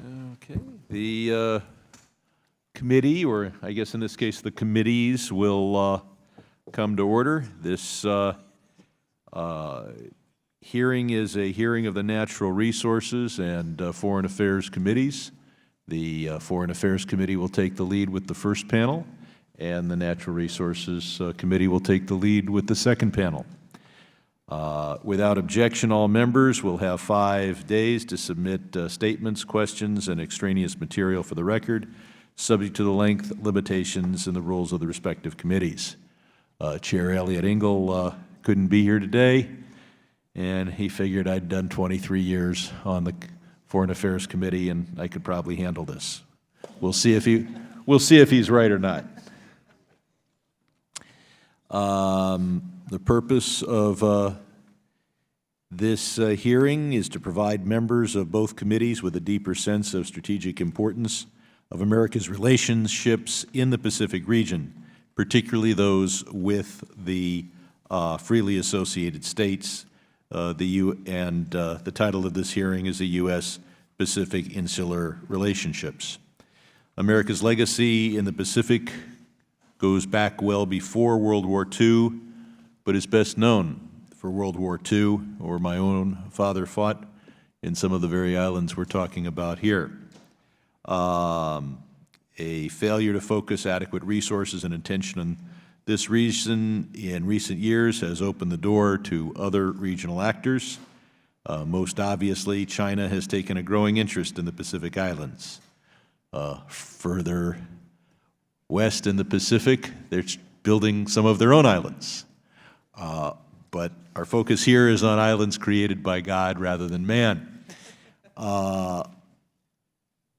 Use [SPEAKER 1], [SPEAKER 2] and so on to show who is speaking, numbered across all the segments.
[SPEAKER 1] Okay. The committee, or I guess in this case the committees, will come to order. This hearing is a hearing of the Natural Resources and Foreign Affairs Committees. The Foreign Affairs Committee will take the lead with the first panel, and the Natural Resources Committee will take the lead with the second panel. Without objection, all members will have 5 days to submit statements, questions, and extraneous material for the record, subject to the length limitations and the rules of the respective committees. Chair Elliot Engel couldn't be here today, and he figured I'd done 23 years on the Foreign Affairs Committee, and I could probably handle this. We'll see if he's right or not. The purpose of this hearing is to provide members of both committees with a deeper sense of strategic importance of America's relationships in the Pacific region, particularly those with the freely associated states. The title of this hearing is the U.S.-Pacific Insular Relationships. America's legacy in the Pacific goes back well before World War II, but is best known for World War II, where my own father fought in some of the very islands we're talking about here. A failure to focus adequate resources and attention on this region in recent years has opened the door to other regional actors. Most obviously, China has taken a growing interest in the Pacific Islands. Further west in the Pacific, they're building some of their own islands. But our focus here is on islands created by God rather than man.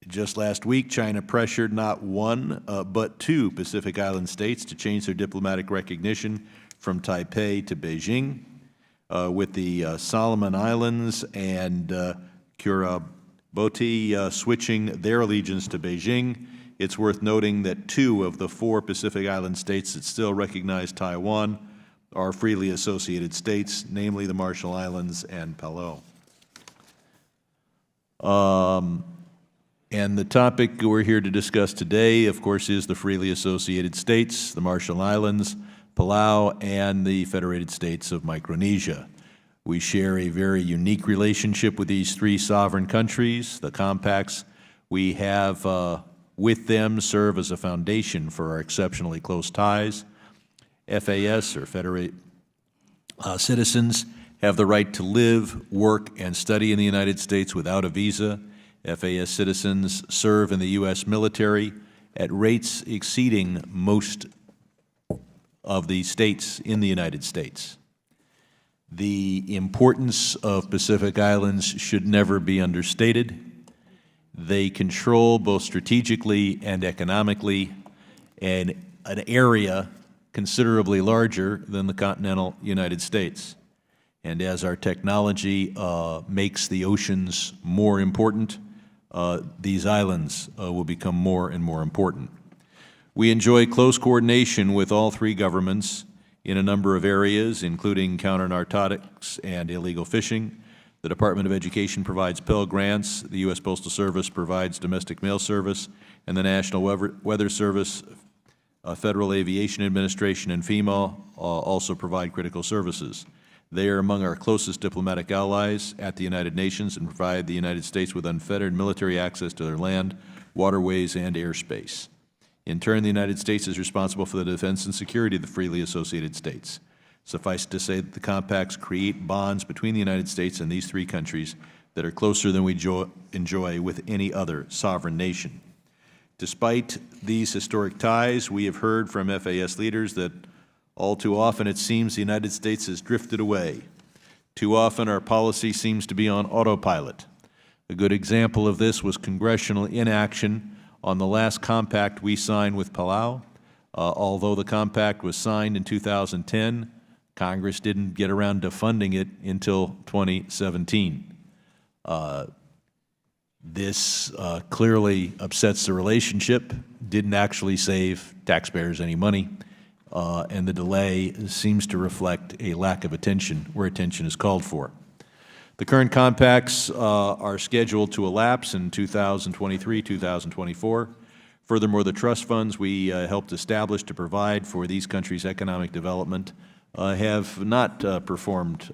[SPEAKER 1] Just last week, China pressured not one, but 2 Pacific Island states to change their diplomatic recognition from Taipei to Beijing, with the Solomon Islands and Kiribati switching their allegiance to Beijing. It's worth noting that 2 of the 4 Pacific Island states that still recognize Taiwan are freely associated states, namely the Marshall Islands and Palau. And the topic we're here to discuss today, of course, is the freely associated states, the Marshall Islands, Palau, and the Federated States of Micronesia. We share a very unique relationship with these 3 sovereign countries. The compacts we have with them serve as a foundation for our exceptionally close ties. FAS, or Federated citizens, have the right to live, work, and study in the United States without a visa. FAS citizens serve in the U.S. military at rates exceeding most of the states in the United States. The importance of Pacific Islands should never be understated. They control both strategically and economically an area considerably larger than the continental United States. And as our technology makes the oceans more important, these islands will become more and more important. We enjoy close coordination with all 3 governments in a number of areas, including counter-narcotics and illegal fishing. The Department of Education provides Pell Grants, the U.S. Postal Service provides domestic mail service, and the National Weather Service, Federal Aviation Administration, and FEMA also provide critical services. They are among our closest diplomatic allies at the United Nations and provide the United States with unfettered military access to their land, waterways, and airspace. In turn, the United States is responsible for the defense and security of the freely associated states. Suffice to say that the compacts create bonds between the United States and these 3 countries that are closer than we enjoy with any other sovereign nation. Despite these historic ties, we have heard from FAS leaders that all too often it seems the United States has drifted away. Too often our policy seems to be on autopilot. A good example of this was congressional inaction on the last compact we signed with Palau. Although the compact was signed in 2010, Congress didn't get around to funding it until 2017. This clearly upsets the relationship, didn't actually save taxpayers any money, and the delay seems to reflect a lack of attention where attention is called for. The current compacts are scheduled to elapse in 2023, 2024. Furthermore, the trust funds we helped establish to provide for these countries' economic development have not performed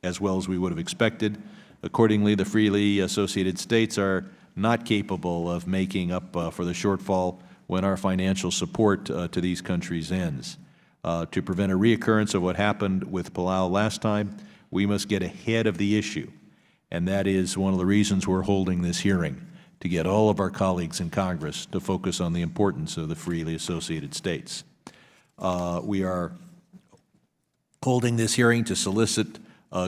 [SPEAKER 1] as well as we would have expected. Accordingly, the freely associated states are not capable of making up for the shortfall when our financial support to these countries ends. To prevent a reoccurrence of what happened with Palau last time, we must get ahead of the issue, and that is one of the reasons we're holding this hearing, to get all of our colleagues in Congress to focus on the importance of the freely associated states. We are holding this hearing to solicit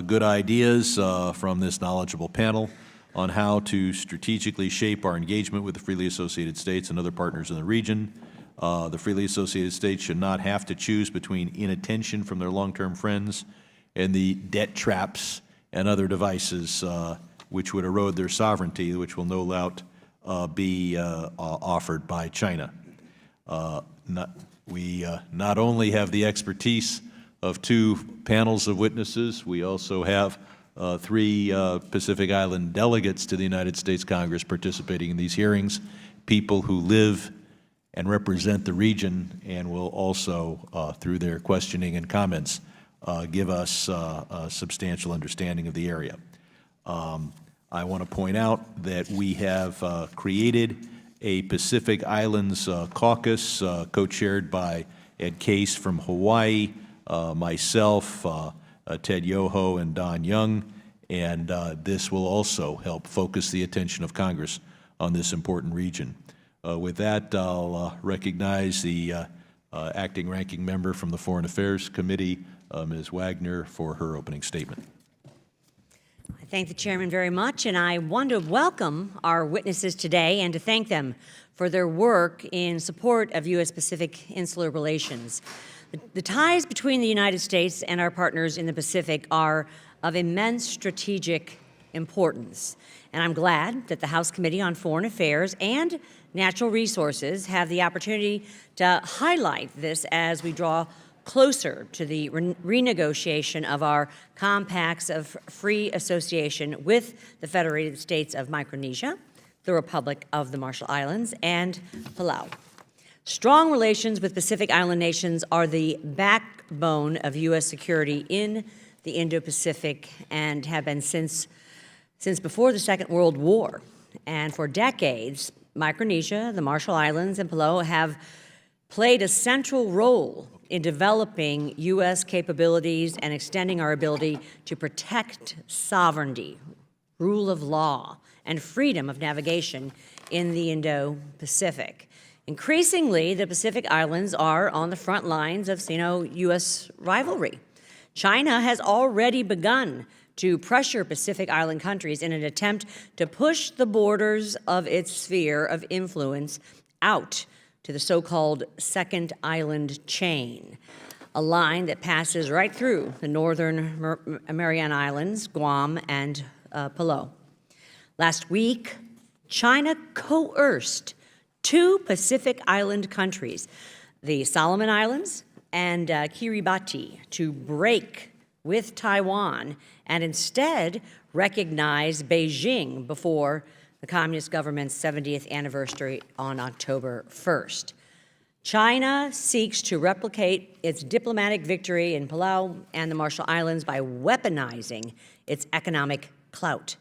[SPEAKER 1] good ideas from this knowledgeable panel on how to strategically shape our engagement with the freely associated states and other partners in the region. The freely associated states should not have to choose between inattention from their long-term friends and the debt traps and other devices which would erode their sovereignty, which will no doubt be offered by China. We not only have the expertise of 2 panels of witnesses, we also have 3 Pacific Island delegates to the United States Congress participating in these hearings, people who live and represent the region and will also, through their questioning and comments, give us a substantial understanding of the area. I want to point out that we have created a Pacific Islands caucus co-chaired by Ed Case from Hawaii, myself, Ted Yoho, and Don Young, and this will also help focus the attention of Congress on this important region. With that, I'll recognize the acting ranking member from the Foreign Affairs Committee, Ms. Wagner, for her opening statement.
[SPEAKER 2] I thank the chairman very much, and I want to welcome our witnesses today and to thank them for their work in support of U.S.-Pacific insular relations. The ties between the United States and our partners in the Pacific are of immense strategic importance, and I'm glad that the House Committee on Foreign Affairs and Natural Resources have the opportunity to highlight this as we draw closer to the renegotiation of our compacts of free association with the Federated States of Micronesia, the Republic of the Marshall Islands, and Palau. Strong relations with Pacific Island nations are the backbone of U.S. security in the Indo-Pacific and have been since before the Second World War. And for decades, Micronesia, the Marshall Islands, and Palau have played a central role in developing U.S. capabilities and extending our ability to protect sovereignty, rule of law, and freedom of navigation in the Indo-Pacific. Increasingly, the Pacific Islands are on the front lines of Sino-U.S. rivalry. China has already begun to pressure Pacific Island countries in an attempt to push the borders of its sphere of influence out to the so-called Second Island Chain, a line that passes right through the northern Mariana Islands, Guam, and Palau. Last week, China coerced 2 Pacific Island countries, the Solomon Islands and Kiribati, to break with Taiwan and instead recognize Beijing before the Communist government's 70th anniversary on October 1st. China seeks to replicate its diplomatic victory in Palau and the Marshall Islands by weaponizing its economic clout.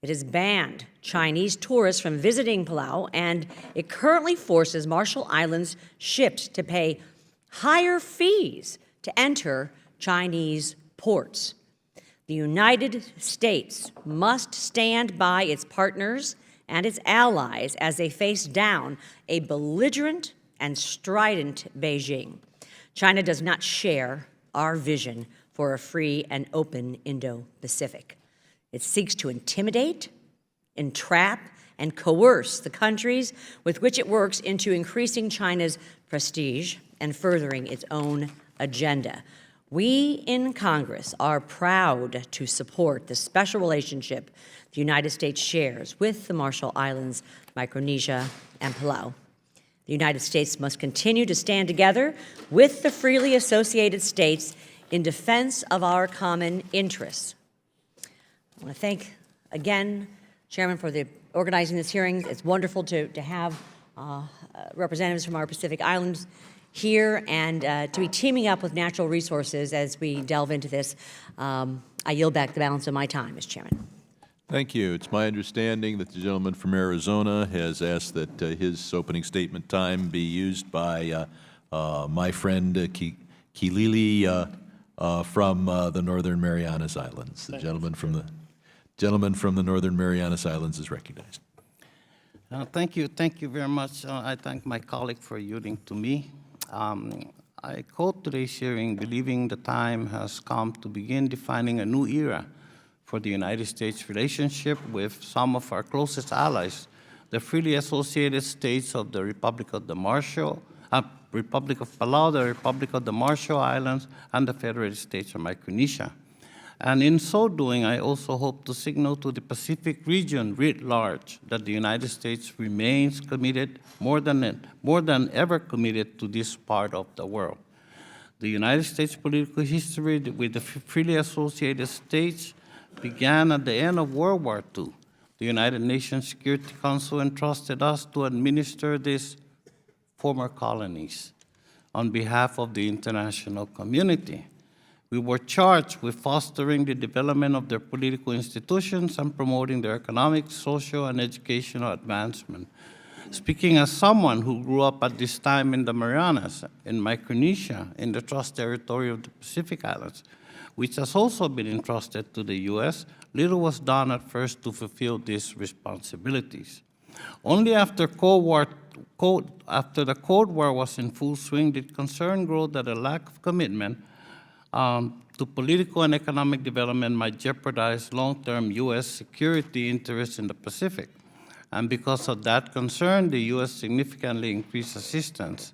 [SPEAKER 2] It has banned Chinese tourists from visiting Palau, and it currently forces Marshall Islands ships to pay higher fees to enter Chinese ports. The United States must stand by its partners and its allies as they face down a belligerent and strident Beijing. China does not share our vision for a free and open Indo-Pacific. It seeks to intimidate, entrap, and coerce the countries with which it works into increasing China's prestige and furthering its own agenda. We in Congress are proud to support the special relationship the United States shares with the Marshall Islands, Micronesia, and Palau. The United States must continue to stand together with the freely associated states in defense of our common interests. I want to thank, again, Chairman, for organizing this hearing. It's wonderful to have representatives from our Pacific Islands here and to be teaming up with natural resources as we delve into this. I yield back the balance of my time, Mr. Chairman.
[SPEAKER 1] Thank you. It's my understanding that the gentleman from Arizona has asked that his opening statement time be used by my friend Kilili from the Northern Marianas Islands. The gentleman from the Northern Marianas Islands is recognized.
[SPEAKER 3] Thank you very much. I thank my colleague for yielding to me. I quote today's hearing, believing the time has come to begin defining a new era for the United States relationship with some of our closest allies, the freely associated states of the Republic of Palau, the Republic of the Marshall Islands, and the Federated States of Micronesia. And in so doing, I also hope to signal to the Pacific region writ large that the United States remains committed, more than ever committed, to this part of the world. The United States political history with the freely associated states began at the end of World War II. The United Nations Security Council entrusted us to administer these former colonies on behalf of the international community. We were charged with fostering the development of their political institutions and promoting their economic, social, and educational advancement. Speaking as someone who grew up at this time in the Marianas, in Micronesia, in the trust territory of the Pacific Islands, which has also been entrusted to the U.S., little was done at first to fulfill these responsibilities. Only after the Cold War was in full swing did concern grow that a lack of commitment to political and economic development might jeopardize long-term U.S. security interests in the Pacific. And because of that concern, the U.S. significantly increased assistance.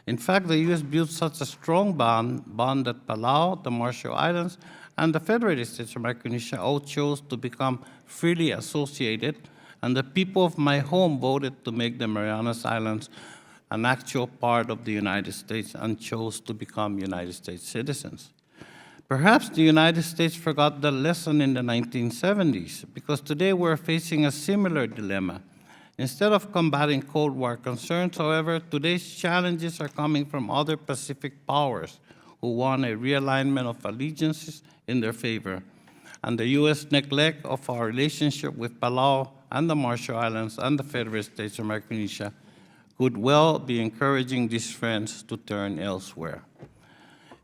[SPEAKER 3] In fact, the U.S. built such a strong bond that Palau, the Marshall Islands, and the Federated States of Micronesia all chose to become freely associated, and the people of my home voted to make the Marianas Islands an actual part of the United States and chose to become United States citizens. Perhaps the United States forgot the lesson in the 1970s, because today we're facing a similar dilemma. Instead of combating Cold War concerns, however, today's challenges are coming from other Pacific powers who want a realignment of allegiances in their favor. And the U.S. neglect of our relationship with Palau and the Marshall Islands and the Federated States of Micronesia could well be encouraging these friends to turn elsewhere.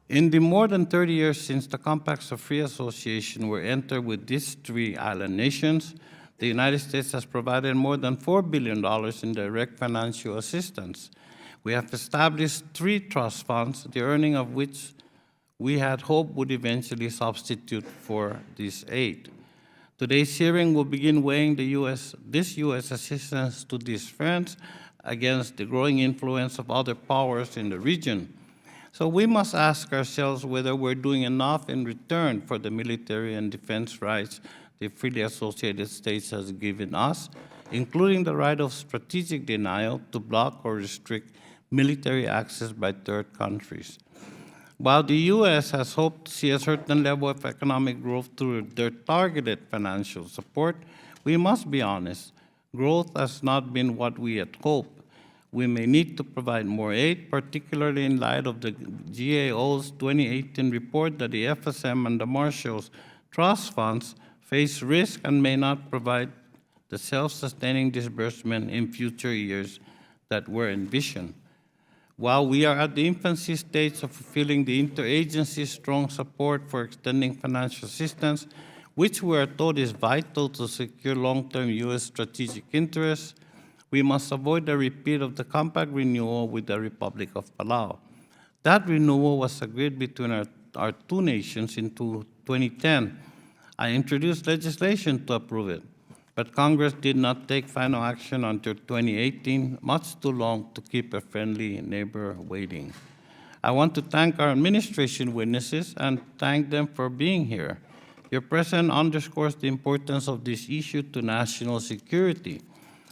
[SPEAKER 3] In the more than 30 years since the Compacts of Free Association were entered with these three island nations, the United States has provided more than $4 billion in direct financial assistance. We have established 3 trust funds, the earning of which we had hoped would eventually substitute for this aid. Today's hearing will begin weighing this U.S. assistance to these friends against the growing influence of other powers in the region. So we must ask ourselves whether we're doing enough in return for the military and defense rights the freely associated states has given us, including the right of strategic denial to block or restrict military access by third countries. While the U.S. has hoped to see a certain level of economic growth through their targeted financial support, we must be honest, growth has not been what we had hoped. We may need to provide more aid, particularly in light of the GAO's 2018 report that the FSM and the Marshall's trust funds face risk and may not provide the self-sustaining disbursement in future years that were envisioned. While we are at the infancy stage of fulfilling the interagency's strong support for extending financial assistance, which we are told is vital to secure long-term U.S. strategic interests, we must avoid a repeat of the compact renewal with the Republic of Palau. That renewal was agreed between our 2 nations in 2010. I introduced legislation to approve it, but Congress did not take final action until 2018, much too long to keep a friendly neighbor waiting. I want to thank our administration witnesses and thank them for being here. Your presence underscores the importance of this issue to national security.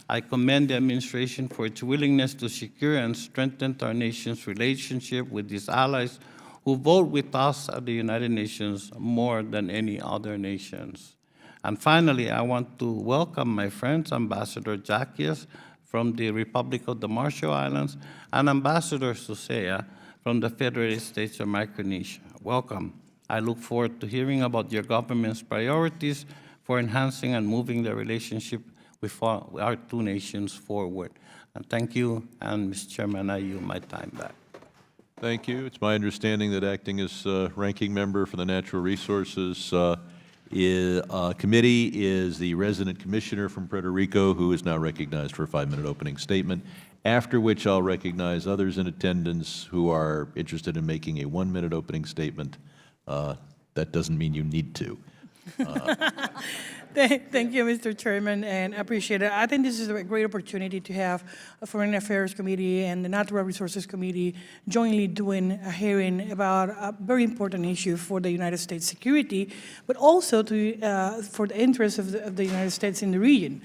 [SPEAKER 3] I commend the administration for its willingness to secure and strengthen our nation's relationship with these allies who vote with us at the United Nations more than any other nations. And finally, I want to welcome my friends, Ambassador Zackios from the Republic of the Marshall Islands and Ambassador Susaia from the Federated States of Micronesia. Welcome. I look forward to hearing about your government's priorities for enhancing and moving the relationship with our two nations forward. And thank you, and Mr. Chairman, I yield my time back.
[SPEAKER 1] Thank you. It's my understanding that acting as ranking member for the Natural Resources Committee is the resident commissioner from Puerto Rico, who is now recognized for a 5-minute opening statement, after which I'll recognize others in attendance who are interested in making a 1-minute opening statement. That doesn't mean you need to.
[SPEAKER 4] Thank you, Mr. Chairman, and I appreciate it. I think this is a great opportunity to have a Foreign Affairs Committee and the Natural Resources Committee jointly doing a hearing about a very important issue for the United States security, but also for the interests of the United States in the region.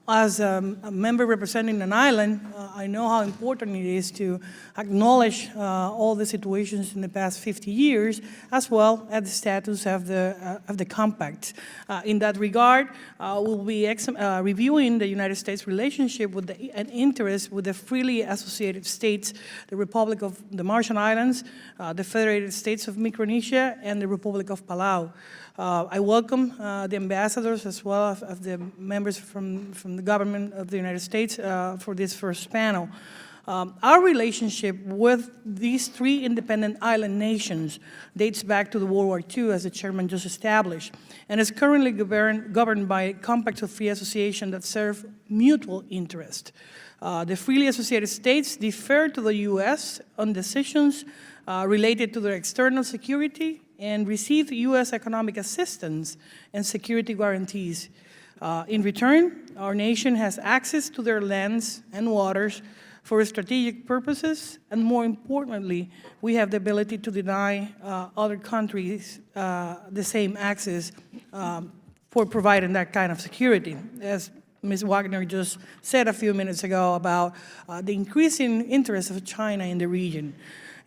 [SPEAKER 4] As a member representing an island, I know how important it is to acknowledge all the situations in the past 50 years, as well as the status of the compact. In that regard, we'll be reviewing the United States relationship with and interest with the freely associated states, the Republic of the Marshall Islands, the Federated States of Micronesia, and the Republic of Palau. I welcome the ambassadors as well as the members from the government of the United States for this first panel. Our relationship with these 3 independent island nations dates back to the World War II, as the chairman just established, and is currently governed by compacts of free association that serve mutual interest. The freely associated states defer to the U.S. on decisions related to their external security and receive U.S. economic assistance and security guarantees. In return, our nation has access to their lands and waters for strategic purposes, and more importantly, we have the ability to deny other countries the same access for providing that kind of security. As Ms. Wagner just said a few minutes ago about the increasing interest of China in the region.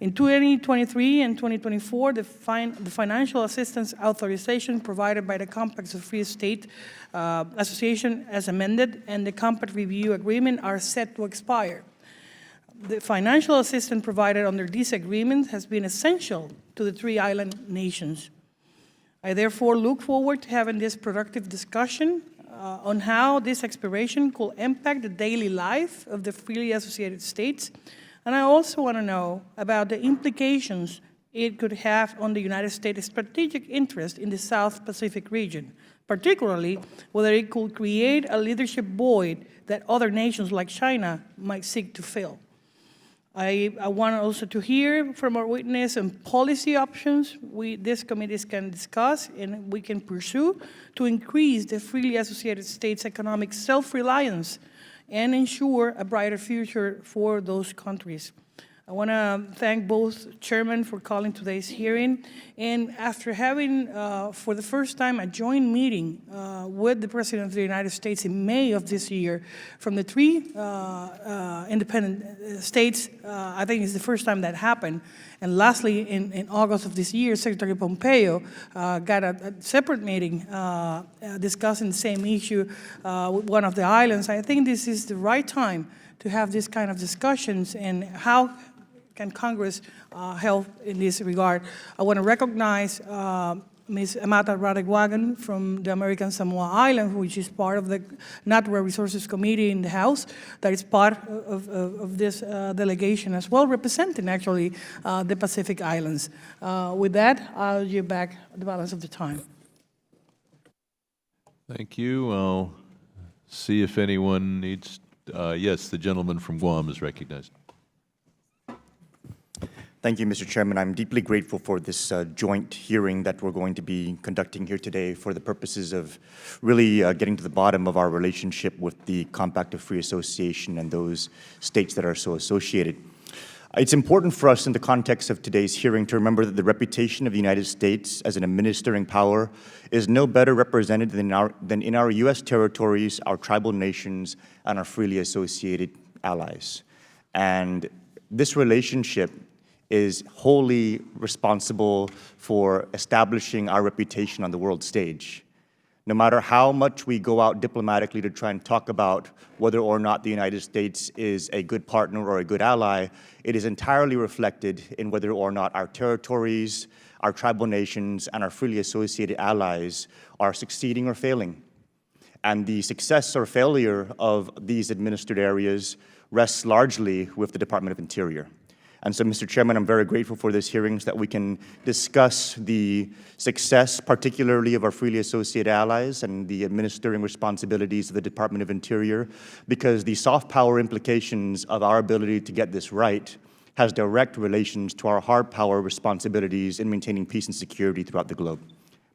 [SPEAKER 4] In 2023 and 2024, the financial assistance authorization provided by the Compacts of Free State Association as amended and the Compact Review Agreement are set to expire. The financial assistance provided under these agreements has been essential to the 3 island nations. I therefore look forward to having this productive discussion on how this expiration could impact the daily life of the freely associated states. And I also want to know about the implications it could have on the United States' strategic interest in the South Pacific region, particularly whether it could create a leadership void that other nations like China might seek to fill. I want also to hear from our witness on policy options these committees can discuss and we can pursue to increase the freely associated states' economic self-reliance and ensure a brighter future for those countries. I want to thank both chairmen for calling today's hearing. And after having, for the first time, a joint meeting with the President of the United States in May of this year from the 3 independent states, I think it's the first time that happened. And lastly, in August of this year, Secretary Pompeo got a separate meeting discussing the same issue with one of the islands. I think this is the right time to have this kind of discussions and how can Congress help in this regard. I want to recognize Ms. Amata Radegwagan from the American Samoa Island, which is part of the Natural Resources Committee in the House, that is part of this delegation as well, representing actually the Pacific Islands. With that, I'll give back the balance of the time.
[SPEAKER 1] Thank you. I'll see if anyone needs, yes, the gentleman from Guam is recognized.
[SPEAKER 5] Thank you, Mr. Chairman. I'm deeply grateful for this joint hearing that we're going to be conducting here today for the purposes of really getting to the bottom of our relationship with the Compact of Free Association and those states that are so associated. It's important for us in the context of today's hearing to remember that the reputation of the United States as an administering power is no better represented than in our U.S. territories, our tribal nations, and our freely associated allies. And this relationship is wholly responsible for establishing our reputation on the world stage. No matter how much we go out diplomatically to try and talk about whether or not the United States is a good partner or a good ally, it is entirely reflected in whether or not our territories, our tribal nations, and our freely associated allies are succeeding or failing. And the success or failure of these administered areas rests largely with the Department of Interior. And so, Mr. Chairman, I'm very grateful for this hearing so that we can discuss the success, particularly of our freely associated allies, and the administering responsibilities of the Department of Interior, because the soft power implications of our ability to get this right has direct relations to our hard power responsibilities in maintaining peace and security throughout the globe.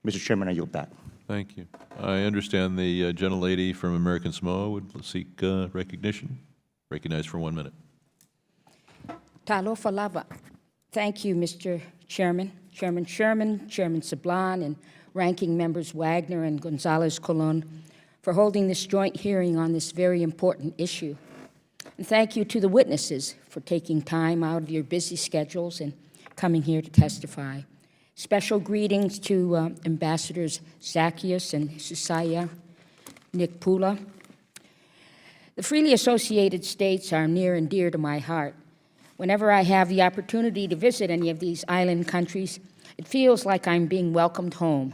[SPEAKER 5] Mr. Chairman, I yield back.
[SPEAKER 1] Thank you. I understand the gentlelady from American Samoa would seek recognition. Recognized for 1 minute.
[SPEAKER 6] Talofa lava. Thank you, Mr. Chairman, Chairman Sherman, Chairman Sablan, and Ranking Members Wagner and Gonzalez-Colon for holding this joint hearing on this very important issue. And thank you to the witnesses for taking time out of your busy schedules and coming here to testify. Special greetings to Ambassadors Zackios and Susaia, Nick Pula. The freely associated states are near and dear to my heart. Whenever I have the opportunity to visit any of these island countries, it feels like I'm being welcomed home.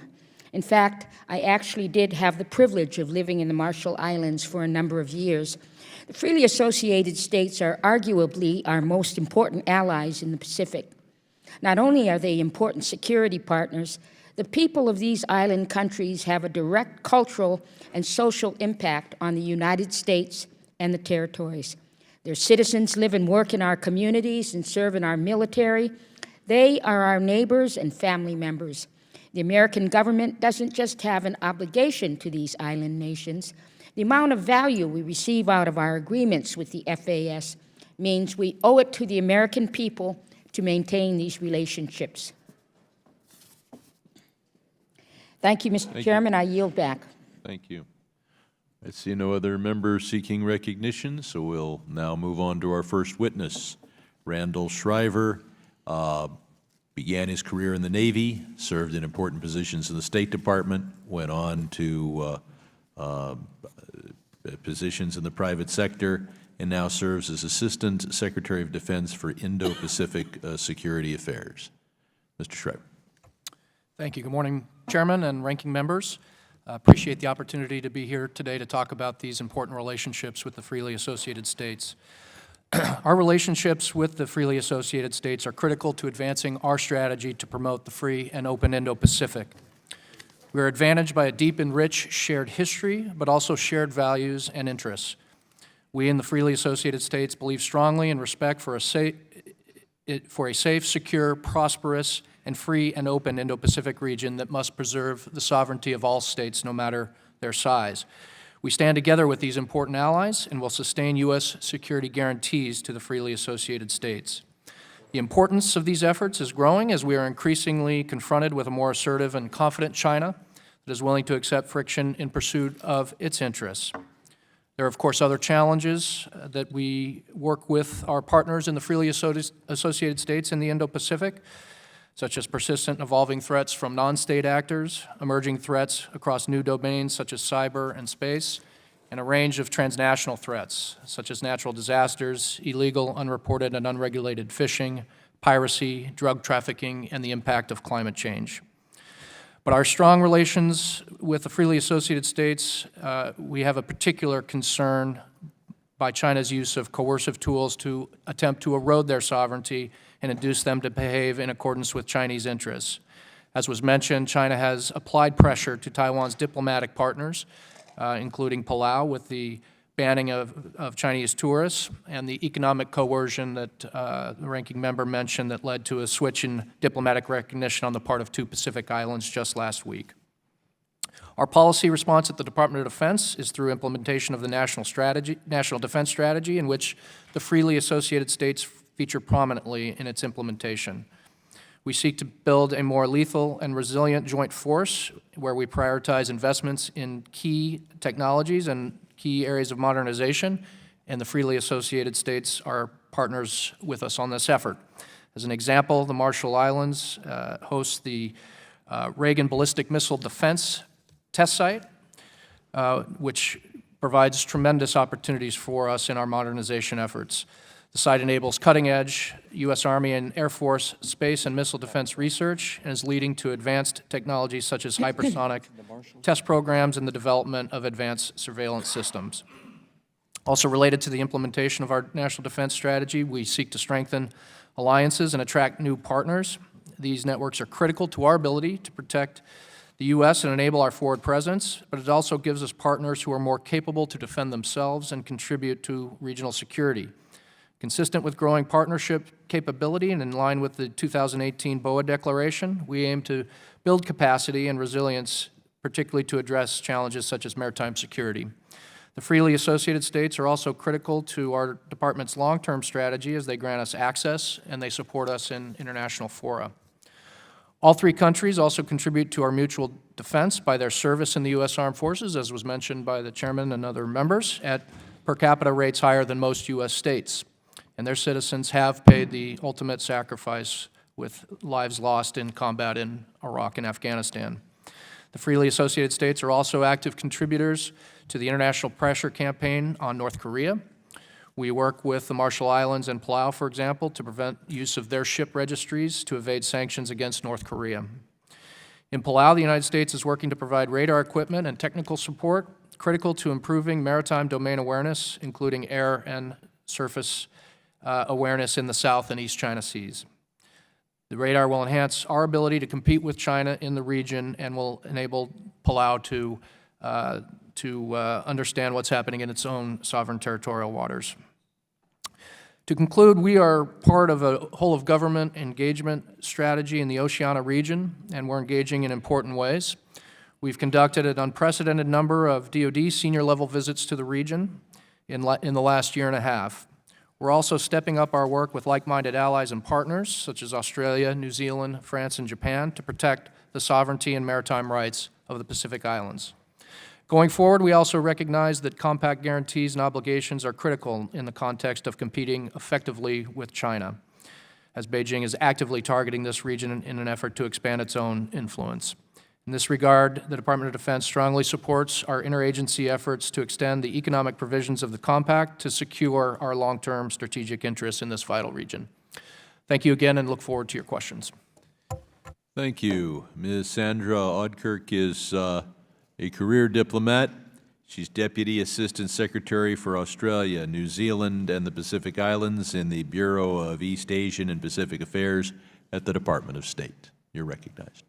[SPEAKER 6] In fact, I actually did have the privilege of living in the Marshall Islands for a number of years. The freely associated states are arguably our most important allies in the Pacific. Not only are they important security partners, the people of these island countries have a direct cultural and social impact on the United States and the territories. Their citizens live and work in our communities and serve in our military. They are our neighbors and family members. The American government doesn't just have an obligation to these island nations. The amount of value we receive out of our agreements with the FAS means we owe it to the American people to maintain these relationships. Thank you, Mr. Chairman. I yield back.
[SPEAKER 1] Thank you. I see no other members seeking recognition, so we'll now move on to our first witness. Randall Shriver began his career in the Navy, served in important positions in the State Department, went on to positions in the private sector, and now serves as Assistant Secretary of Defense for Indo-Pacific Security Affairs. Mr. Schriver.
[SPEAKER 7] Thank you. Good morning, Chairman and ranking members. Appreciate the opportunity to be here today to talk about these important relationships with the freely associated states. Our relationships with the freely associated states are critical to advancing our strategy to promote the free and open Indo-Pacific. We are advantaged by a deep and rich shared history, but also shared values and interests. We in the freely associated states believe strongly in respect for a safe, secure, prosperous, and free and open Indo-Pacific region that must preserve the sovereignty of all states, no matter their size. We stand together with these important allies and will sustain U.S. security guarantees to the freely associated states. The importance of these efforts is growing as we are increasingly confronted with a more assertive and confident China that is willing to accept friction in pursuit of its interests. There are, of course, other challenges that we work with our partners in the freely associated states in the Indo-Pacific, such as persistent and evolving threats from non-state actors, emerging threats across new domains such as cyber and space, and a range of transnational threats, such as natural disasters, illegal, unreported, and unregulated fishing, piracy, drug trafficking, and the impact of climate change. But our strong relations with the freely associated states, we have a particular concern by China's use of coercive tools to attempt to erode their sovereignty and induce them to behave in accordance with Chinese interests. As was mentioned, China has applied pressure to Taiwan's diplomatic partners, including Palau, with the banning of Chinese tourists and the economic coercion that the ranking member mentioned that led to a switch in diplomatic recognition on the part of two Pacific islands just last week. Our policy response at the Department of Defense is through implementation of the National Defense Strategy, in which the freely associated states feature prominently in its implementation. We seek to build a more lethal and resilient joint force where we prioritize investments in key technologies and key areas of modernization, and the freely associated states are partners with us on this effort. As an example, the Marshall Islands host the Reagan Ballistic Missile Defense test site, which provides tremendous opportunities for us in our modernization efforts. The site enables cutting-edge U.S. Army and Air Force space and missile defense research and is leading to advanced technologies such as hypersonic test programs and the development of advanced surveillance systems. Also related to the implementation of our national defense strategy, we seek to strengthen alliances and attract new partners. These networks are critical to our ability to protect the U.S. and enable our forward presence, but it also gives us partners who are more capable to defend themselves and contribute to regional security. Consistent with growing partnership capability and in line with the 2018 BOA Declaration, we aim to build capacity and resilience, particularly to address challenges such as maritime security. The freely associated states are also critical to our department's long-term strategy as they grant us access and they support us in international fora. All three countries also contribute to our mutual defense by their service in the U.S. Armed Forces, as was mentioned by the chairman and other members, at per capita rates higher than most U.S. states. And their citizens have paid the ultimate sacrifice with lives lost in combat in Iraq and Afghanistan. The freely associated states are also active contributors to the international pressure campaign on North Korea. We work with the Marshall Islands and Palau, for example, to prevent use of their ship registries to evade sanctions against North Korea. In Palau, the United States is working to provide radar equipment and technical support critical to improving maritime domain awareness, including air and surface awareness in the South and East China Seas. The radar will enhance our ability to compete with China in the region and will enable Palau to understand what's happening in its own sovereign territorial waters. To conclude, we are part of a whole-of-government engagement strategy in the Oceania region, and we're engaging in important ways. We've conducted an unprecedented number of DoD senior-level visits to the region in the last year and a half. We're also stepping up our work with like-minded allies and partners, such as Australia, New Zealand, France, and Japan, to protect the sovereignty and maritime rights of the Pacific Islands. Going forward, we also recognize that compact guarantees and obligations are critical in the context of competing effectively with China, as Beijing is actively targeting this region in an effort to expand its own influence. In this regard, the Department of Defense strongly supports our interagency efforts to extend the economic provisions of the compact to secure our long-term strategic interests in this vital region. Thank you again and look forward to your questions.
[SPEAKER 1] Thank you. Ms. Sandra Oudkirk is a career diplomat. She's Deputy Assistant Secretary for Australia, New Zealand, and the Pacific Islands in the Bureau of East Asian and Pacific Affairs at the Department of State. You're recognized.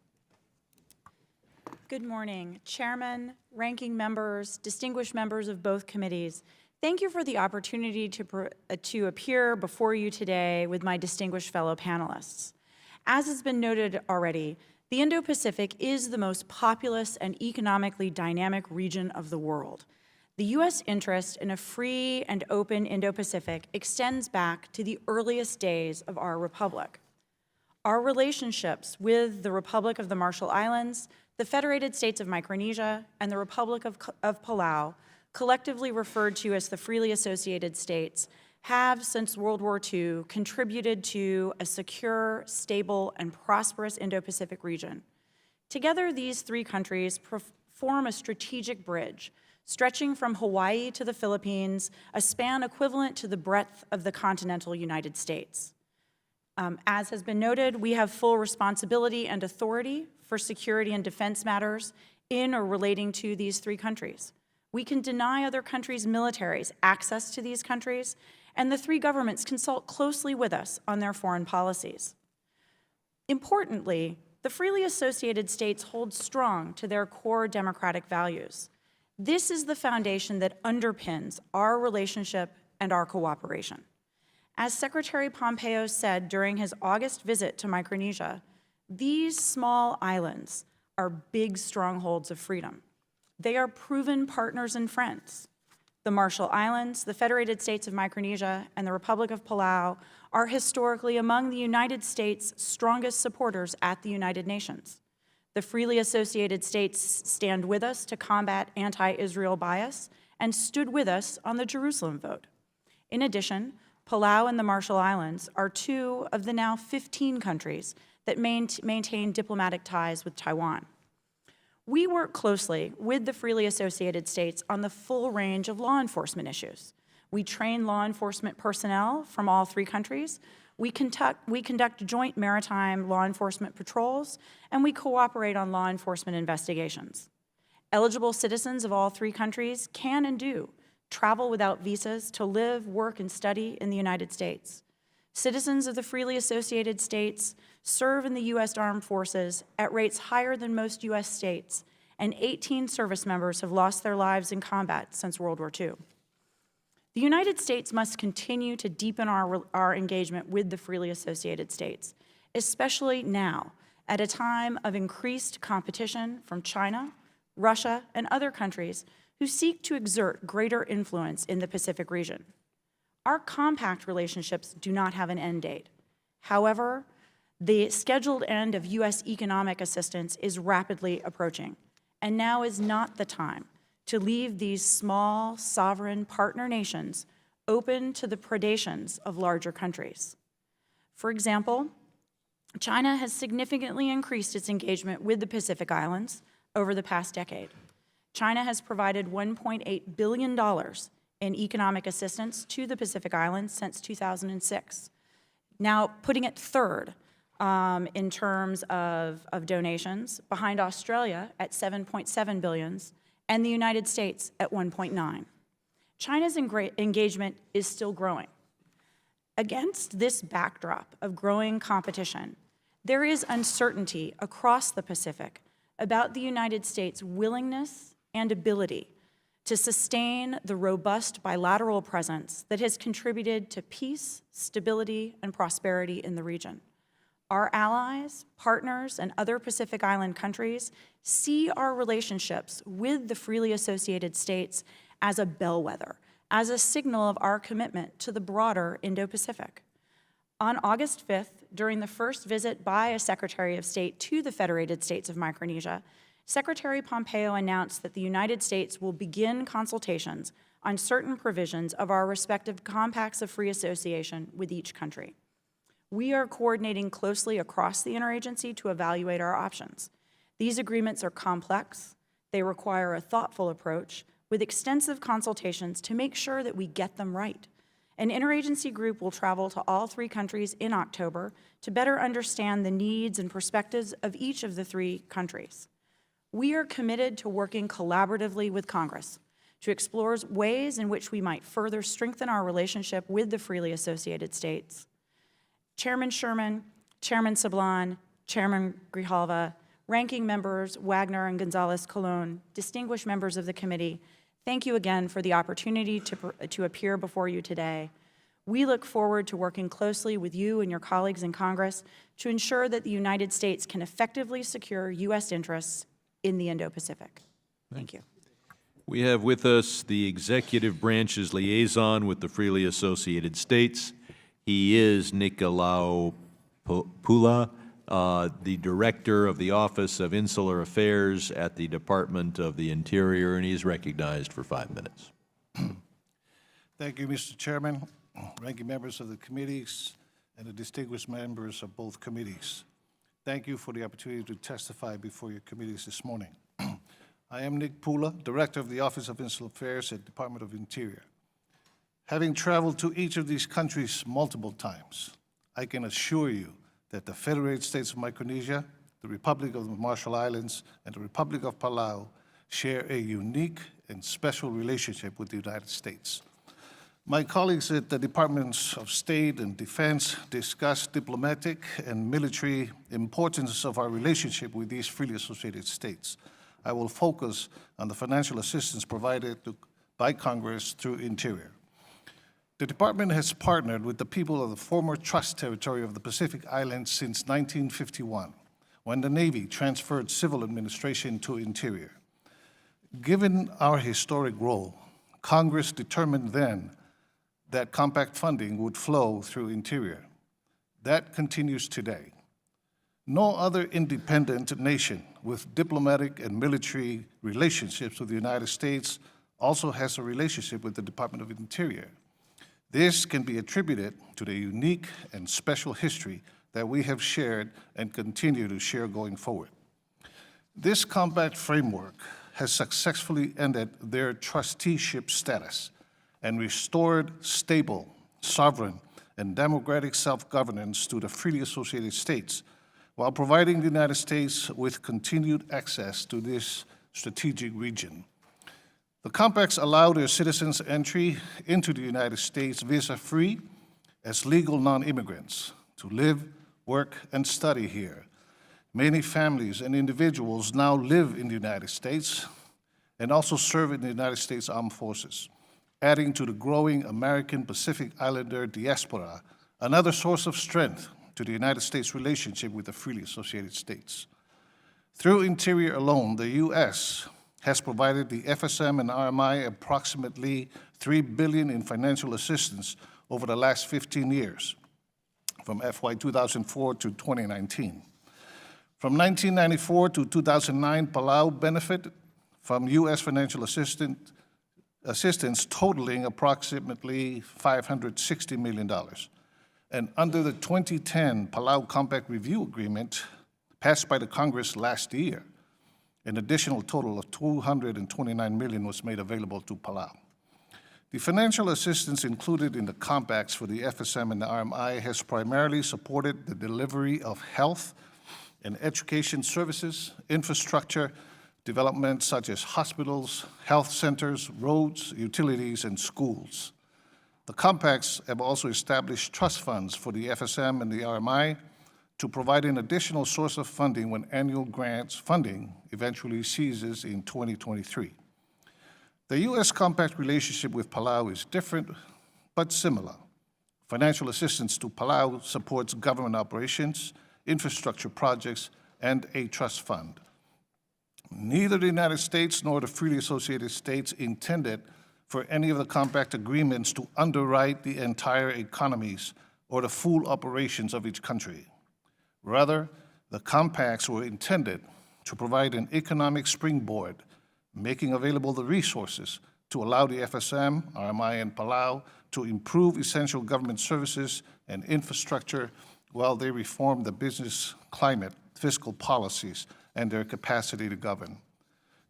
[SPEAKER 8] Good morning, Chairman, ranking members, distinguished members of both committees. Thank you for the opportunity to appear before you today with my distinguished fellow panelists. As has been noted already, the Indo-Pacific is the most populous and economically dynamic region of the world. The U.S. interest in a free and open Indo-Pacific extends back to the earliest days of our republic. Our relationships with the Republic of the Marshall Islands, the Federated States of Micronesia, and the Republic of Palau, collectively referred to as the freely associated states, have, since World War II, contributed to a secure, stable, and prosperous Indo-Pacific region. Together, these three countries form a strategic bridge, stretching from Hawaii to the Philippines, a span equivalent to the breadth of the continental United States. As has been noted, we have full responsibility and authority for security and defense matters in or relating to these three countries. We can deny other countries' militaries access to these countries, and the three governments consult closely with us on their foreign policies. Importantly, the freely associated states hold strong to their core democratic values. This is the foundation that underpins our relationship and our cooperation. As Secretary Pompeo said during his August visit to Micronesia, these small islands are big strongholds of freedom. They are proven partners and friends. The Marshall Islands, the Federated States of Micronesia, and the Republic of Palau are historically among the United States' strongest supporters at the United Nations. The freely associated states stand with us to combat anti-Israel bias and stood with us on the Jerusalem vote. In addition, Palau and the Marshall Islands are two of the now 15 countries that maintain diplomatic ties with Taiwan. We work closely with the freely associated states on the full range of law enforcement issues. We train law enforcement personnel from all three countries. We conduct joint maritime law enforcement patrols, and we cooperate on law enforcement investigations. Eligible citizens of all three countries can and do travel without visas to live, work, and study in the United States. Citizens of the freely associated states serve in the U.S. Armed Forces at rates higher than most U.S. states, and 18 service members have lost their lives in combat since World War II. The United States must continue to deepen our engagement with the freely associated states, especially now, at a time of increased competition from China, Russia, and other countries who seek to exert greater influence in the Pacific region. Our compact relationships do not have an end date. However, the scheduled end of U.S. economic assistance is rapidly approaching, and now is not the time to leave these small, sovereign partner nations open to the predations of larger countries. For example, China has significantly increased its engagement with the Pacific Islands over the past decade. China has provided $1.8 billion in economic assistance to the Pacific Islands since 2006, now putting it third in terms of donations, behind Australia at $7.7 billion, and the United States at 1.9. China's engagement is still growing. Against this backdrop of growing competition, there is uncertainty across the Pacific about the United States' willingness and ability to sustain the robust bilateral presence that has contributed to peace, stability, and prosperity in the region. Our allies, partners, and other Pacific Island countries see our relationships with the freely associated states as a bellwether, as a signal of our commitment to the broader Indo-Pacific. On August 5th, during the first visit by a Secretary of State to the Federated States of Micronesia, Secretary Pompeo announced that the United States will begin consultations on certain provisions of our respective compacts of free association with each country. We are coordinating closely across the interagency to evaluate our options. These agreements are complex. They require a thoughtful approach with extensive consultations to make sure that we get them right. An interagency group will travel to all three countries in October to better understand the needs and perspectives of each of the three countries. We are committed to working collaboratively with Congress to explore ways in which we might further strengthen our relationship with the freely associated states. Chairman Sherman, Chairman Sablan, Chairman Grijalva, ranking members Wagner and Gonzalez-Colon, distinguished members of the committee, thank you again for the opportunity to appear before you today. We look forward to working closely with you and your colleagues in Congress to ensure that the United States can effectively secure U.S. interests in the Indo-Pacific. Thank you.
[SPEAKER 1] We have with us the executive branch's liaison with the freely associated states. He is Nikolao Pula, the Director of the Office of Insular Affairs at the Department of the Interior, and he is recognized for 5 minutes.
[SPEAKER 9] Thank you, Mr. Chairman, ranking members of the committees, and the distinguished members of both committees. Thank you for the opportunity to testify before your committees this morning. I am Nick Pula, Director of the Office of Insular Affairs at the Department of Interior. Having traveled to each of these countries multiple times, I can assure you that the Federated States of Micronesia, the Republic of the Marshall Islands, and the Republic of Palau share a unique and special relationship with the United States. My colleagues at the Departments of State and Defense discussed diplomatic and military importance of our relationship with these freely associated states. I will focus on the financial assistance provided by Congress through Interior. The Department has partnered with the people of the former trust territory of the Pacific Islands since 1951, when the Navy transferred civil administration to Interior. Given our historic role, Congress determined then that compact funding would flow through Interior. That continues today. No other independent nation with diplomatic and military relationships with the United States also has a relationship with the Department of Interior. This can be attributed to the unique and special history that we have shared and continue to share going forward. This compact framework has successfully ended their trusteeship status and restored stable, sovereign, and democratic self-governance to the freely associated states, while providing the United States with continued access to this strategic region. The compacts allow their citizens entry into the United States visa-free as legal non-immigrants to live, work, and study here. Many families and individuals now live in the United States and also serve in the United States Armed Forces, adding to the growing American Pacific Islander diaspora, another source of strength to the United States relationship with the freely associated states. Through Interior alone, the U.S. has provided the FSM and RMI approximately $3 billion in financial assistance over the last 15 years, from FY 2004 to 2019. From 1994 to 2009, Palau benefited from U.S. financial assistance totaling approximately $560 million. And under the 2010 Palau Compact Review Agreement, passed by the Congress last year, an additional total of $229 million was made available to Palau. The financial assistance included in the compacts for the FSM and the RMI has primarily supported the delivery of health and education services, infrastructure, development such as hospitals, health centers, roads, utilities, and schools. The compacts have also established trust funds for the FSM and the RMI to provide an additional source of funding when annual grants funding eventually ceases in 2023. The U.S. compact relationship with Palau is different but similar. Financial assistance to Palau supports government operations, infrastructure projects, and a trust fund. Neither the United States nor the freely associated states intended for any of the compact agreements to underwrite the entire economies or the full operations of each country. Rather, the compacts were intended to provide an economic springboard, making available the resources to allow the FSM, RMI, and Palau to improve essential government services and infrastructure while they reform the business climate, fiscal policies, and their capacity to govern.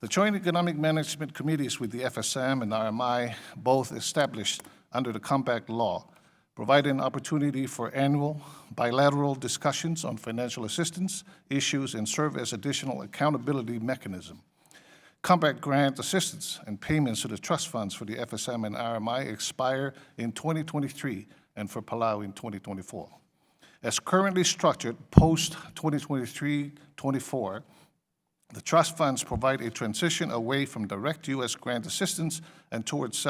[SPEAKER 9] The Joint Economic Management Committees with the FSM and RMI, both established under the Compact Law, provide an opportunity for annual bilateral discussions on financial assistance issues and serve as additional accountability mechanism. Compact grant assistance and payments to the trust funds for the FSM and RMI expire in 2023 and for Palau in 2024. As currently structured, post-2023-24, the trust funds provide a transition away from direct U.S. grant assistance and towards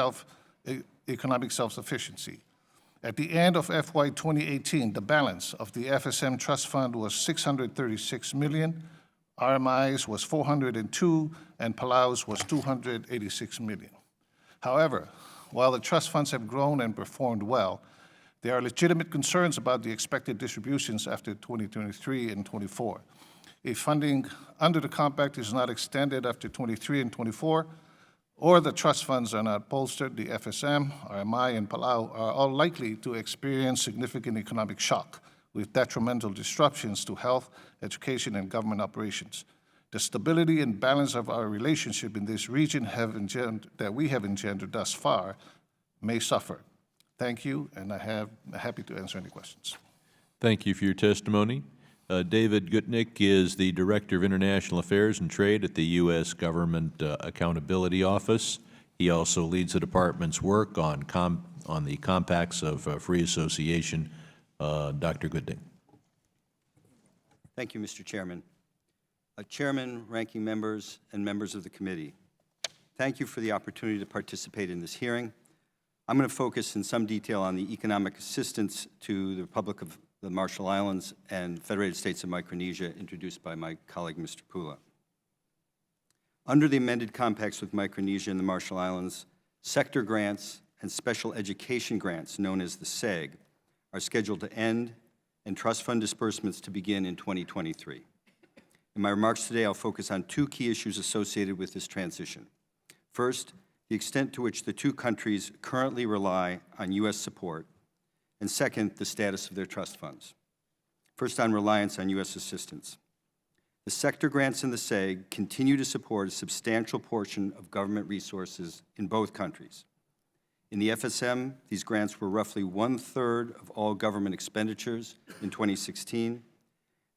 [SPEAKER 9] economic self-sufficiency. At the end of FY 2018, the balance of the FSM trust fund was $636 million, RMI's was $402, and Palau's was $286 million. However, while the trust funds have grown and performed well, there are legitimate concerns about the expected distributions after 2023 and 24. If funding under the compact is not extended after 23 and 24, or the trust funds are not bolstered, the FSM, RMI, and Palau are all likely to experience significant economic shock with detrimental disruptions to health, education, and government operations. The stability and balance of our relationship in this region that we have engendered thus far may suffer. Thank you, and I'm happy to answer any questions.
[SPEAKER 1] Thank you for your testimony. David Gootnick is the Director of International Affairs and Trade at the U.S. Government Accountability Office. He also leads the department's work on the compacts of free association. Dr. Gootnick.
[SPEAKER 10] Thank you, Mr. Chairman. Chairman, ranking members, and members of the committee, thank you for the opportunity to participate in this hearing. I'm going to focus in some detail on the economic assistance to the Republic of the Marshall Islands and Federated States of Micronesia introduced by my colleague, Mr. Pula. Under the amended compacts with Micronesia and the Marshall Islands, sector grants and special education grants, known as the SEG, are scheduled to end and trust fund disbursements to begin in 2023. In my remarks today, I'll focus on two key issues associated with this transition. First, the extent to which the two countries currently rely on U.S. support, and second, the status of their trust funds. First, on reliance on U.S. assistance. the sector grants in the SEG continue to support a substantial portion of government resources in both countries. In the FSM, these grants were roughly 1/3 of all government expenditures in 2016,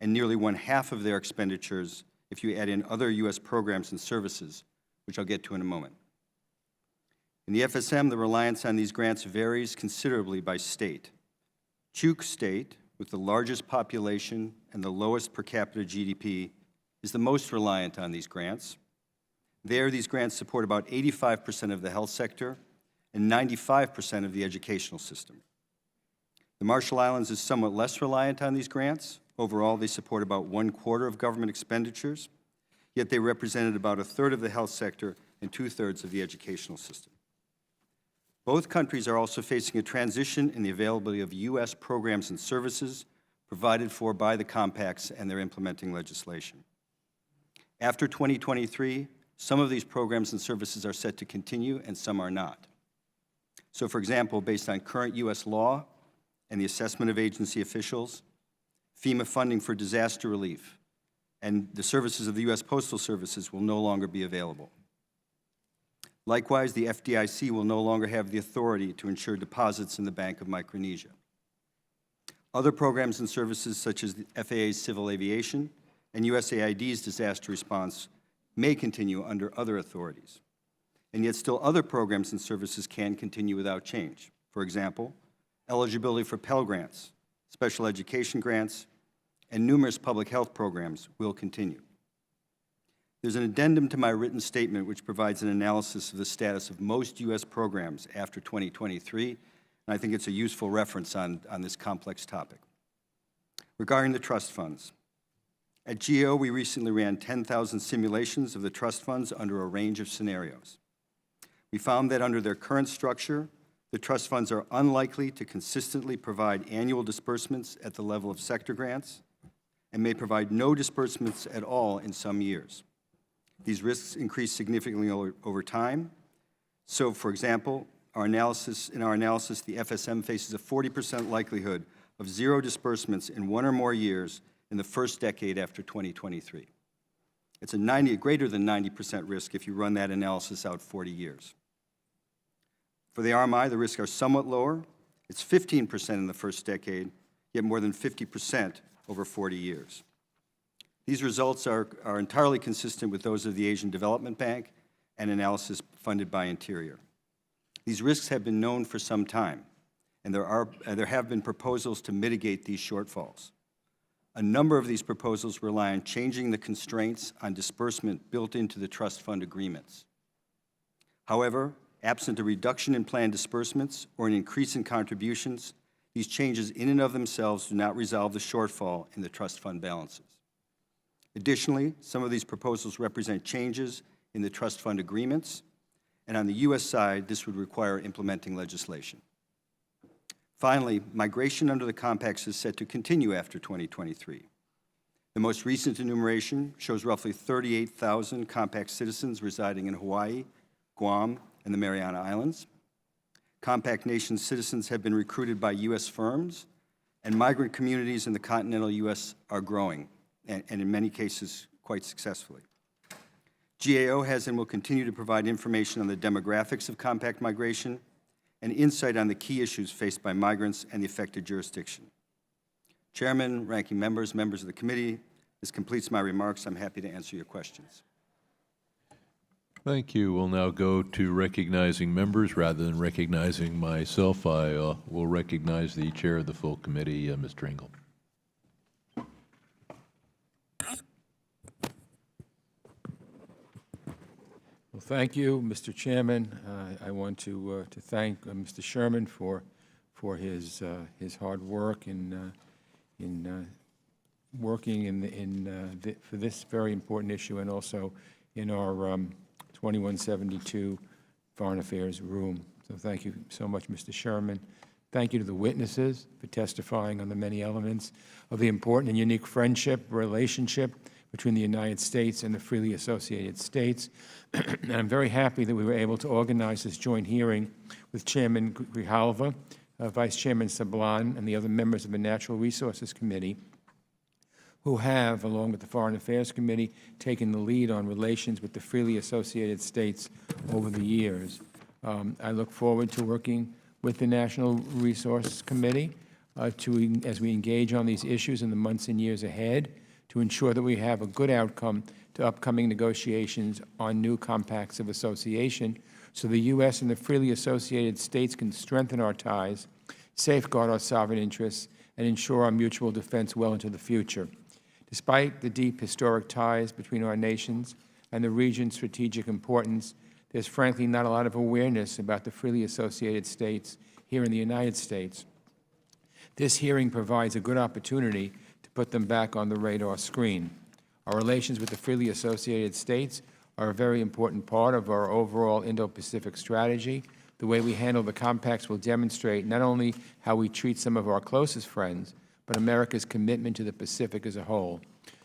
[SPEAKER 10] and nearly 1/2 of their expenditures if you add in other U.S. programs and services, which I'll get to in a moment. In the FSM, the reliance on these grants varies considerably by state. Chuk State, with the largest population and the lowest per capita GDP, is the most reliant on these grants. There, these grants support about 85% of the health sector and 95% of the educational system. The Marshall Islands is somewhat less reliant on these grants. Overall, they support about 1/4 of government expenditures, yet they represented about 1/3 of the health sector and 2/3 of the educational system. Both countries are also facing a transition in the availability of U.S. programs and services provided for by the compacts and their implementing legislation. After 2023, some of these programs and services are set to continue and some are not. So, for example, based on current U.S. law and the assessment of agency officials, FEMA funding for disaster relief and the services of the U.S. Postal Services will no longer be available. Likewise, the FDIC will no longer have the authority to ensure deposits in the Bank of Micronesia. Other programs and services, such as the FAA's civil aviation and USAID's disaster response, may continue under other authorities. And yet still other programs and services can continue without change. For example, eligibility for Pell Grants, special education grants, and numerous public health programs will continue. There's an addendum to my written statement which provides an analysis of the status of most U.S. programs after 2023, and I think it's a useful reference on this complex topic. Regarding the trust funds, at GAO we recently ran 10,000 simulations of the trust funds under a range of scenarios. We found that under their current structure, the trust funds are unlikely to consistently provide annual disbursements at the level of sector grants and may provide no disbursements at all in some years. These risks increase significantly over time. So, for example, in our analysis, the FSM faces a 40% likelihood of zero disbursements in 1 or more years in the first decade after 2023. It's a greater than 90% risk if you run that analysis out 40 years. For the RMI, the risks are somewhat lower. It's 15% in the first decade, yet more than 50% over 40 years. These results are entirely consistent with those of the Asian Development Bank and analysis funded by Interior. These risks have been known for some time, and there have been proposals to mitigate these shortfalls. A number of these proposals rely on changing the constraints on disbursement built into the trust fund agreements. However, absent a reduction in planned disbursements or an increase in contributions, these changes in and of themselves do not resolve the shortfall in the trust fund balances. Additionally, some of these proposals represent changes in the trust fund agreements, and on the U.S. side, this would require implementing legislation. Finally, migration under the compacts is set to continue after 2023. The most recent enumeration shows roughly 38,000 compact citizens residing in Hawaii, Guam, and the Mariana Islands. Compact nation citizens have been recruited by U.S. firms, and migrant communities in the continental U.S. are growing, and in many cases, quite successfully. GAO has and will continue to provide information on the demographics of compact migration and insight on the key issues faced by migrants and the affected jurisdiction. Chairman, ranking members, members of the committee, this completes my remarks. I'm happy to answer your questions.
[SPEAKER 1] Thank you. We'll now go to recognizing members. Rather than recognizing myself, I will recognize the chair of the full committee, Mr. Engel.
[SPEAKER 11] Well, thank you, Mr. Chairman. I want to thank Mr. Sherman for his hard work in working for this very important issue, and also in our 2172 Foreign Affairs room. So thank you so much, Mr. Sherman. Thank you to the witnesses for testifying on the many elements of the important and unique relationship between the United States and the freely associated states. And I'm very happy that we were able to organize this joint hearing with Chairman Grijalva, Vice Chairman Sablan, and the other members of the Natural Resources Committee, who have, along with the Foreign Affairs Committee, taken the lead on relations with the freely associated states over the years. I look forward to working with the National Resource Committee as we engage on these issues in the months and years ahead to ensure that we have a good outcome to upcoming negotiations on new compacts of association so the U.S. and the freely associated states can strengthen our ties, safeguard our sovereign interests, and ensure our mutual defense well into the future. Despite the deep historic ties between our nations and the region's strategic importance, there's frankly not a lot of awareness about the freely associated states here in the United States. This hearing provides a good opportunity to put them back on the radar screen. Our relations with the freely associated states are a very important part of our overall Indo-Pacific strategy. The way we handle the compacts will demonstrate not only how we treat some of our closest friends, but America's commitment to the Pacific as a whole.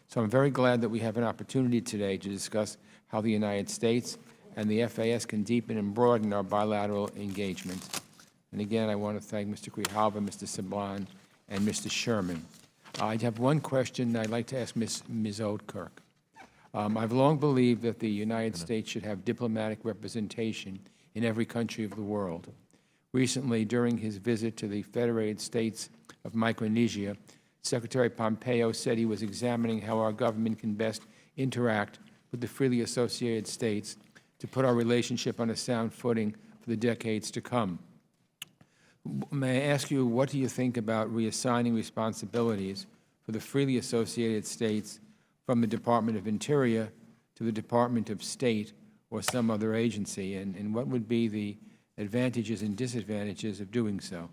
[SPEAKER 11] So I'm very glad that we have an opportunity today to discuss how the United States and the FAS can deepen and broaden our bilateral engagement. And again, I want to thank Mr. Grijalva, Mr. Sablan, and Mr. Sherman. I have one question I'd like to ask Ms. Oudkirk. I've long believed that the United States should have diplomatic representation in every country of the world. Recently, during his visit to the Federated States of Micronesia, Secretary Pompeo said he was examining how our government can best interact with the freely associated states to put our relationship on a sound footing for the decades to come. May I ask you, what do you think about reassigning responsibilities for the freely associated states from the Department of Interior to the Department of State or some other agency, and what would be the advantages and disadvantages of doing so?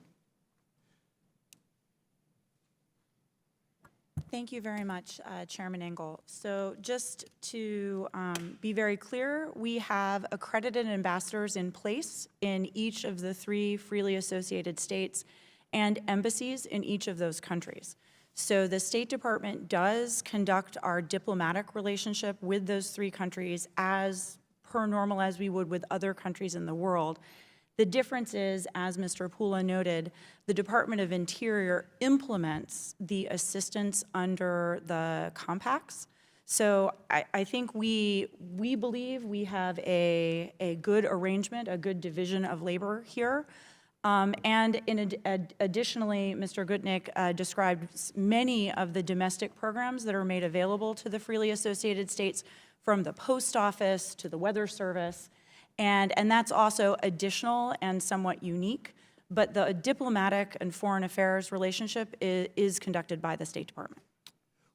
[SPEAKER 8] Thank you very much, Chairman Engel. So just to be very clear, we have accredited ambassadors in place in each of the 3 freely associated states and embassies in each of those countries. So the State Department does conduct our diplomatic relationship with those 3 countries as per normal as we would with other countries in the world. The difference is, as Mr. Pula noted, the Department of Interior implements the assistance under the compacts. So I think we believe we have a good arrangement, a good division of labor here. And additionally, Mr. Gootnick described many of the domestic programs that are made available to the freely associated states, from the post office to the weather service. And that's also additional and somewhat unique, but the diplomatic and foreign affairs relationship is conducted by the State Department.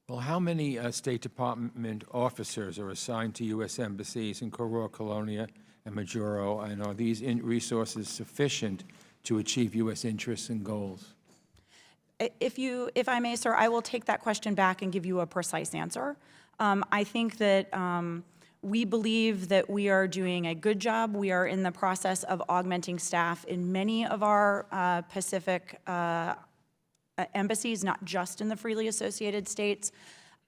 [SPEAKER 11] Well, how many State Department officers are assigned to U.S. embassies in Koror, Colonia, and Majuro, and are these resources sufficient to achieve U.S. interests and goals?
[SPEAKER 8] If I may, sir, I will take that question back and give you a precise answer. I think that we believe that we are doing a good job. We are in the process of augmenting staff in many of our Pacific embassies, not just in the freely associated states.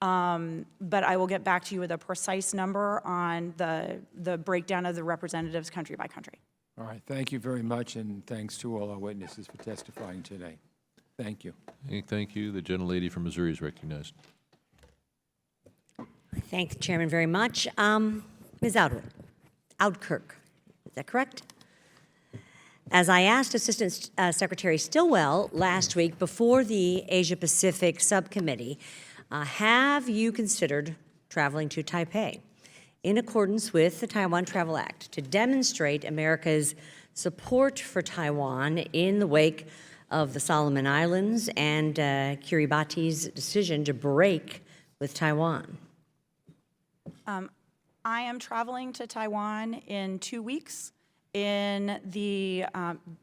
[SPEAKER 8] But I will get back to you with a precise number on the breakdown of the representatives country by country.
[SPEAKER 11] All right, thank you very much, and thanks to all our witnesses for testifying today. Thank you.
[SPEAKER 1] Thank you. The gentlelady from Missouri is recognized.
[SPEAKER 2] I thank the chairman very much. Ms. Oudkirk, is that correct? As I asked Assistant Secretary Stilwell last week before the Asia-Pacific Subcommittee, have you considered traveling to Taipei in accordance with the Taiwan Travel Act to demonstrate America's support for Taiwan in the wake of the Solomon Islands and Kiribati's decision to break with Taiwan?
[SPEAKER 8] I am traveling to Taiwan in 2 weeks. I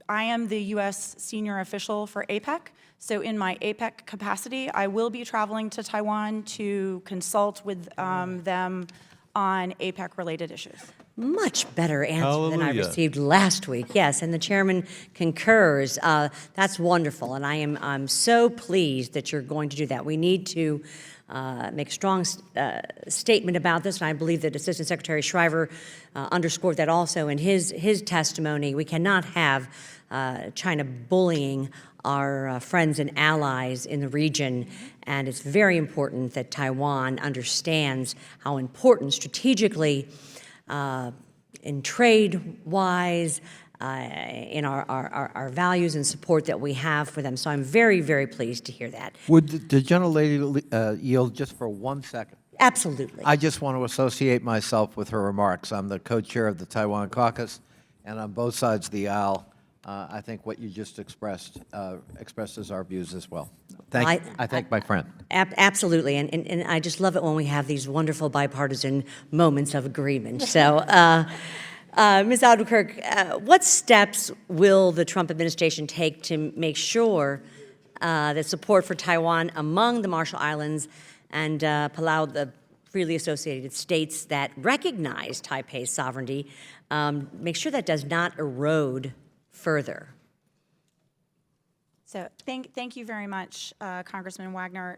[SPEAKER 8] am the U.S. senior official for APEC, so in my APEC capacity, I will be traveling to Taiwan to consult with them on APEC-related issues.
[SPEAKER 2] Much better answer than I
[SPEAKER 1] Hallelujah.
[SPEAKER 2] received last week. Yes, and the chairman concurs. That's wonderful, and I'm so pleased that you're going to do that. We need to make a strong statement about this, and I believe that Assistant Secretary Schriver underscored that also in his testimony. We cannot have China bullying our friends and allies in the region, and it's very important that Taiwan understands how important strategically, in trade-wise, in our values and support that we have for them. So I'm very, very pleased to hear that.
[SPEAKER 12] Would the gentlelady yield just for 1 second?
[SPEAKER 2] Absolutely.
[SPEAKER 12] I just want to associate myself with her remarks. I'm the co-chair of the Taiwan Caucus, and on both sides of the aisle, I think what you just expresses our views as well. I thank my friend.
[SPEAKER 2] Absolutely, and I just love it when we have these wonderful bipartisan moments of agreement. So, Ms. Oudkirk, what steps will the Trump administration take to make sure that support for Taiwan among the Marshall Islands and Palau, the freely associated states that recognize Taipei's sovereignty, make sure that does not erode further?
[SPEAKER 8] So thank you very much, Congressman Wagner.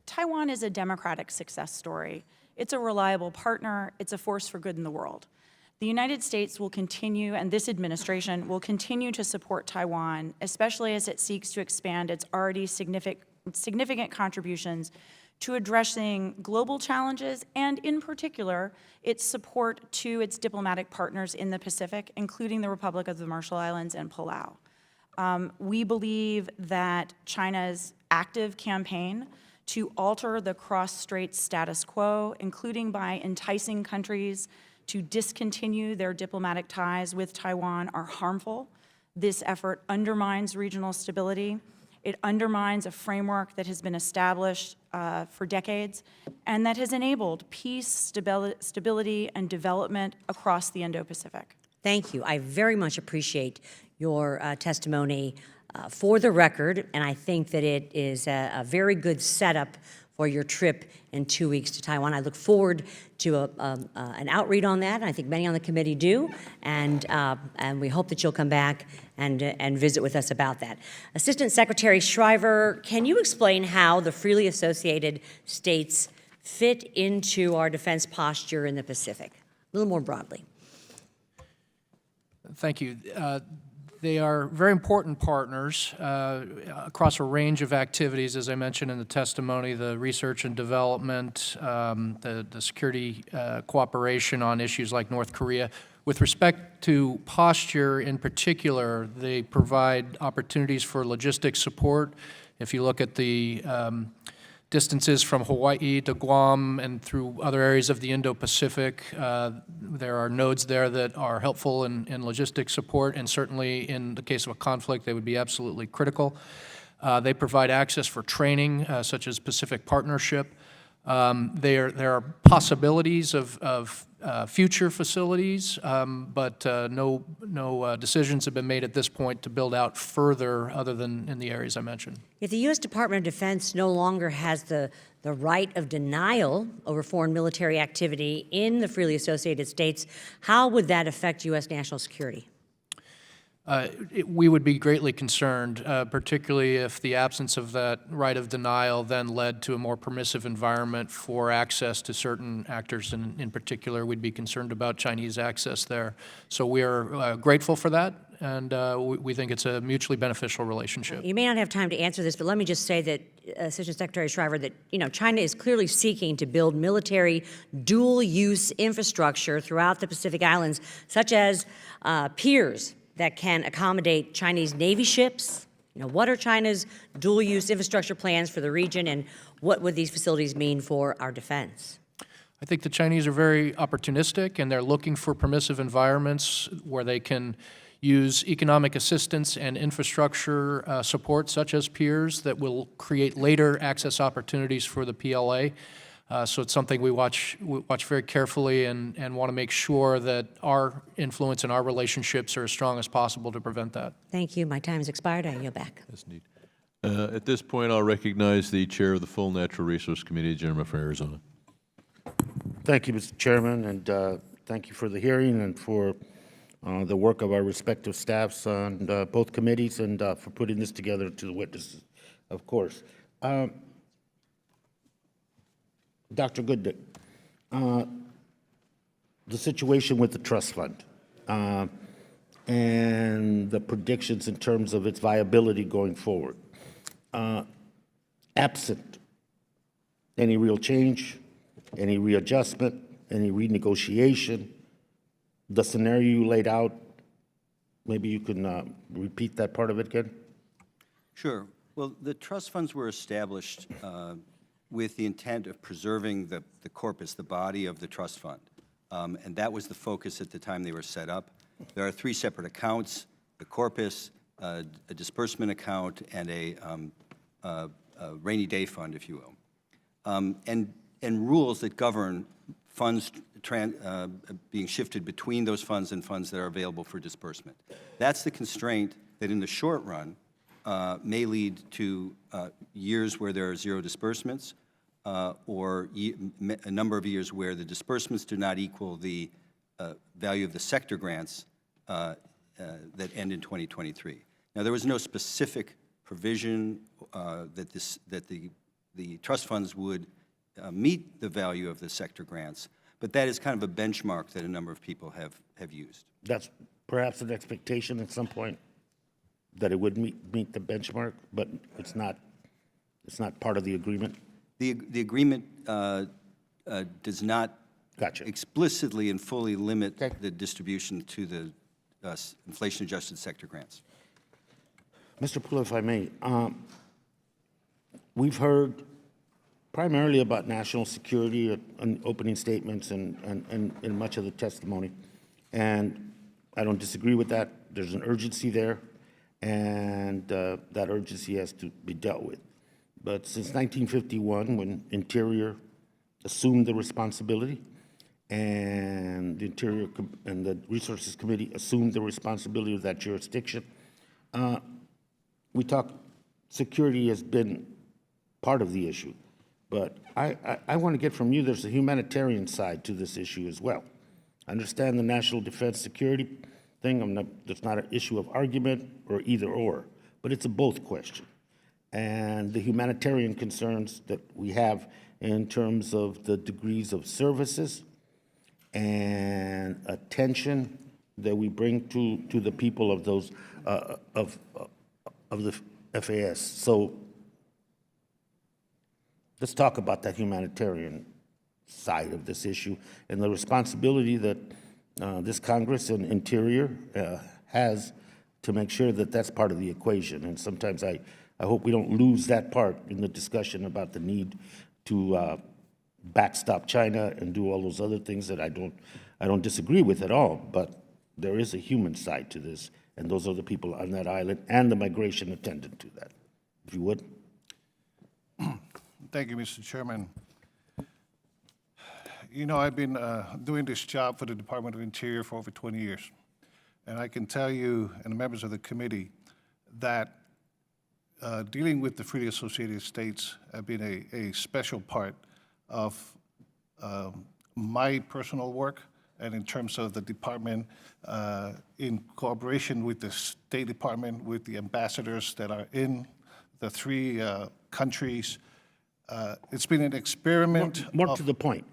[SPEAKER 8] Taiwan is a democratic success story. It's a reliable partner. It's a force for good in the world. The United States will continue, and this administration will continue to support Taiwan, especially as it seeks to expand its already significant contributions to addressing global challenges, and in particular, its support to its diplomatic partners in the Pacific, including the Republic of the Marshall Islands and Palau. We believe that China's active campaign to alter the cross-strait status quo, including by enticing countries to discontinue their diplomatic ties with Taiwan, are harmful. This effort undermines regional stability. It undermines a framework that has been established for decades and that has enabled peace, stability, and development across the Indo-Pacific.
[SPEAKER 2] Thank you. I very much appreciate your testimony for the record, and I think that it is a very good setup for your trip in 2 weeks to Taiwan. I look forward to an outread on that, and I think many on the committee do, and we hope that you'll come back and visit with us about that. Assistant Secretary Schriver, can you explain how the freely associated states fit into our defense posture in the Pacific, a little more broadly?
[SPEAKER 7] Thank you. They are very important partners across a range of activities, as I mentioned in the testimony, the research and development, the security cooperation on issues like North Korea. With respect to posture in particular, they provide opportunities for logistics support. If you look at the distances from Hawaii to Guam and through other areas of the Indo-Pacific, there are nodes there that are helpful in logistics support, and certainly in the case of a conflict, they would be absolutely critical. They provide access for training, such as Pacific Partnership. There are possibilities of future facilities, but no decisions have been made at this point to build out further other than in the areas I mentioned.
[SPEAKER 2] If the U.S. Department of Defense no longer has the right of denial over foreign military activity in the freely associated states, how would that affect U.S. national security?
[SPEAKER 7] We would be greatly concerned, particularly if the absence of that right of denial then led to a more permissive environment for access to certain actors. In particular, we'd be concerned about Chinese access there. So we are grateful for that, and we think it's a mutually beneficial relationship.
[SPEAKER 2] You may not have time to answer this, but let me just say that, Assistant Secretary Schriver, that China is clearly seeking to build military dual-use infrastructure throughout the Pacific Islands, such as piers that can accommodate Chinese Navy ships. What are China's dual-use infrastructure plans for the region, and what would these facilities mean for our defense?
[SPEAKER 7] I think the Chinese are very opportunistic, and they're looking for permissive environments where they can use economic assistance and infrastructure support, such as piers, that will create later access opportunities for the PLA. So it's something we watch very carefully and want to make sure that our influence and our relationships are as strong as possible to prevent that.
[SPEAKER 2] Thank you. My time has expired. I yield back.
[SPEAKER 1] That's neat. At this point, I'll recognize the Chair of the Full Natural Resource Committee, the gentleman from Arizona.
[SPEAKER 13] Thank you, Mr. Chairman, and thank you for the hearing and for the work of our respective staffs on both committees and for putting this together to the witnesses, of course. Dr. Gootnick, the situation with the trust fund and the predictions in terms of its viability going forward. Absent any real change, any readjustment, any renegotiation, the scenario you laid out, maybe you can repeat that part of it again?
[SPEAKER 10] Sure. Well, the trust funds were established with the intent of preserving the corpus, the body of the trust fund. And that was the focus at the time they were set up. There are 3 separate accounts: the corpus, a disbursement account, and a rainy day fund, if you will. And rules that govern funds being shifted between those funds and funds that are available for disbursement. That's the constraint that in the short run may lead to years where there are 0 disbursements, or a number of years where the disbursements do not equal the value of the sector grants that end in 2023. Now, there was no specific provision that the trust funds would meet the value of the sector grants, but that is kind of a benchmark that a number of people have used.
[SPEAKER 13] That's perhaps an expectation at some point that it would meet the benchmark, but it's not part of the agreement?
[SPEAKER 10] The agreement does not explicitly and fully limit the distribution to the inflation-adjusted sector grants.
[SPEAKER 13] Mr. Pula, if I may, we've heard primarily about national security in opening statements and in much of the testimony, and I don't disagree with that. There's an urgency there, and that urgency has to be dealt with. But since 1951, when Interior assumed the responsibility, and the Interior and the Resources Committee assumed the responsibility of that jurisdiction, we talk security has been part of the issue. But I want to get from you, there's a humanitarian side to this issue as well. I understand the national defense security thing. There's not an issue of argument or either or, but it's a both question. And the humanitarian concerns that we have in terms of the degrees of services and attention that we bring to the people of those of the FAS. So let's talk about that humanitarian side of this issue and the responsibility that this Congress and Interior has to make sure that that's part of the equation. And sometimes I hope we don't lose that part in the discussion about the need to backstop China and do all those other things that I don't disagree with at all. But there is a human side to this, and those are the people on that island and the migration attendant to that. If you would.
[SPEAKER 9] Thank you, Mr. Chairman. You know, I've been doing this job for the Department of Interior for over 20 years. And I can tell you and the members of the committee that dealing with the freely associated states have been a special part of my personal work, and in terms of the department, in cooperation with the State Department, with the ambassadors that are in the 3 countries. It's been an experiment.
[SPEAKER 13] More to the point.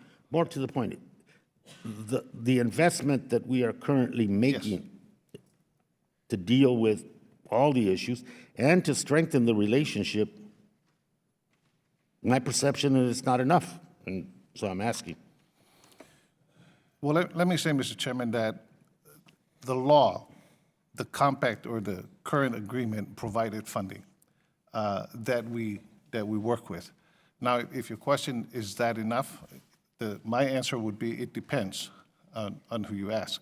[SPEAKER 13] The investment that we are currently making to deal with all the issues and to strengthen the relationship, my perception is it's not enough, and so I'm asking.
[SPEAKER 9] Well, let me say, Mr. Chairman, that the law, the compact or the current agreement provided funding that we work with. Now, if your question is that enough, my answer would be it depends on who you ask.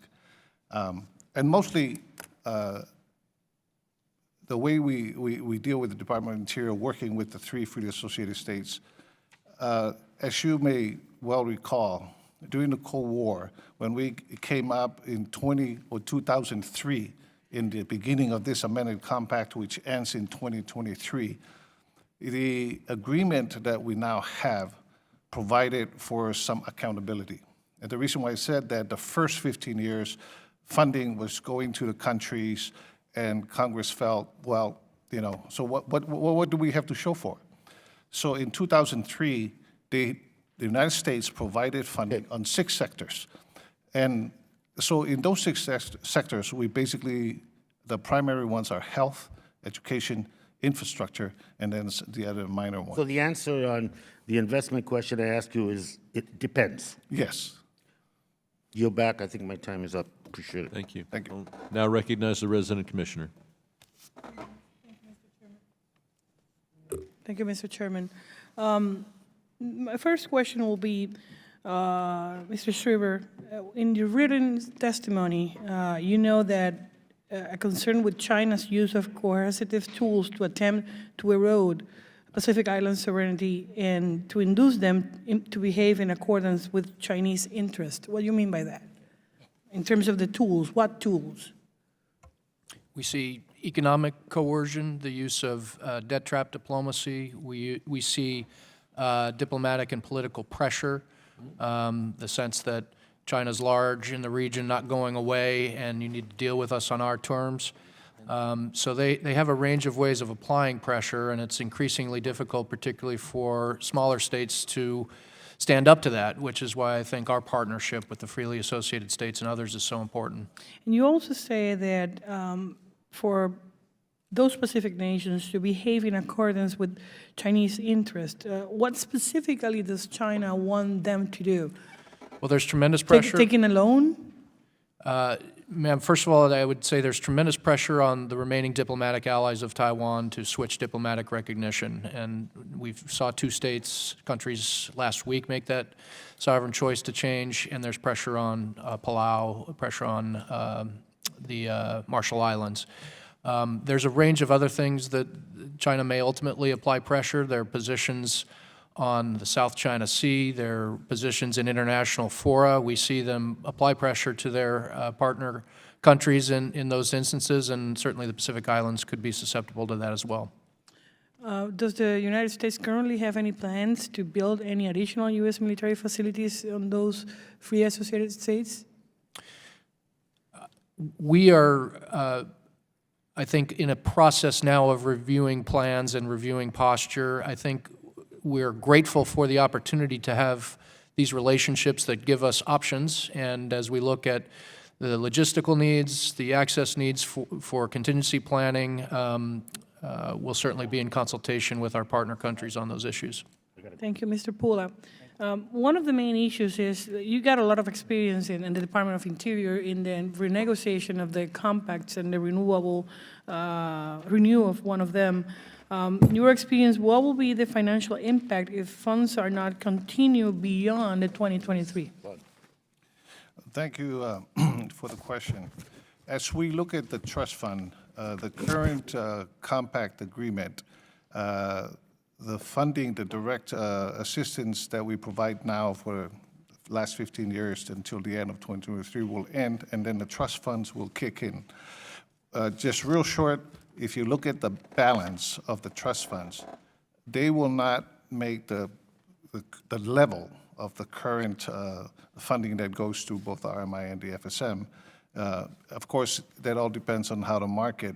[SPEAKER 9] And mostly, the way we deal with the Department of Interior working with the 3 freely associated states, as you may well recall, during the Cold War, when we came up in 2003, in the beginning of this amended compact, which ends in 2023, the agreement that we now have provided for some accountability. And the reason why I said that the first 15 years, funding was going to the countries, and Congress felt, well, you know, so what do we have to show for it? So in 2003, they the United States provided funding on 6 sectors. And so in those 6 sectors, we basically, the primary ones are health, education, infrastructure, and then the other minor ones.
[SPEAKER 13] So the answer on the investment question I asked you is, it depends.
[SPEAKER 9] Yes.
[SPEAKER 13] Yield back. I think my time is up. Appreciate it.
[SPEAKER 1] Thank you.
[SPEAKER 9] Thank you.
[SPEAKER 1] I'll now recognize the resident commissioner.
[SPEAKER 4] Thank you, Mr. Chairman. My first question will be, Mr. Schriver, in your written testimony, you know that a concern with China's use of coercive tools to attempt to erode Pacific Island sovereignty and to induce them to behave in accordance with Chinese interests. What do you mean by that? In terms of the tools, what tools?
[SPEAKER 7] We see economic coercion, the use of debt trap diplomacy. We see diplomatic and political pressure, the sense that China's large in the region, not going away, and you need to deal with us on our terms. So they have a range of ways of applying pressure, and it's increasingly difficult, particularly for smaller states, to stand up to that, which is why I think our partnership with the freely associated states and others is so important.
[SPEAKER 4] And you also say that for those Pacific nations to behave in accordance with Chinese interests, what specifically does China want them to do?
[SPEAKER 7] Well, there's tremendous pressure.
[SPEAKER 4] Taking a loan?
[SPEAKER 7] Ma'am, first of all, I would say there's tremendous pressure on the remaining diplomatic allies of Taiwan to switch diplomatic recognition. And we saw 2 countries last week make that sovereign choice to change, and there's pressure on Palau, pressure on the Marshall Islands. There's a range of other things that China may ultimately apply pressure. Their positions on the South China Sea, their positions in international fora. We see them apply pressure to their partner countries in those instances, and certainly the Pacific Islands could be susceptible to that as well.
[SPEAKER 4] Does the United States currently have any plans to build any additional U.S. military facilities on those free associated states?
[SPEAKER 7] We are, I think, in a process now of reviewing plans and reviewing posture. I think we're grateful for the opportunity to have these relationships that give us options, and as we look at the logistical needs, the access needs for contingency planning, we'll certainly be in consultation with our partner countries on those issues.
[SPEAKER 4] Thank you, Mr. Pula. One of the main issues is you got a lot of experience in the Department of Interior in the renegotiation of the compacts and the renewal of one of them. Your experience, what will be the financial impact if funds are not continued beyond the 2023?
[SPEAKER 9] Thank you for the question. As we look at the trust fund, the current compact agreement, the funding, the direct assistance that we provide now for the last 15 years until the end of 2023 will end, and then the trust funds will kick in. Just real short, if you look at the balance of the trust funds, they will not make the level of the current funding that goes to both the RMI and the FSM. Of course, that all depends on how the market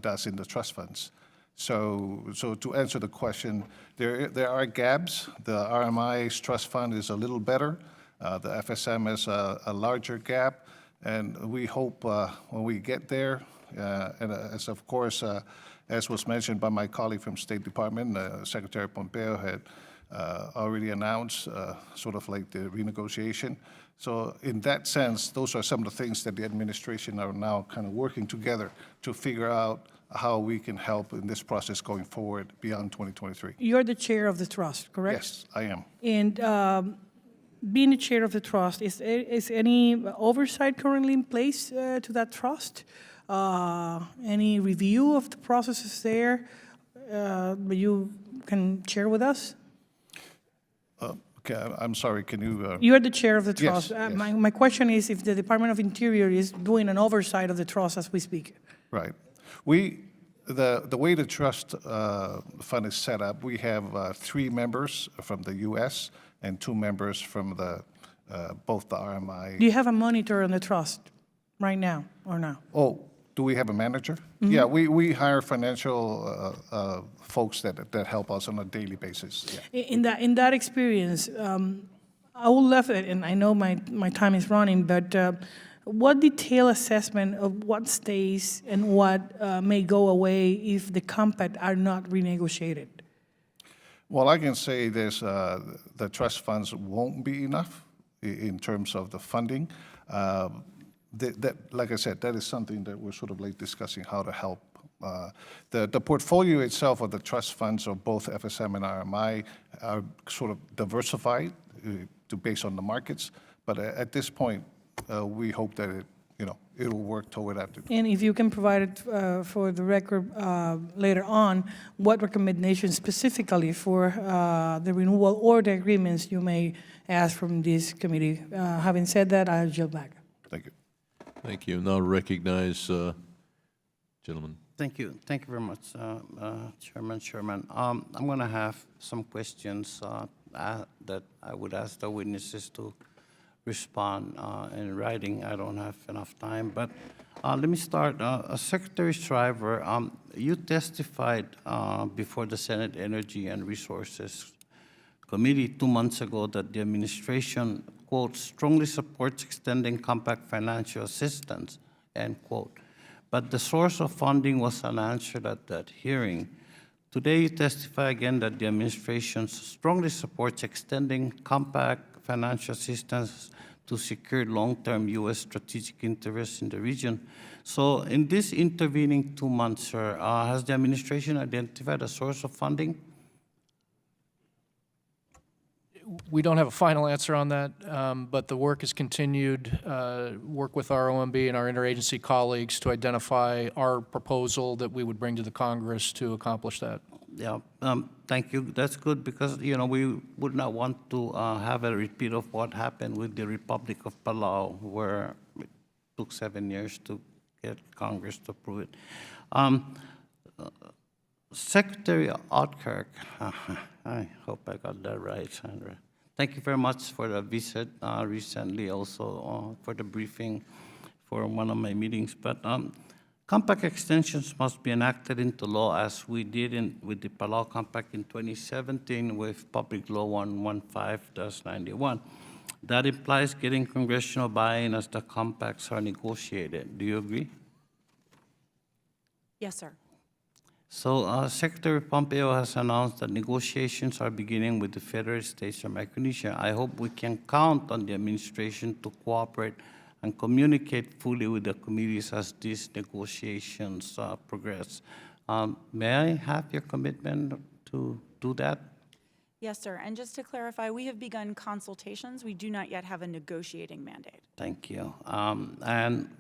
[SPEAKER 9] does in the trust funds. So to answer the question, there are gaps. The RMI's trust fund is a little better. The FSM has a larger gap, and we hope when we get there, and as of course, as was mentioned by my colleague from State Department, Secretary Pompeo had already announced sort of like the renegotiation. So in that sense, those are some of the things that the administration are now kind of working together to figure out how we can help in this process going forward beyond 2023.
[SPEAKER 4] You're the chair of the trust, correct?
[SPEAKER 9] Yes, I am.
[SPEAKER 4] And being the chair of the trust, is any oversight currently in place to that trust? Any review of the processes there that you can share with us?
[SPEAKER 9] Okay, I'm sorry, can you?
[SPEAKER 4] You're the chair of the trust.
[SPEAKER 9] Yes.
[SPEAKER 4] My question is if the Department of Interior is doing an oversight of the trust as we speak.
[SPEAKER 9] Right. The way the trust fund is set up, we have 3 members from the U.S. and 2 members from both the RMI.
[SPEAKER 4] Do you have a monitor on the trust right now or no?
[SPEAKER 9] Oh, Do we have a manager? Yeah, we hire financial folks that help us on a daily basis. Yeah.
[SPEAKER 4] In that experience, I would love it, and I know my time is running, but what detailed assessment of what stays and what may go away if the compact are not renegotiated?
[SPEAKER 9] Well, I can say this, the trust funds won't be enough in terms of the funding. Like I said, that is something that we're sort of like discussing how to help. The portfolio itself of the trust funds of both FSM and RMI are sort of diversified based on the markets, but at this point, we hope that it will work toward that.
[SPEAKER 4] And if you can provide it for the record later on, what recommendations specifically for the renewal or the agreements you may ask from this committee. Having said that, I'll yield back.
[SPEAKER 9] Thank you.
[SPEAKER 1] Thank you. Now recognize, gentlemen.
[SPEAKER 3] Thank you. Thank you very much, Chairman. I'm going to have some questions that I would ask the witnesses to respond in writing. I don't have enough time, but let me start. Secretary Schriver, you testified before the Senate Energy and Resources Committee 2 months ago that the administration, quote, strongly supports extending compact financial assistance, end quote. But the source of funding was unanswered at that hearing. Today, you testify again that the administration strongly supports extending compact financial assistance to secure long-term U.S. strategic interests in the region. So in this intervening 2 months, sir, has the administration identified a source of funding?
[SPEAKER 7] We don't have a final answer on that, but the work has continued, work with our OMB and our interagency colleagues to identify our proposal that we would bring to the Congress to accomplish that.
[SPEAKER 3] Yeah, thank you. That's good because, we would not want to have a repeat of what happened with the Republic of Palau, where it took 7 years to get Congress to approve it. Secretary Oudkirk, I hope I got that right, Sandra. Thank you very much for the visit recently, also for the briefing for one of my meetings. But compact extensions must be enacted into law as we did with the Palau Compact in 2017 with Public Law 115-91. That implies getting congressional buy-in as the compacts are negotiated. Do you agree?
[SPEAKER 8] Yes, sir.
[SPEAKER 3] So Secretary Pompeo has announced that negotiations are beginning with the Federated States of Micronesia. I hope we can count on the administration to cooperate and communicate fully with the committees as these negotiations progress. May I have your commitment to do that?
[SPEAKER 8] Yes, sir. And just to clarify, we have begun consultations. We do not yet have a negotiating mandate.
[SPEAKER 3] Thank you. And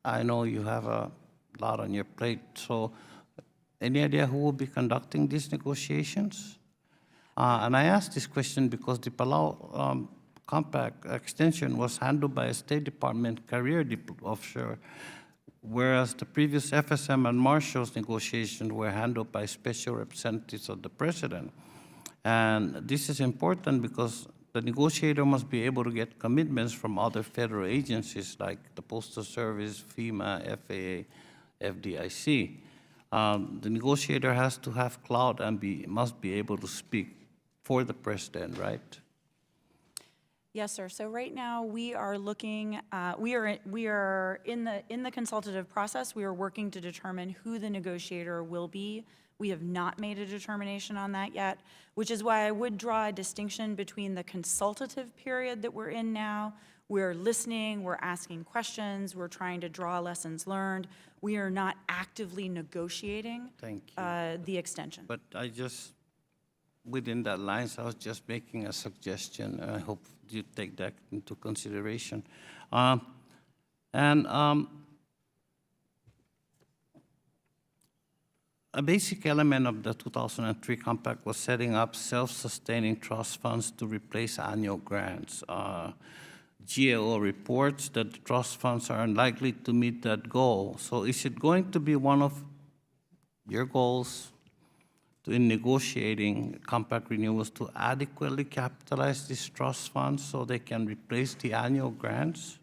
[SPEAKER 3] I know you have a lot on your plate, so any idea who will be conducting these negotiations? And I ask this question because the Palau Compact extension was handled by a State Department career officer, whereas the previous FSM and Marshall's negotiations were handled by special representatives of the President. And this is important because the negotiator must be able to get commitments from other federal agencies like the Postal Service, FEMA, FAA, FDIC. The negotiator has to have clout and must be able to speak for the President, right?
[SPEAKER 8] Yes, sir. So right now we are looking. We are in the consultative process. We are working to determine who the negotiator will be. We have not made a determination on that yet, which is why I would draw a distinction between the consultative period that we're in now. We're listening, we're asking questions, we're trying to draw lessons learned. We are not actively negotiating the extension.
[SPEAKER 3] But within that lines, I was just making a suggestion. I hope you take that into consideration. A basic element of the 2003 compact was setting up self-sustaining trust funds to replace annual grants. GAO reports that the trust funds are unlikely to meet that goal. So is it going to be one of your goals in negotiating compact renewals to adequately capitalize these trust funds so they can replace the annual grants?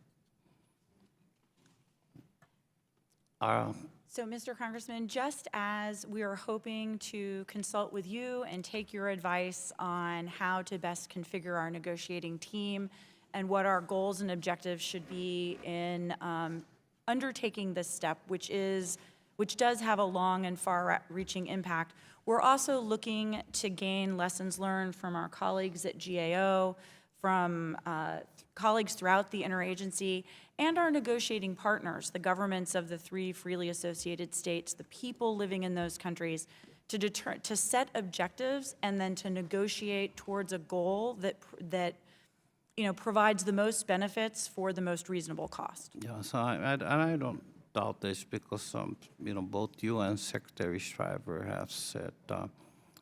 [SPEAKER 8] So, Mr. Congressman, just as we are hoping to consult with you and take your advice on how to best configure our negotiating team and what our goals and objectives should be in undertaking this step, which does have a long and far-reaching impact, we're also looking to gain lessons learned from our colleagues at GAO, from colleagues throughout the interagency, and our negotiating partners, the governments of the 3 freely associated states, the people living in those countries, to set objectives and then to negotiate towards a goal that provides the most benefits for the most reasonable cost.
[SPEAKER 3] Yeah, so I don't doubt this because, both you and Secretary Schriver have said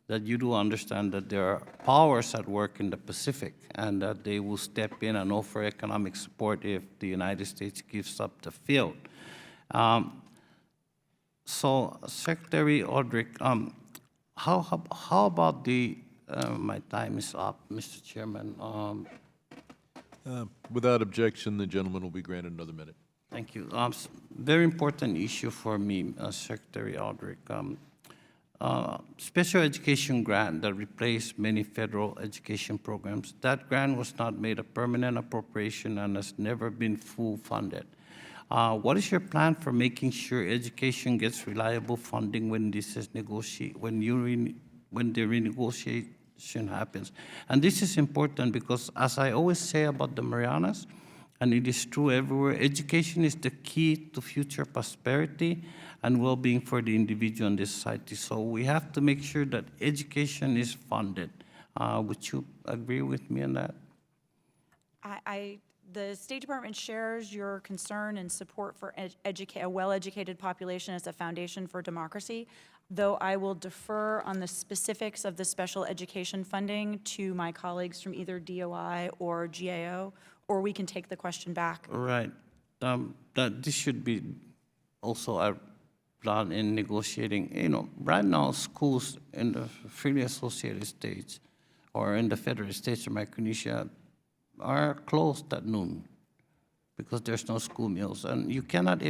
[SPEAKER 3] that you do understand that there are powers at work in the Pacific and that they will step in and offer economic support if the United States gives up the field. So, Secretary Oudkirk, how about the, my time is up, Mr. Chairman.
[SPEAKER 1] Without objection, the gentleman will be granted another minute.
[SPEAKER 3] Thank you. Very important issue for me, Secretary Oudkirk. Special education grant that replaced many federal education programs. That grant was not made a permanent appropriation and has never been full funded. What is your plan for making sure education gets reliable funding when this is when the renegotiation happens? And this is important because, as I always say about the Marianas, and it is true everywhere, education is the key to future prosperity and well-being for the individual and the society. So we have to make sure that education is funded. Would you agree with me on that?
[SPEAKER 8] The State Department shares your concern and support for a well-educated population as a foundation for democracy, though I will defer on the specifics of the special education funding to my colleagues from either DOI or GAO, or we can take the question back.
[SPEAKER 3] Right. That this should be also a plan in negotiating. Right now, schools in the freely associated states or in the Federated States of Micronesia are closed at noon because there's no school meals, and you cannot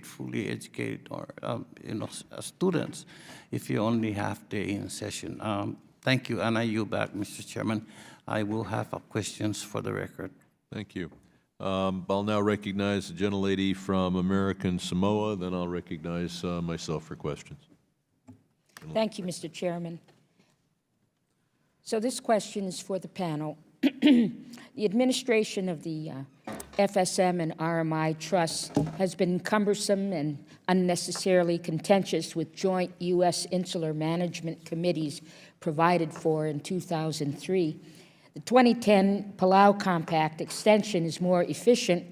[SPEAKER 3] fully educate or students if you only half day in session. Thank you, and I yield back, Mr. Chairman. I will have questions for the record.
[SPEAKER 1] Thank you. I'll now recognize the gentlelady from American Samoa, then I'll recognize myself for questions.
[SPEAKER 6] Thank you, Mr. Chairman. So this question is for the panel. The administration of the FSM and RMI trusts has been cumbersome and unnecessarily contentious with joint U.S. Insular Management Committees provided for in 2003. The 2010 Palau Compact extension is more efficient,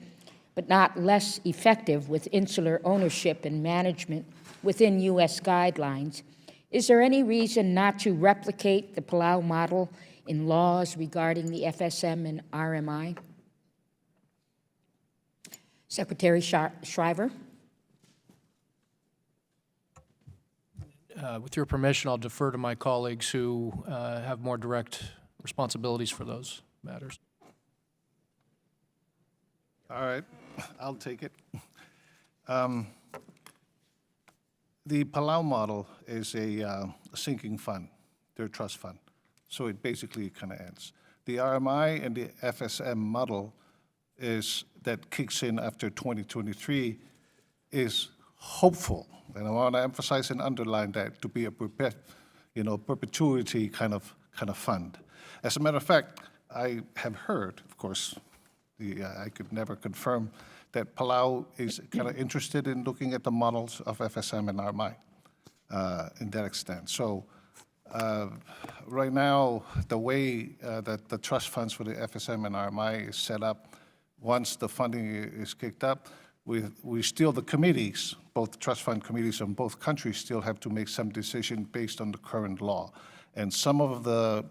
[SPEAKER 6] but not less effective with insular ownership and management within U.S. guidelines. Is there any reason not to replicate the Palau model in laws regarding the FSM and RMI? Secretary Schriver.
[SPEAKER 7] With your permission, I'll defer to my colleagues who have more direct responsibilities for those matters.
[SPEAKER 9] All right, I'll take it. The Palau model is a sinking fund, their trust fund. So it basically kind of ends. The RMI and the FSM model that kicks in after 2023 is hopeful. And I want to emphasize and underline that to be a perpetuity kind of fund. As a matter of fact, I have heard, of course, I could never confirm that Palau is kind of interested in looking at the models of FSM and RMI in that extent. So right now, the way that the trust funds for the FSM and RMI is set up, once the funding is kicked up, we still, the committees, both trust fund committees in both countries still have to make some decision based on the current law. And some of the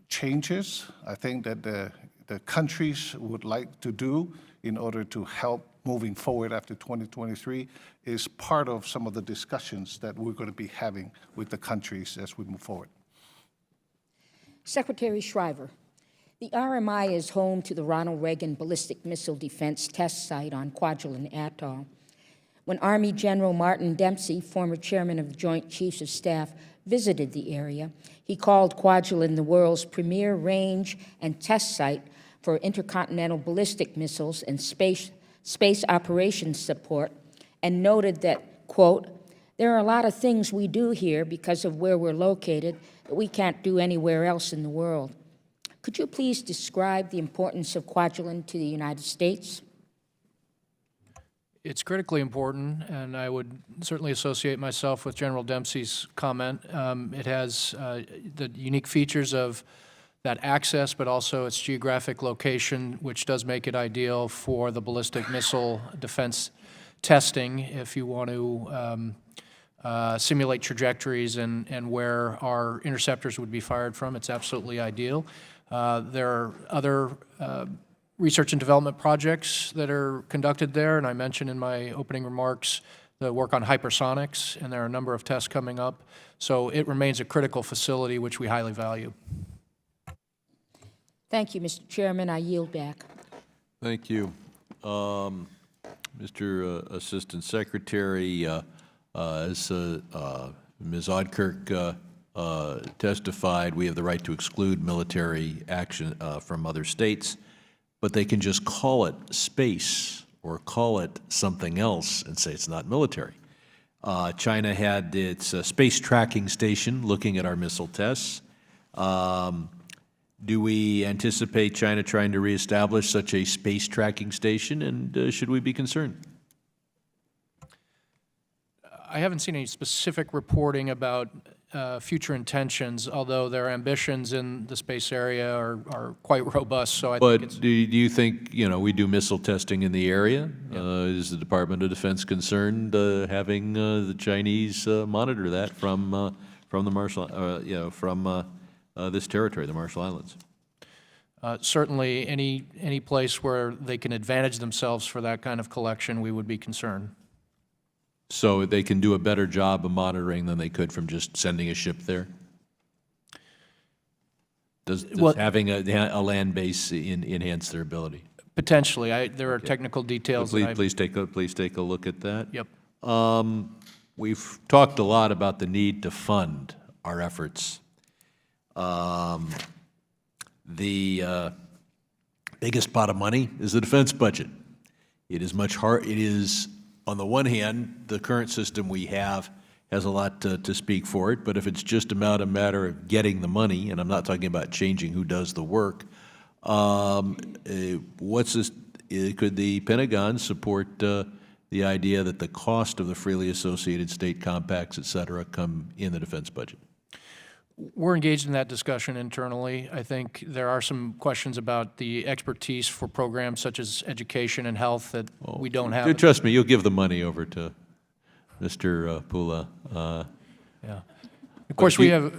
[SPEAKER 9] changes, I think that the countries would like to do in order to help moving forward after 2023 is part of some of the discussions that we're going to be having with the countries as we move forward.
[SPEAKER 6] Secretary Schriver, the RMI is home to the Ronald Reagan Ballistic Missile Defense Test Site on Kwajalein Atoll. When Army General Martin Dempsey, former chairman of the Joint Chiefs of Staff, visited the area, he called Kwajalein the world's premier range and test site for intercontinental ballistic missiles and space operations support, and noted that, quote, "There are a lot of things we do here because of where we're located that we can't do anywhere else in the world." Could you please describe the importance of Kwajalein to the United States?
[SPEAKER 7] It's critically important, and I would certainly associate myself with General Dempsey's comment. It has the unique features of that access, but also its geographic location, which does make it ideal for the ballistic missile defense testing if you want to simulate trajectories and where our interceptors would be fired from. It's absolutely ideal. There are other research and development projects that are conducted there, and I mentioned in my opening remarks the work on hypersonics, and there are a number of tests coming up. So it remains a critical facility, which we highly value.
[SPEAKER 6] Thank you, Mr. Chairman. I yield back.
[SPEAKER 1] Thank you. Mr. Assistant Secretary, as Ms. Oudkirk testified, we have the right to exclude military action from other states, but they can just call it space or call it something else and say it's not military. China had its space tracking station looking at our missile tests. Do we anticipate China trying to reestablish such a space tracking station, and should we be concerned?
[SPEAKER 7] I haven't seen any specific reporting about future intentions, although their ambitions in the space area are quite robust, so I think it's...
[SPEAKER 1] But do you think, we do missile testing in the area?
[SPEAKER 7] Yeah.
[SPEAKER 1] Is the Department of Defense concerned having the Chinese monitor that from the Marshall, from this territory, the Marshall Islands?
[SPEAKER 7] Certainly, any place where they can advantage themselves for that kind of collection, we would be concerned.
[SPEAKER 1] So they can do a better job of monitoring than they could from just sending a ship there? Does having a land base enhance their ability?
[SPEAKER 7] Potentially. There are technical details.
[SPEAKER 1] Please take a look at that.
[SPEAKER 7] Yep.
[SPEAKER 1] We've talked a lot about the need to fund our efforts. The biggest pot of money is the defense budget. It is much hard. It is, on the one hand, the current system we have has a lot to speak for it, but if it's just about a matter of getting the money, and I'm not talking about changing who does the work, could the Pentagon support the idea that the cost of the freely associated state compacts, et cetera, come in the defense budget?
[SPEAKER 7] We're engaged in that discussion internally. I think there are some questions about the expertise for programs such as education and health that we don't have.
[SPEAKER 1] Trust me, you'll give the money over to Mr. Pula.
[SPEAKER 7] Yeah. Of course, we have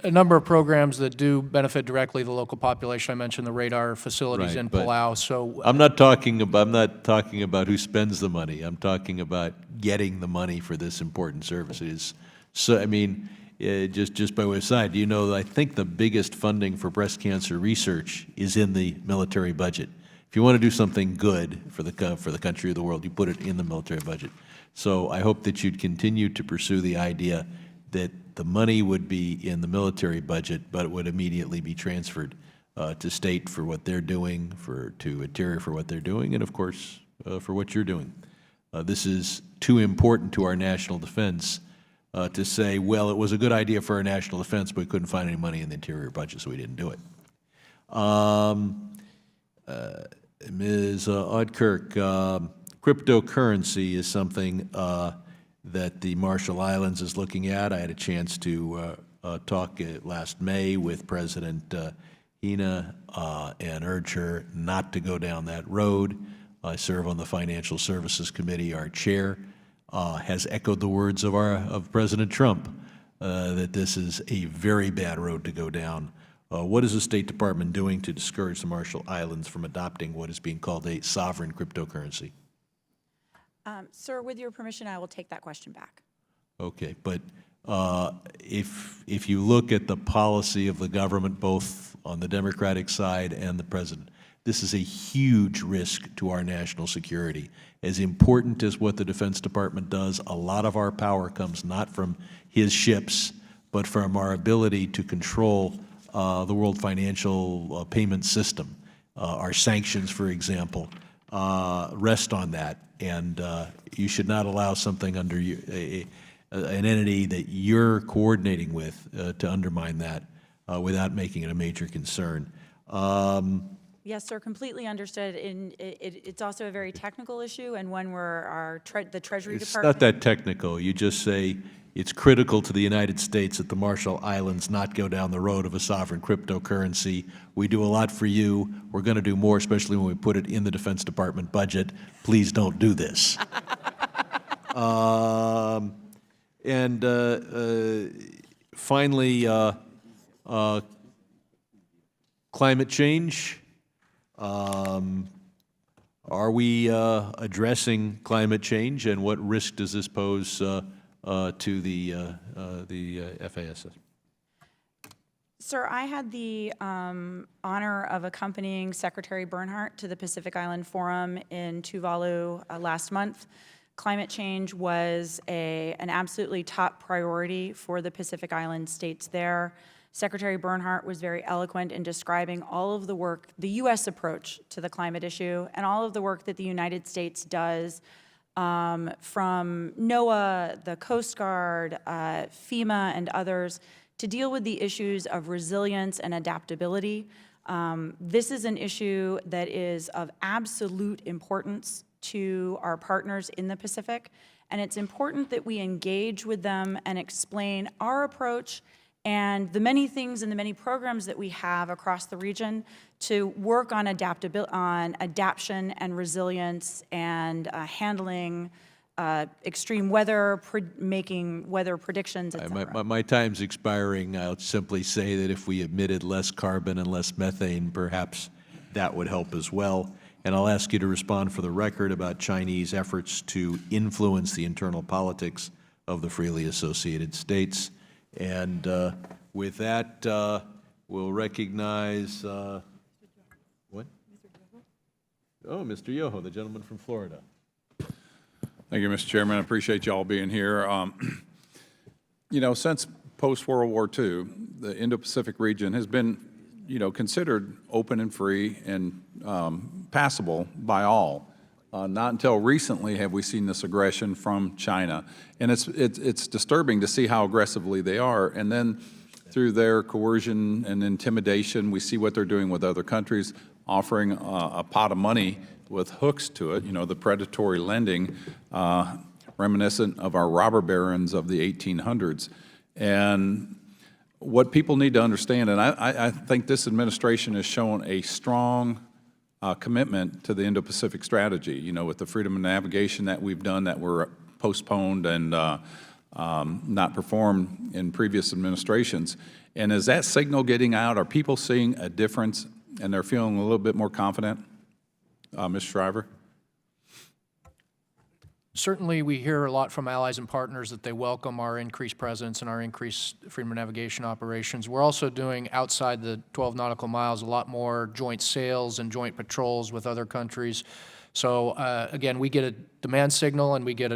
[SPEAKER 7] a number of programs that do benefit directly the local population. I mentioned the radar facilities in Palau. So
[SPEAKER 1] I'm not talking about who spends the money. I'm talking about getting the money for this important service. So I mean, just by way of side, do you know that I think the biggest funding for breast cancer research is in the military budget? If you want to do something good for the country or the world, you put it in the military budget. So I hope that you'd continue to pursue the idea that the money would be in the military budget, but it would immediately be transferred to state for what they're doing, to interior for what they're doing, and of course for what you're doing. This is too important to our national defense to say, well, it was a good idea for our national defense, but we couldn't find any money in the interior budget, so we didn't do it. Ms. Oudkirk, cryptocurrency is something that the Marshall Islands is looking at. I had a chance to talk last May with President Hina and urge her not to go down that road. I serve on the Financial Services Committee. Our chair has echoed the words of President Trump that this is a very bad road to go down. What is the State Department doing to discourage the Marshall Islands from adopting what is being called a sovereign cryptocurrency?
[SPEAKER 8] Sir, with your permission, I will take that question back.
[SPEAKER 1] Okay, but if you look at the policy of the government, both on the Democratic side and the president, This is a huge risk to our national security. As important as what the Defense Department does, a lot of our power comes not from his ships, but from our ability to control the world financial payment system. Our sanctions, for example, rest on that, and you should not allow something under an entity that you're coordinating with to undermine that without making it a major concern.
[SPEAKER 8] Yes, sir, completely understood. And it's also a very technical issue and one where the Treasury
[SPEAKER 1] It's
[SPEAKER 8] Department.
[SPEAKER 1] not that technical. You just say it's critical to the United States that the Marshall Islands not go down the road of a sovereign cryptocurrency. We do a lot for you. We're going to do more, especially when we put it in the Defense Department budget. Please don't do this. Finally, climate change. Are we addressing climate change, and what risk does this pose to the FASS?
[SPEAKER 8] Sir, I had the honor of accompanying Secretary Bernhardt to the Pacific Island Forum in Tuvalu last month. Climate change was an absolutely top priority for the Pacific Island states there. Secretary Bernhardt was very eloquent in describing all of the work, the U.S. approach to the climate issue, and all of the work that the United States does from NOAA, the Coast Guard, FEMA, and others to deal with the issues of resilience and adaptability. This is an issue that is of absolute importance to our partners in the Pacific, and it's important that we engage with them and explain our approach and the many things and the many programs that we have across the region to work on adaptation and resilience and handling extreme weather, making weather predictions, et cetera.
[SPEAKER 1] My time's expiring. I'll simply say that if we emitted less carbon and less methane, perhaps that would help as well. And I'll ask you to respond for the record about Chinese efforts to influence the internal politics of the freely associated states. And with that, we'll recognize, what? Oh, Mr. Yoho, the gentleman from Florida.
[SPEAKER 14] Thank you, Mr. Chairman. I appreciate you all being here. You know, since post-World War II, the Indo-Pacific region has been, considered open and free and passable by all. Not until recently have we seen this aggression from China. And it's disturbing to see how aggressively they are. And then through their coercion and intimidation, we see what they're doing with other countries, offering a pot of money with hooks to it, the predatory lending, reminiscent of our robber barons of the 1800s. And what people need to understand, and I think this administration has shown a strong commitment to the Indo-Pacific strategy, with the freedom of navigation that we've done that were postponed and not performed in previous administrations. And is that signal getting out? Are people seeing a difference and they're feeling a little bit more confident? Ms. Schriver?
[SPEAKER 7] Certainly, we hear a lot from allies and partners that they welcome our increased presence and our increased freedom of navigation operations. We're also doing, outside the 12 nautical miles, a lot more joint sails and joint patrols with other countries. So again, we get a demand signal and we get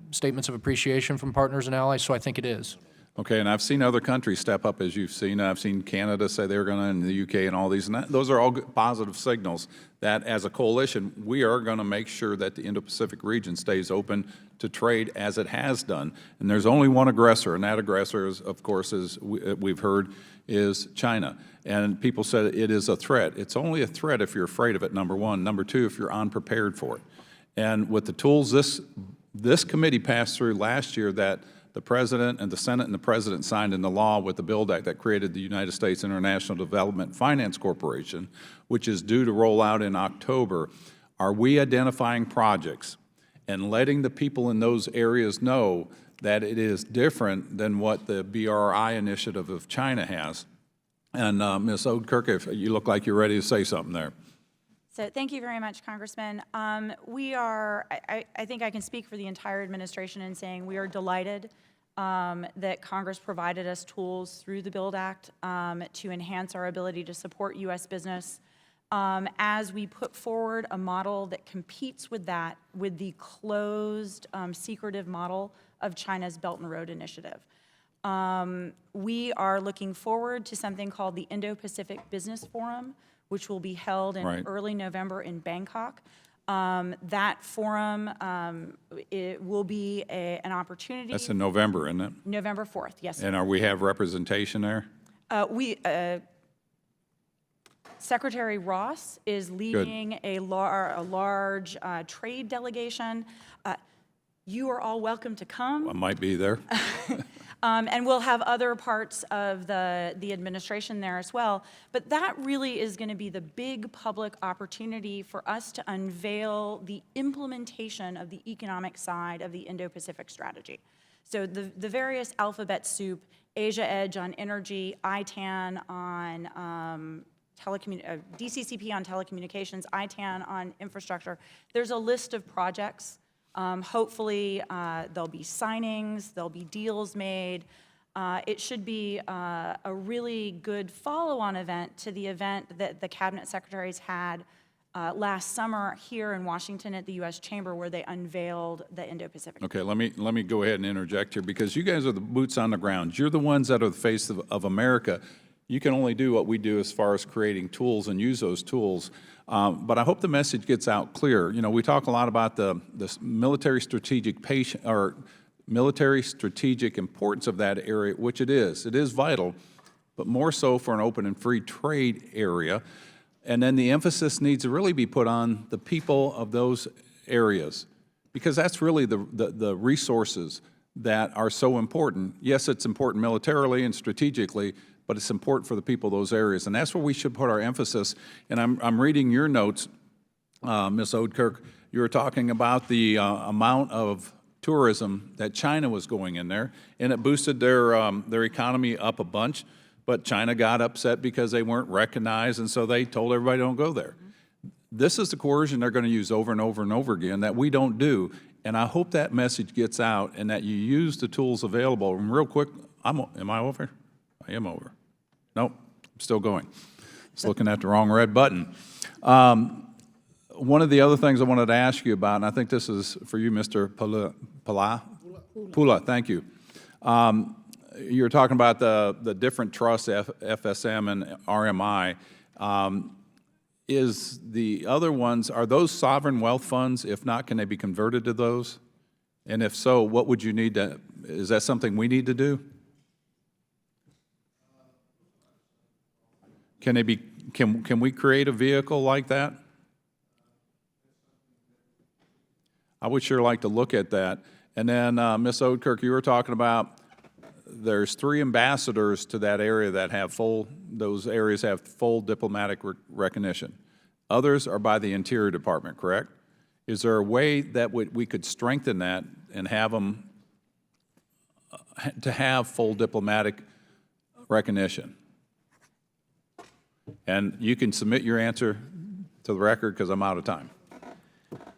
[SPEAKER 7] statements of appreciation from partners and allies, so I think it is.
[SPEAKER 14] Okay, and I've seen other countries step up, as you've seen. I've seen Canada say they're going to, and the UK and all these, and those are all positive signals that as a coalition, we are going to make sure that the Indo-Pacific region stays open to trade as it has done. And there's only one aggressor, and that aggressor, is, of course, as we've heard, is China. And people said it is a threat. It's only a threat if you're afraid of it, number one. Number two, if you're unprepared for it. And with the tools this committee passed through last year that the President and the Senate and the President signed into law with the BUILD Act that created the United States International Development Finance Corporation, which is due to roll out in October. Are we identifying projects and letting the people in those areas know that it is different than what the BRI initiative of China has? And Ms. Oudkirk, if you look like you're ready to say something there.
[SPEAKER 8] So thank you very much, Congressman. I think I can speak for the entire administration in saying we are delighted that Congress provided us tools through the BUILD Act to enhance our ability to support U.S. business as we put forward a model that competes with that, with the closed, secretive model of China's Belt and Road Initiative. We are looking forward to something called the Indo-Pacific Business Forum, which will be held in early November in Bangkok. That forum, it will be an opportunity.
[SPEAKER 14] That's in November, isn't it?
[SPEAKER 8] November 4th, yes, sir.
[SPEAKER 14] And we have representation there?
[SPEAKER 8] Secretary Ross is leading a large trade delegation. You are all welcome to come.
[SPEAKER 14] I might be there.
[SPEAKER 8] And we'll have other parts of the administration there as well. But that really is going to be the big public opportunity for us to unveil the implementation of the economic side of the Indo-Pacific strategy. So the various alphabet soup, Asia Edge on energy, ITAN on DCCP on telecommunications, ITAN on infrastructure. There's a list of projects. Hopefully, there'll be signings, there'll be deals made. It should be a really good follow-on event to the event that the cabinet secretaries had last summer here in Washington at the U.S. Chamber, where they unveiled the Indo-Pacific.
[SPEAKER 14] Okay, let me go ahead and interject here, because you guys are the boots on the ground. You're the ones that are the face of America. You can only do what we do as far as creating tools and use those tools. But I hope the message gets out clear. You know, we talk a lot about the military strategic importance of that area, which it is. It is vital, but more so for an open and free trade area. And then the emphasis needs to really be put on the people of those areas, because that's really the resources that are so important. Yes, it's important militarily and strategically, but it's important for the people of those areas. And that's where we should put our emphasis. And I'm reading your notes, Ms. Oudkirk. You were talking about the amount of tourism that China was going in there, and it boosted their economy up a bunch, but China got upset because they weren't recognized, and so they told everybody don't go there. This is the coercion they're going to use over and over and over again that we don't do, and I hope that message gets out and that you use the tools available. And real quick, am I over? I am over. Nope, I'm still going. Just looking at the wrong red button. One of the other things I wanted to ask you about, and I think this is for you, Mr. Pula, thank you. You were talking about the different trusts, FSM and RMI. Is the other ones, are those sovereign wealth funds? If not, can they be converted to those? And if so, what would you need to, is that something we need to do? Can they be, can we create a vehicle like that? I would sure like to look at that. And then, Ms. Oudkirk, you were talking about there's 3 ambassadors to that area that have those areas have full diplomatic recognition. Others are by the Interior Department, correct? Is there a way that we could strengthen that and have them to have full diplomatic recognition? And you can submit your answer to the record because I'm out of time.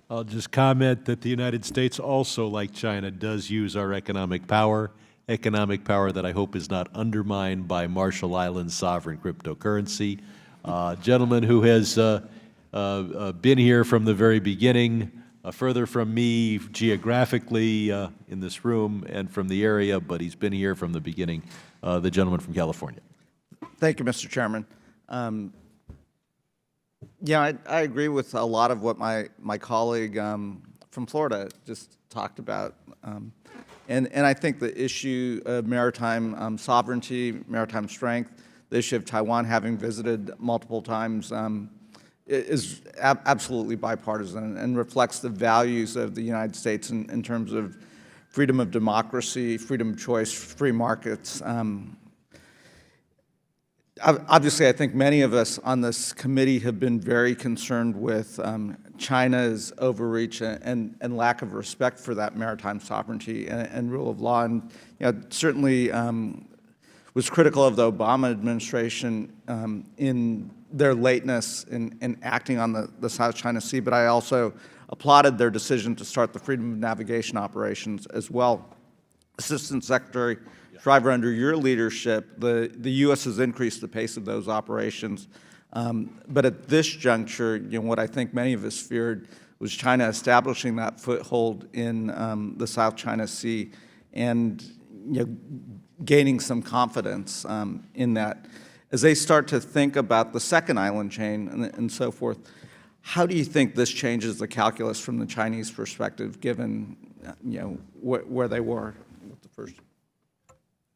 [SPEAKER 1] I'll just comment that the United States also, like China, does use our economic power that I hope is not undermined by Marshall Islands sovereign cryptocurrency. Gentleman who has been here from the very beginning, further from me geographically in this room and from the area, but he's been here from the beginning, the gentleman from California.
[SPEAKER 15] Thank you, Mr. Chairman. Yeah, I agree with a lot of what my colleague from Florida just talked about. And I think the issue of maritime sovereignty, maritime strength, the issue of Taiwan having visited multiple times is absolutely bipartisan and reflects the values of the United States in terms of freedom of democracy, freedom of choice, free markets. Obviously, I think many of us on this committee have been very concerned with China's overreach and lack of respect for that maritime sovereignty and rule of law. And certainly was critical of the Obama administration in their lateness in acting on the South China Sea. But I also applauded their decision to start the freedom of navigation operations as well. Assistant Secretary Schriver, under your leadership, the U.S. has increased the pace of those operations But at this juncture, what I think many of us feared was China establishing that foothold in the South China Sea and gaining some confidence in that. As they start to think about the second island chain and so forth, how do you think this changes the calculus from the Chinese perspective, given where they were with the first?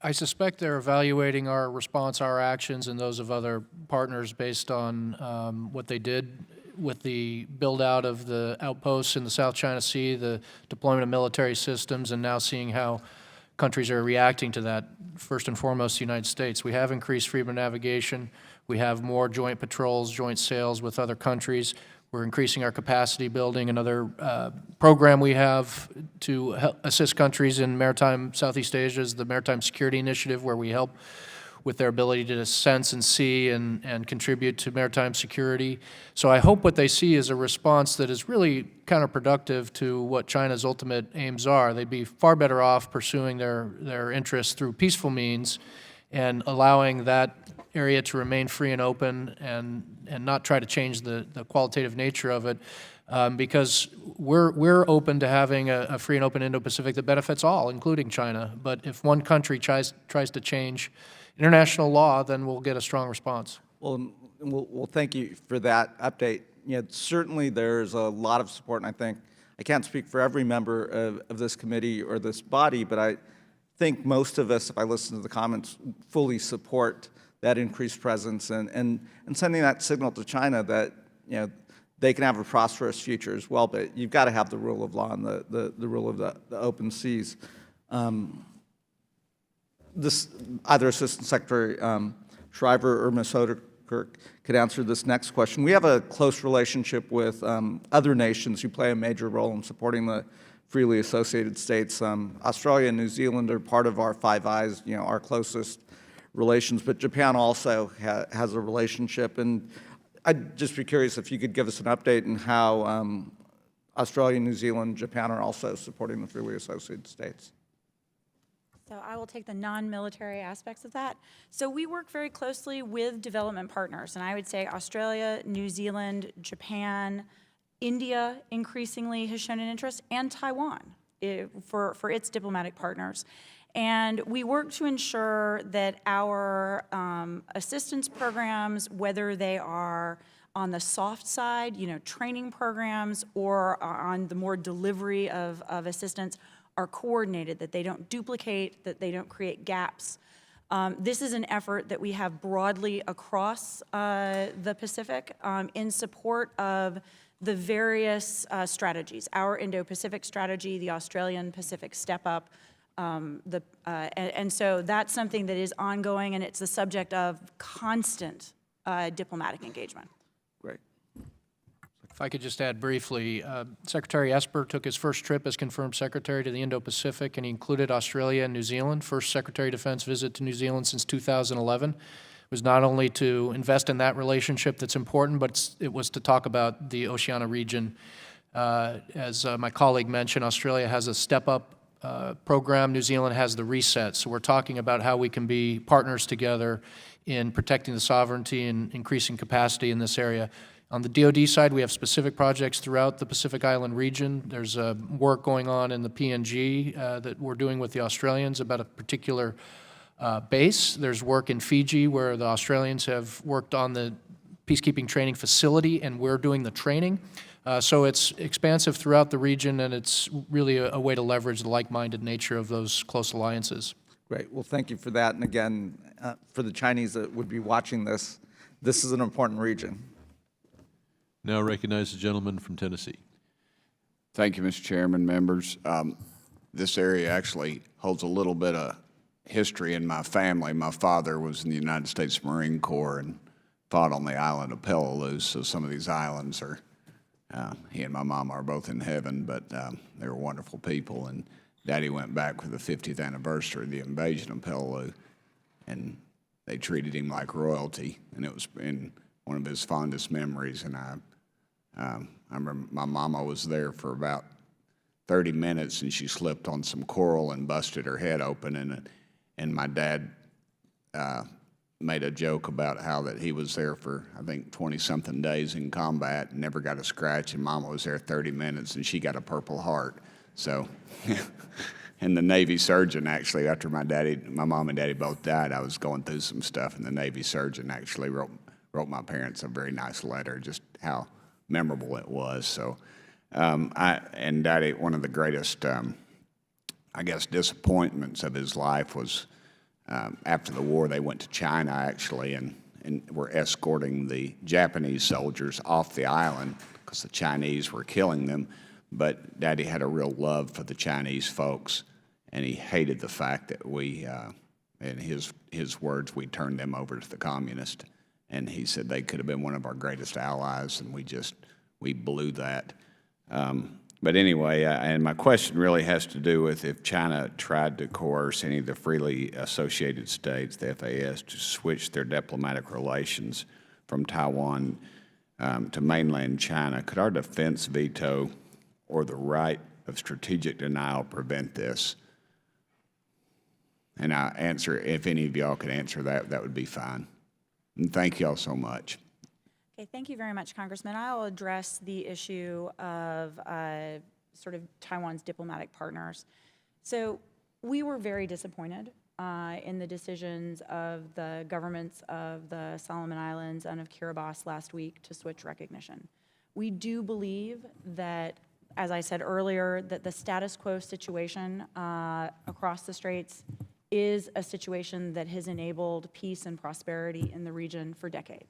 [SPEAKER 7] I suspect they're evaluating our response, our actions, and those of other partners based on what they did with the build-out of the outposts in the South China Sea, the deployment of military systems, and now seeing how countries are reacting to that. First and foremost, the United States. We have increased freedom of navigation. We have more joint patrols, joint sails with other countries. We're increasing our capacity building. Another program we have to help assist countries in maritime Southeast Asia is the Maritime Security Initiative, where we help with their ability to sense and see and contribute to maritime security. So I hope what they see is a response that is really counterproductive to what China's ultimate aims are. They'd be far better off pursuing their interests through peaceful means and allowing that area to remain free and open and not try to change the qualitative nature of it, because we're open to having a free and open Indo-Pacific that benefits all, including China. But if one country tries to change international law, then we'll get a strong response.
[SPEAKER 15] Well, thank you for that update. Certainly there's a lot of support, and I think, I can't speak for every member of this committee or this body, but I think most of us, if I listen to the comments, fully support that increased presence and sending that signal to China that they can have a prosperous future as well, but you've got to have the rule of law and the rule of the open seas. Either Assistant Secretary Schriver or Ms. Oudkirk could answer this next question. We have a close relationship with other nations who play a major role in supporting the freely associated states. Australia and New Zealand are part of our Five Eyes, our closest relations, but Japan also has a relationship. And I'd just be curious if you could give us an update on how Australia, New Zealand, Japan are also supporting the freely associated states.
[SPEAKER 8] So I will take the non-military aspects of that. So we work very closely with development partners, and I would say Australia, New Zealand, Japan, India increasingly has shown an interest, and Taiwan for its diplomatic partners. And we work to ensure that our assistance programs, whether they are on the soft side, training programs, or on the more delivery of assistance, are coordinated, that they don't duplicate, that they don't create gaps. This is an effort that we have broadly across the Pacific in support of the various strategies, our Indo-Pacific strategy, the Australian Pacific Step Up, and so that's something that is ongoing, and it's the subject of constant diplomatic engagement.
[SPEAKER 15] Great.
[SPEAKER 7] If I could just add briefly, Secretary Esper took his first trip as confirmed secretary to the Indo-Pacific, and he included Australia and New Zealand. First Secretary of Defense visit to New Zealand since 2011. It was not only to invest in that relationship that's important, but it was to talk about the Oceania region. As my colleague mentioned, Australia has a step-up program. New Zealand has the reset. So we're talking about how we can be partners together in protecting the sovereignty and increasing capacity in this area. On the DoD side, we have specific projects throughout the Pacific Island region. There's work going on in the PNG that we're doing with the Australians about a particular base. There's work in Fiji where the Australians have worked on the peacekeeping training facility, and we're doing the training. So it's expansive throughout the region, and it's really a way to leverage the like-minded nature of those close alliances.
[SPEAKER 15] Great. Well, thank you for that. And again, for the Chinese that would be watching this, this is an important region.
[SPEAKER 1] Now recognize the gentleman from Tennessee.
[SPEAKER 16] Thank you, Mr. Chairman, members. This area actually holds a little bit of history in my family. My father was in the United States Marine Corps and fought on the island of Palau, so some of these islands are, he and my mom are both in heaven, but they were wonderful people. And Daddy went back for the 50th anniversary of the invasion of Palau, and they treated him like royalty, and it was in one of his fondest memories. And I remember my mama was there for about 30 minutes, and she slipped on some coral and busted her head open, and my dad made a joke about how that he was there for, I think, 20-something days in combat and never got a scratch, and Mama was there 30 minutes, and she got a Purple Heart. So, and the Navy surgeon, actually, after my mom and daddy both died, I was going through some stuff, and the Navy surgeon actually wrote my parents a very nice letter, just how memorable it was. So, I and Daddy, one of the greatest, I guess, disappointments of his life was after the war, they went to China, actually, and were escorting the Japanese soldiers off the island because the Chinese were killing them. But Daddy had a real love for the Chinese folks, and he hated the fact that we, in his words, we turned them over to the communists. And he said they could have been one of our greatest allies, and we blew that. But anyway, and my question really has to do with if China tried to coerce any of the freely associated states, the FAS, to switch their diplomatic relations from Taiwan to mainland China, could our defense veto or the right of strategic denial prevent this? And I answer, if any of y'all could answer that, that would be fine. And thank y'all so much.
[SPEAKER 8] Okay, thank you very much, Congressman. I'll address the issue of sort of Taiwan's diplomatic partners. So we were very disappointed in the decisions of the governments of the Solomon Islands and of Kiribati last week to switch recognition. We do believe that, as I said earlier, that the status quo situation across the straits is a situation that has enabled peace and prosperity in the region for decades.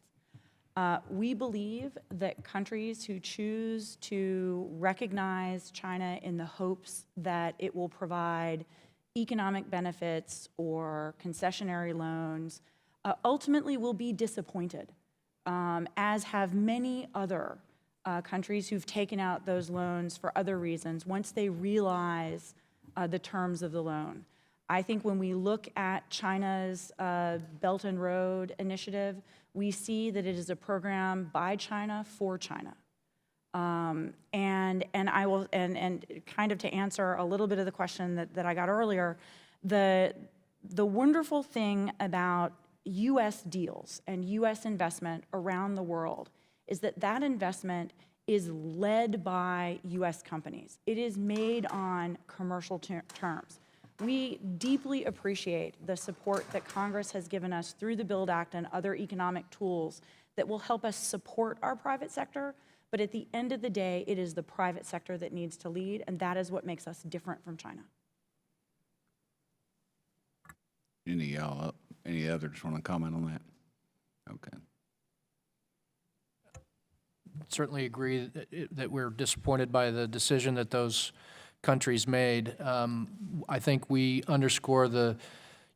[SPEAKER 8] We believe that countries who choose to recognize China in the hopes that it will provide economic benefits or concessionary loans ultimately will be disappointed, as have many other countries who've taken out those loans for other reasons once they realize the terms of the loan. I think when we look at China's Belton Road initiative, we see that it is a program by China for China. And kind of to answer a little bit of the question that I got earlier, the wonderful thing about U.S. deals and U.S. investment around the world is that that investment is led by U.S. companies. It is made on commercial terms. We deeply appreciate the support that Congress has given us through the BUILD Act and other economic tools that will help us support our private sector, but at the end of the day, it is the private sector that needs to lead, and that is what makes us different from China.
[SPEAKER 16] Any others want to comment on that? Okay.
[SPEAKER 7] Certainly agree that we're disappointed by the decision that those countries made. I think we underscore the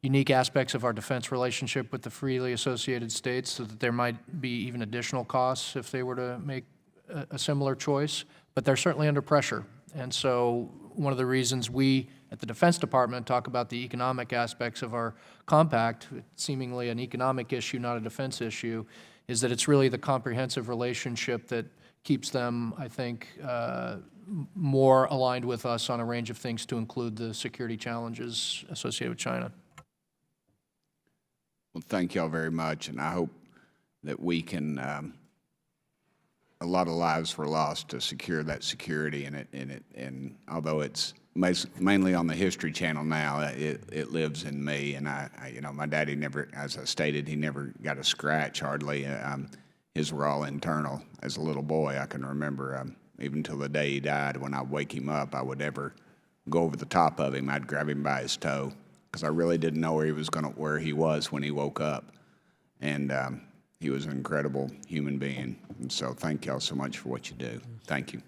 [SPEAKER 7] unique aspects of our defense relationship with the freely associated states, so that there might be even additional costs if they were to make a similar choice, but they're certainly under pressure. And so one of the reasons we at the Defense Department talk about the economic aspects of our compact, seemingly an economic issue, not a defense issue, is that it's really the comprehensive relationship that keeps them, I think, more aligned with us on a range of things, to include the security challenges associated with China.
[SPEAKER 16] Well, thank y'all very much, and I hope that we can, a lot of lives were lost to secure that security, and although it's mainly on the History Channel now, it lives in me, and you know, my daddy never, as I stated, he never got a scratch hardly. His were all internal. As a little boy, I can remember, even till the day he died, when I wake him up, I would never go over the top of him. I'd grab him by his toe, because I really didn't know where he was when he woke up. And he was an incredible human being. And so thank y'all so much for what you do. Thank you.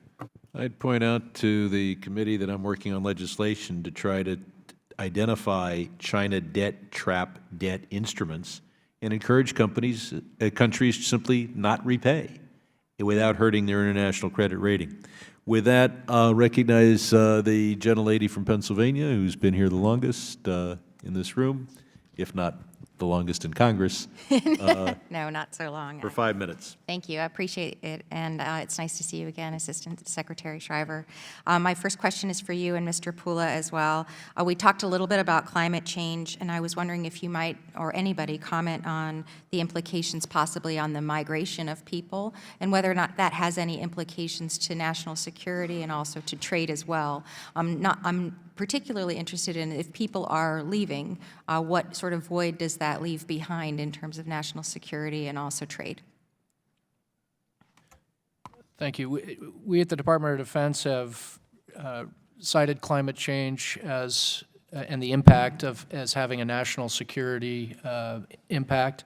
[SPEAKER 1] I'd point out to the committee that I'm working on legislation to try to identify China debt trap debt instruments and encourage countries to simply not repay without hurting their international credit rating. With that, I'll recognize the gentlelady from Pennsylvania who's been here the longest in this room, if not the longest in Congress,
[SPEAKER 17] No, not so long.
[SPEAKER 1] for 5 minutes.
[SPEAKER 17] Thank you. I appreciate it. And it's nice to see you again, Assistant Secretary Schriver. My first question is for you and Mr. Pula as well. We talked a little bit about climate change, and I was wondering if you might, or anybody, comment on the implications possibly on the migration of people and whether or not that has any implications to national security and also to trade as well. I'm particularly interested in if people are leaving, what sort of void does that leave behind in terms of national security and also trade?
[SPEAKER 7] Thank you. We at the Department of Defense have cited climate change as and the impact as having a national security impact,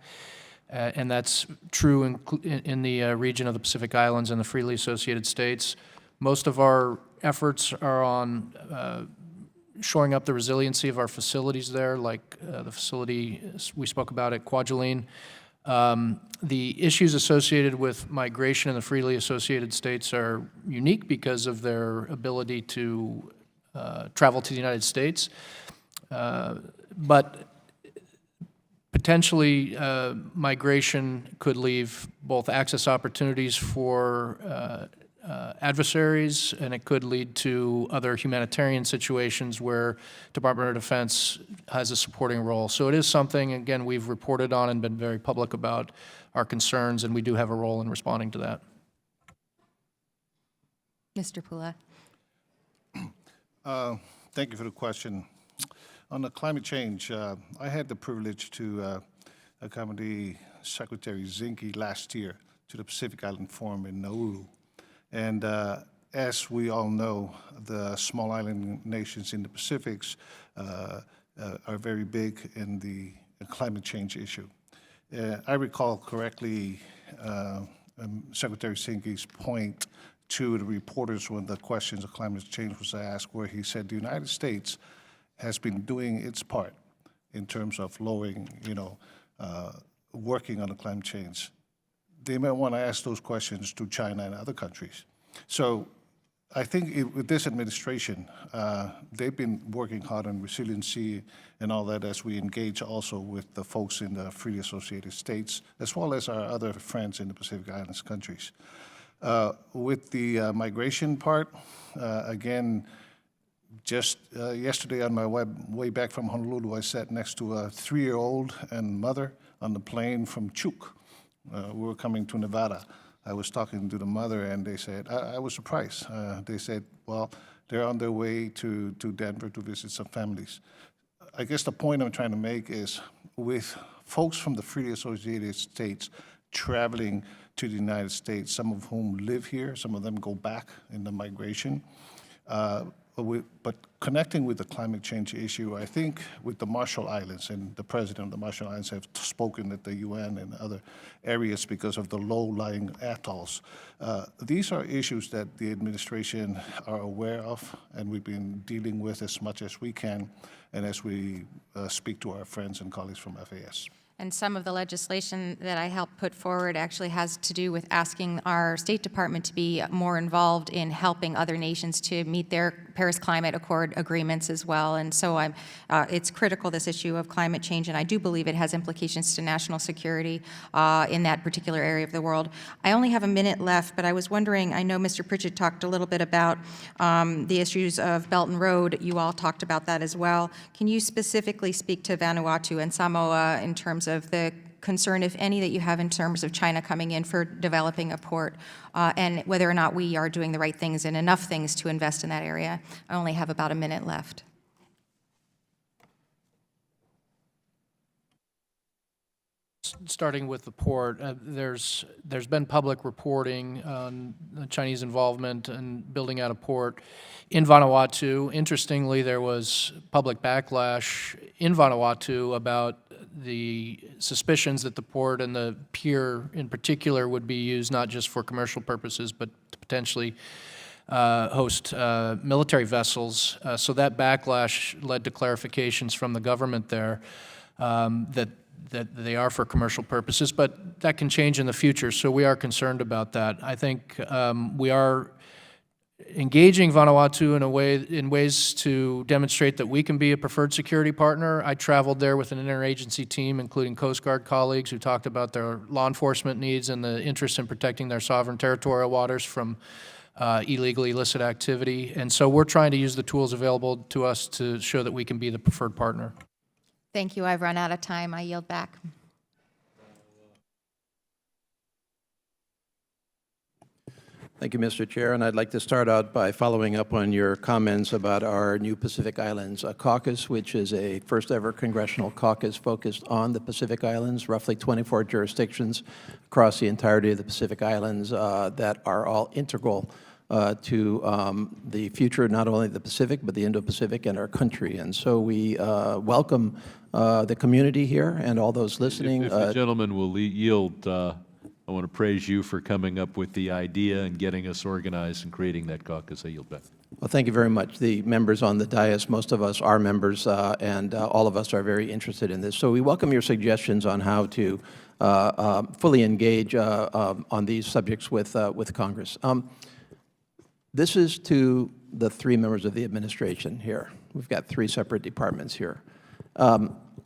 [SPEAKER 7] and that's true in the region of the Pacific Islands and the freely associated states. Most of our efforts are on shoring up the resiliency of our facilities there, like the facility we spoke about at Kwajalein. The issues associated with migration in the freely associated states are unique because of their ability to travel to the United States. But potentially, migration could leave both access opportunities for adversaries, and it could lead to other humanitarian situations where Department of Defense has a supporting role. So it is something, again, we've reported on and been very public about our concerns, and we do have a role in responding to that.
[SPEAKER 17] Mr. Pula.
[SPEAKER 9] Thank you for the question. On the climate change, I had the privilege to accompany Secretary Zinke last year to the Pacific Island Forum in Nauru. And as we all know, the small island nations in the Pacifics are very big in the climate change issue. I recall correctly Secretary Zinke's point to the reporters when the questions of climate change was asked, where he said the United States has been doing its part in terms of lowering, working on the climate change. They might want to ask those questions to China and other countries. So I think with this administration, they've been working hard on resiliency and all that as we engage also with the folks in the freely associated states, as well as our other friends in the Pacific Islands countries. With the migration part, again, just yesterday on my way back from Honolulu, I sat next to a 3-year-old and mother on the plane from Chuk. We were coming to Nevada. I was talking to the mother, and they said, I was surprised. They said, well, they're on their way to Denver to visit some families. I guess the point I'm trying to make is with folks from the freely associated states traveling to the United States, some of whom live here, some of them go back in the migration, but connecting with the climate change issue, I think with the Marshall Islands, and the president of the Marshall Islands have spoken at the UN and other areas because of the low-lying atolls. These are issues that the administration are aware of, and we've been dealing with as much as we can, and as we speak to our friends and colleagues from FAS.
[SPEAKER 17] And some of the legislation that I helped put forward actually has to do with asking our State Department to be more involved in helping other nations to meet their Paris Climate Accord agreements as well. And so it's critical, this issue of climate change, and I do believe it has implications to national security in that particular area of the world. I only have a minute left, but I was wondering, I know Mr. Pritchett talked a little bit about the issues of Belton Road. You all talked about that as well. Can you specifically speak to Vanuatu and Samoa in terms of the concern, if any, that you have in terms of China coming in for developing a port, and whether or not we are doing the right things and enough things to invest in that area? I only have about a minute left.
[SPEAKER 7] Starting with the port, there's been public reporting on the Chinese involvement in building out a port in Vanuatu. Interestingly, there was public backlash in Vanuatu about the suspicions that the port and the pier in particular would be used not just for commercial purposes, but to potentially host military vessels. So that backlash led to clarifications from the government there that they are for commercial purposes, but that can change in the future, so we are concerned about that. I think we are engaging Vanuatu in ways to demonstrate that we can be a preferred security partner. I traveled there with an interagency team, including Coast Guard colleagues, who talked about their law enforcement needs and the interest in protecting their sovereign territorial waters from illegal, illicit activity. And so we're trying to use the tools available to us to show that we can be the preferred partner.
[SPEAKER 17] Thank you. I've run out of time. I yield back.
[SPEAKER 18] Thank you, Mr. Chair, and I'd like to start out by following up on your comments about our new Pacific Islands Caucus, which is a first-ever congressional caucus focused on the Pacific Islands, roughly 24 jurisdictions across the entirety of the Pacific Islands that are all integral to the future, not only the Pacific, but the Indo-Pacific and our country. And so we welcome the community here and all those listening.
[SPEAKER 1] If the gentleman will yield, I want to praise you for coming up with the idea and getting us organized and creating that caucus. I yield back.
[SPEAKER 18] Well, thank you very much. The members on the dais, most of us are members, and all of us are very interested in this. So we welcome your suggestions on how to fully engage on these subjects with Congress. This is to the three members of the administration here. We've got three separate departments here.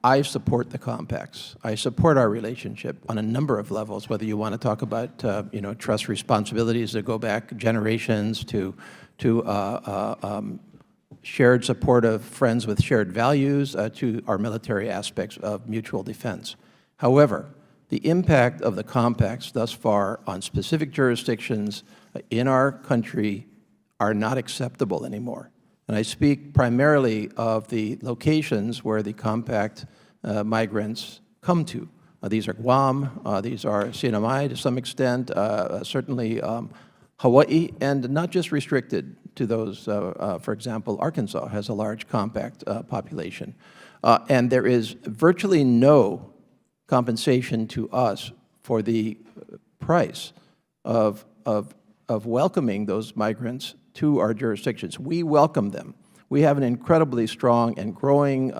[SPEAKER 18] I support the compacts. I support our relationship on a number of levels, whether you want to talk about trust responsibilities that go back generations to shared support of friends with shared values to our military aspects of mutual defense. However, the impact of the compacts thus far on specific jurisdictions in our country are not acceptable anymore. And I speak primarily of the locations where the compact migrants come to. These are Guam, these are Sinamai to some extent, certainly Hawaii, and not just restricted to those. For example, Arkansas has a large compact population. And there is virtually no compensation to us for the price of welcoming those migrants to our jurisdictions. We welcome them. We have an incredibly strong and growing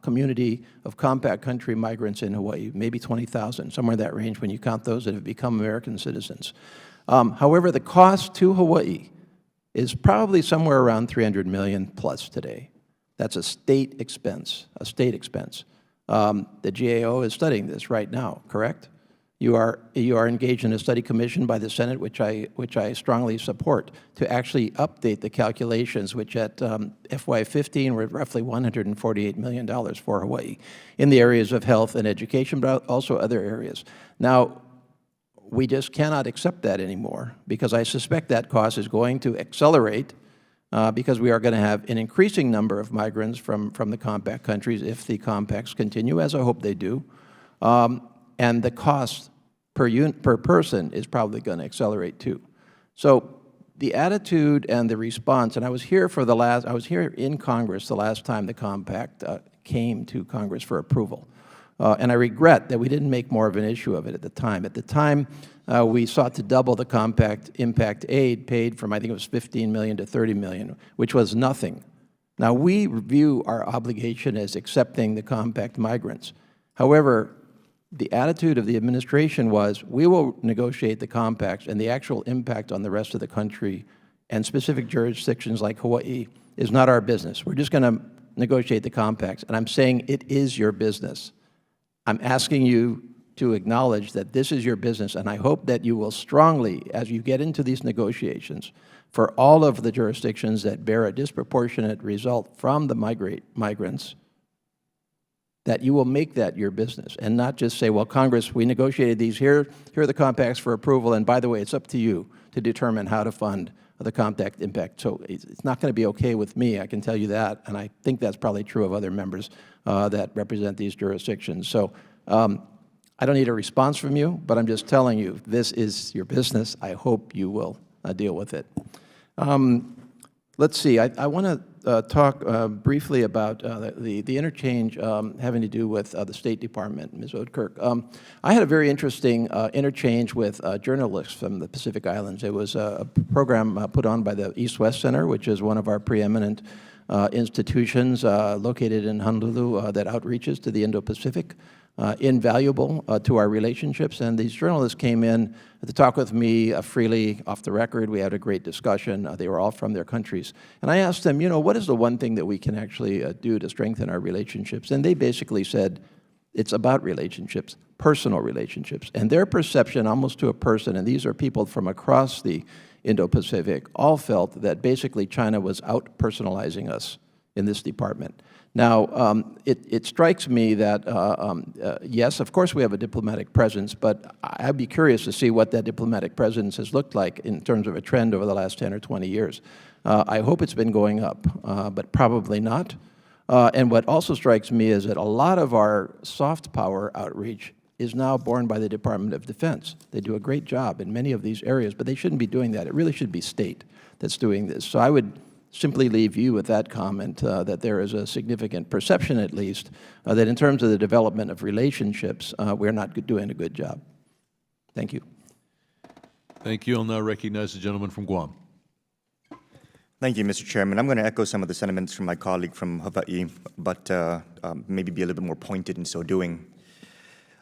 [SPEAKER 18] community of compact country migrants in Hawaii, maybe 20,000, somewhere in that range when you count those that have become American citizens. However, the cost to Hawaii is probably somewhere around $300 million plus today. That's a state expense, a state expense. The GAO is studying this right now, correct? You are engaged in a study commission by the Senate, which I strongly support, to actually update the calculations, which at FY15 were roughly $148 million for Hawaii in the areas of health and education, but also other areas. Now, we just cannot accept that anymore because I suspect that cost is going to accelerate because we are going to have an increasing number of migrants from the compact countries if the compacts continue, as I hope they do. And the cost per person is probably going to accelerate too. So the attitude and the response, and I was here in Congress the last time the compact came to Congress for approval. And I regret that we didn't make more of an issue of it at the time. At the time, we sought to double the compact impact aid paid from, I think it was $15 million to $30 million, which was nothing. Now, we view our obligation as accepting the compact migrants. However, the attitude of the administration was, we will negotiate the compacts, and the actual impact on the rest of the country and specific jurisdictions like Hawaii is not our business. We're just going to negotiate the compacts. And I'm saying it is your business. I'm asking you to acknowledge that this is your business, and I hope that you will strongly, as you get into these negotiations, for all of the jurisdictions that bear a disproportionate result from the migrants, that you will make that your business and not just say, well, Congress, we negotiated these here are the compacts for approval, and by the way, it's up to you to determine how to fund the compact impact. So it's not going to be okay with me, I can tell you that, and I think that's probably true of other members that represent these jurisdictions. So I don't need a response from you, but I'm just telling you, this is your business. I hope you will deal with it. Let's see, I want to talk briefly about the interchange having to do with the State Department, Ms. Oudkirk. I had a very interesting interchange with journalists from the Pacific Islands. It was a program put on by the East-West Center, which is one of our preeminent institutions located in Honolulu that outreaches to the Indo-Pacific. Invaluable to our relationships. And these journalists came in to talk with me freely off the record. We had a great discussion. They were all from their countries. And I asked them, you know, what is the one thing that we can actually do to strengthen our relationships? And they basically said, it's about relationships, personal relationships. And their perception, almost to a person, and these are people from across the Indo-Pacific, all felt that basically China was out-personalizing us in this department. Now, it strikes me that, yes, of course we have a diplomatic presence, but I'd be curious to see what that diplomatic presence has looked like in terms of a trend over the last 10 or 20 years. I hope it's been going up, but probably not. And what also strikes me is that a lot of our soft power outreach is now borne by the Department of Defense. They do a great job in many of these areas, but they shouldn't be doing that. It really should be state that's doing this. So I would simply leave you with that comment, that there is a significant perception, at least, that in terms of the development of relationships, we're not doing a good job. Thank you.
[SPEAKER 1] Thank you. I'll now recognize the gentleman from Guam.
[SPEAKER 5] Thank you, Mr. Chairman. I'm going to echo some of the sentiments from my colleague from Hawaii, but maybe be a little bit more pointed in so doing.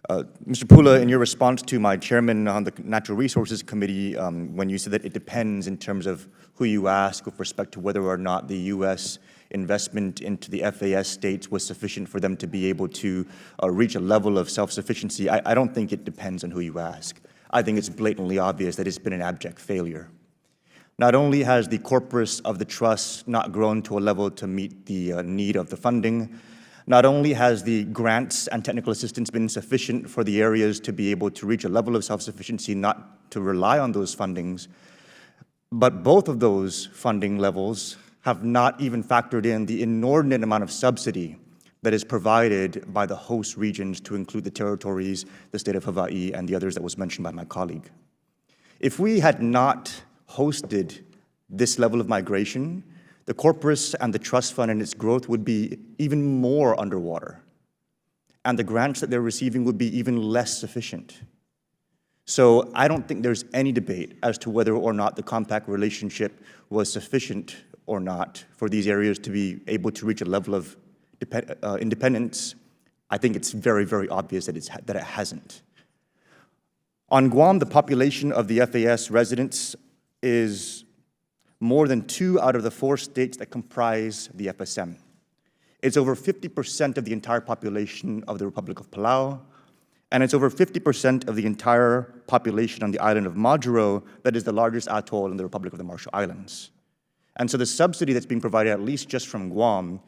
[SPEAKER 5] Mr. Pula, in your response to my chairman on the Natural Resources Committee, when you said that it depends in terms of who you ask with respect to whether or not the U.S. investment into the FAS states was sufficient for them to be able to reach a level of self-sufficiency, I don't think it depends on who you ask. I think it's blatantly obvious that it's been an abject failure. Not only has the corpus of the trust not grown to a level to meet the need of the funding, not only has the grants and technical assistance been sufficient for the areas to be able to reach a level of self-sufficiency, not to rely on those fundings, but both of those funding levels have not even factored in the inordinate amount of subsidy that is provided by the host regions, to include the territories, the state of Hawaii, and the others that was mentioned by my colleague. If we had not hosted this level of migration, the corpus and the trust fund and its growth would be even more underwater, and the grants that they're receiving would be even less sufficient. So I don't think there's any debate as to whether or not the compact relationship was sufficient or not for these areas to be able to reach a level of independence. I think it's very, very obvious that it hasn't. On Guam, the population of the FAS residents is more than 2 out of the 4 states that comprise the FSM. It's over 50% of the entire population of the Republic of Palau, and it's over 50% of the entire population on the island of Majuro, that is the largest atoll in the Republic of the Marshall Islands. And so the subsidy that's being provided, at least just from Guam,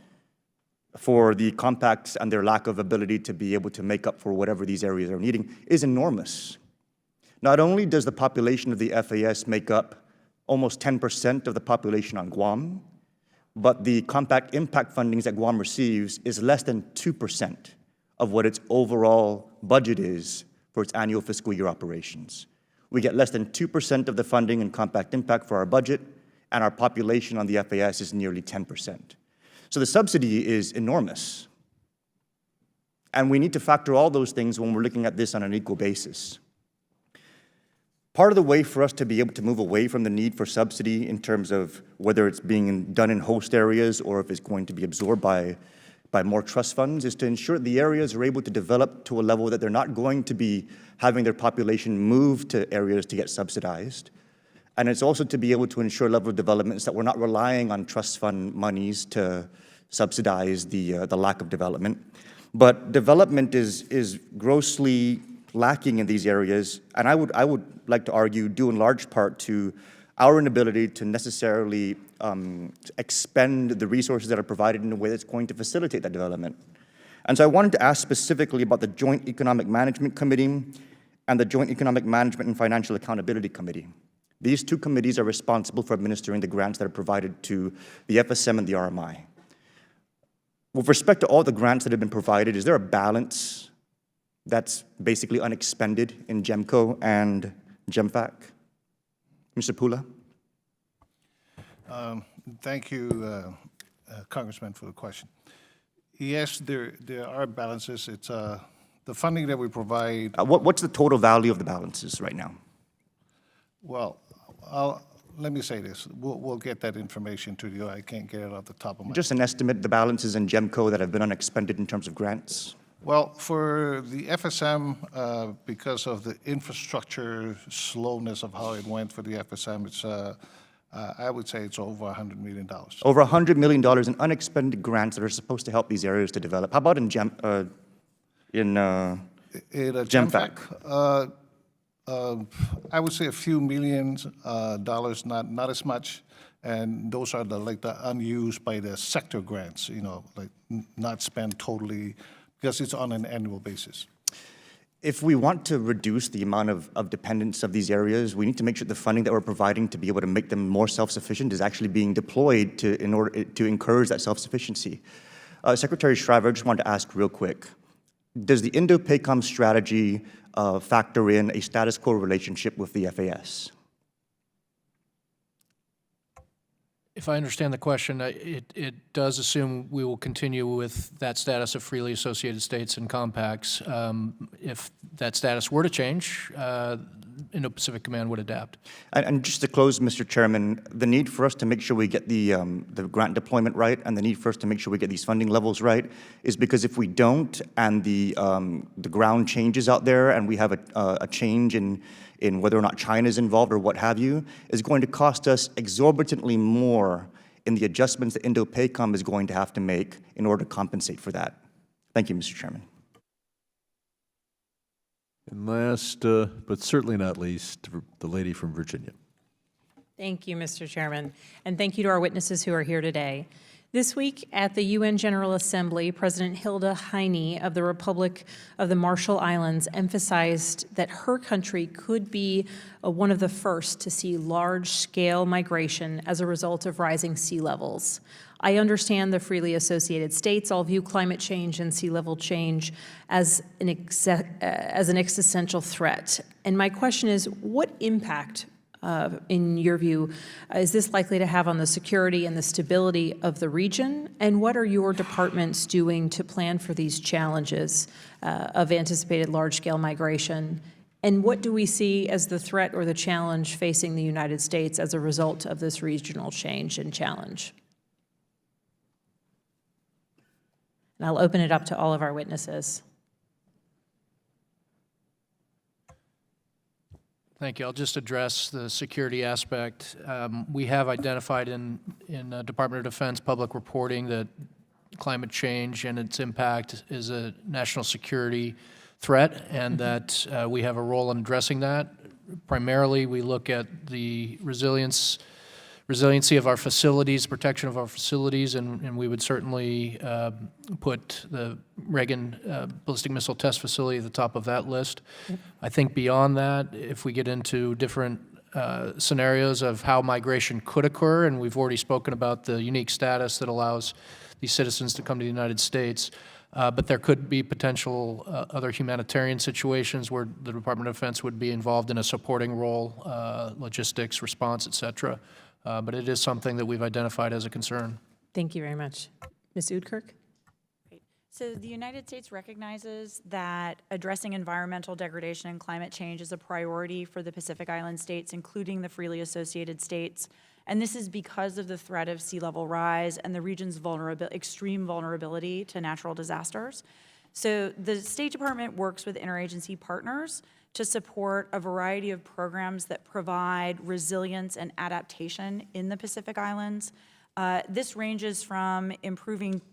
[SPEAKER 5] for the compacts and their lack of ability to be able to make up for whatever these areas are needing, is enormous. Not only does the population of the FAS make up almost 10% of the population on Guam, but the compact impact fundings that Guam receives is less than 2% of what its overall budget is for its annual fiscal year operations. We get less than 2% of the funding in compact impact for our budget, and our population on the FAS is nearly 10%. So the subsidy is enormous. And we need to factor all those things when we're looking at this on an equal basis. Part of the way for us to be able to move away from the need for subsidy in terms of whether it's being done in host areas or if it's going to be absorbed by more trust funds is to ensure the areas are able to develop to a level that they're not going to be having their population move to areas to get subsidized. And it's also to be able to ensure level of developments that we're not relying on trust fund monies to subsidize the lack of development. But development is grossly lacking in these areas, and I would like to argue due in large part to our inability to necessarily expend the resources that are provided in a way that's going to facilitate that development. And so I wanted to ask specifically about the Joint Economic Management Committee and the Joint Economic Management and Financial Accountability Committee. These 2 committees are responsible for administering the grants that are provided to the FSM and the RMI. With respect to all the grants that have been provided, is there a balance that's basically unexpended in GEMCO and GEMFAC? Mr. Pula?
[SPEAKER 9] Thank you, Congressman, for the question. Yes, there are balances. It's the funding that we provide.
[SPEAKER 5] What's the total value of the balances right now?
[SPEAKER 9] Well, let me say this. We'll get that information to you. I can't get it off the top of my head.
[SPEAKER 5] Just an estimate, the balances in GEMCO that have been unexpended in terms of grants?
[SPEAKER 9] Well, for the FSM, because of the infrastructure slowness of how it went for the FSM, it's, I would say it's over $100 million.
[SPEAKER 5] Over $100 million in unexpended grants that are supposed to help these areas to develop. How about in GEMFAC?
[SPEAKER 9] I would say a few millions dollars, not as much, and those are the unused by the sector grants, you know, like not spent totally, because it's on an annual basis.
[SPEAKER 5] If we want to reduce the amount of dependence of these areas, we need to make sure the funding that we're providing to be able to make them more self-sufficient is actually being deployed in order to encourage that self-sufficiency. Secretary Schriver, I just wanted to ask real quick, does the Indo-PACOM strategy factor in a status quo relationship with the FAS?
[SPEAKER 7] If I understand the question, it does assume we will continue with that status of freely associated states and compacts. If that status were to change, Indo-Pacific Command would adapt.
[SPEAKER 5] And just to close, Mr. Chairman, the need for us to make sure we get the grant deployment right and the need for us to make sure we get these funding levels right is because if we don't and the ground changes out there and we have a change in whether or not China is involved or what have you, is going to cost us exorbitantly more in the adjustments that Indo-PACOM is going to have to make in order to compensate for that. Thank you, Mr. Chairman.
[SPEAKER 1] And last, but certainly not least, the lady from Virginia.
[SPEAKER 19] Thank you, Mr. Chairman, and thank you to our witnesses who are here today. This week at the UN General Assembly, President Hilda Heine of the Republic of the Marshall Islands emphasized that her country could be one of the first to see large-scale migration as a result of rising sea levels. I understand the freely associated states all view climate change and sea level change as an existential threat. And my question is, what impact in your view, is this likely to have on the security and the stability of the region? And what are your departments doing to plan for these challenges of anticipated large-scale migration? And what do we see as the threat or the challenge facing the United States as a result of this regional change and challenge? And I'll open it up to all of our witnesses.
[SPEAKER 7] Thank you. I'll just address the security aspect. We have identified in Department of Defense public reporting that climate change and its impact is a national security threat, and that we have a role in addressing that. Primarily, we look at the resiliency of our facilities, protection of our facilities, and we would certainly put the Reagan ballistic missile test facility at the top of that list. Yep. I think beyond that, if we get into different scenarios of how migration could occur, and we've already spoken about the unique status that allows these citizens to come to the United States, but there could be potential other humanitarian situations where the Department of Defense would be involved in a supporting role, logistics, response, et cetera. But it is something that we've identified as a concern.
[SPEAKER 19] Thank you very much. Ms. Oudkirk?
[SPEAKER 8] Great. So the United States recognizes that addressing environmental degradation and climate change is a priority for the Pacific Island states, including the freely associated states. And this is because of the threat of sea level rise and the region's extreme vulnerability to natural disasters. So the State Department works with interagency partners to support a variety of programs that provide resilience and adaptation in the Pacific Islands. This ranges from improving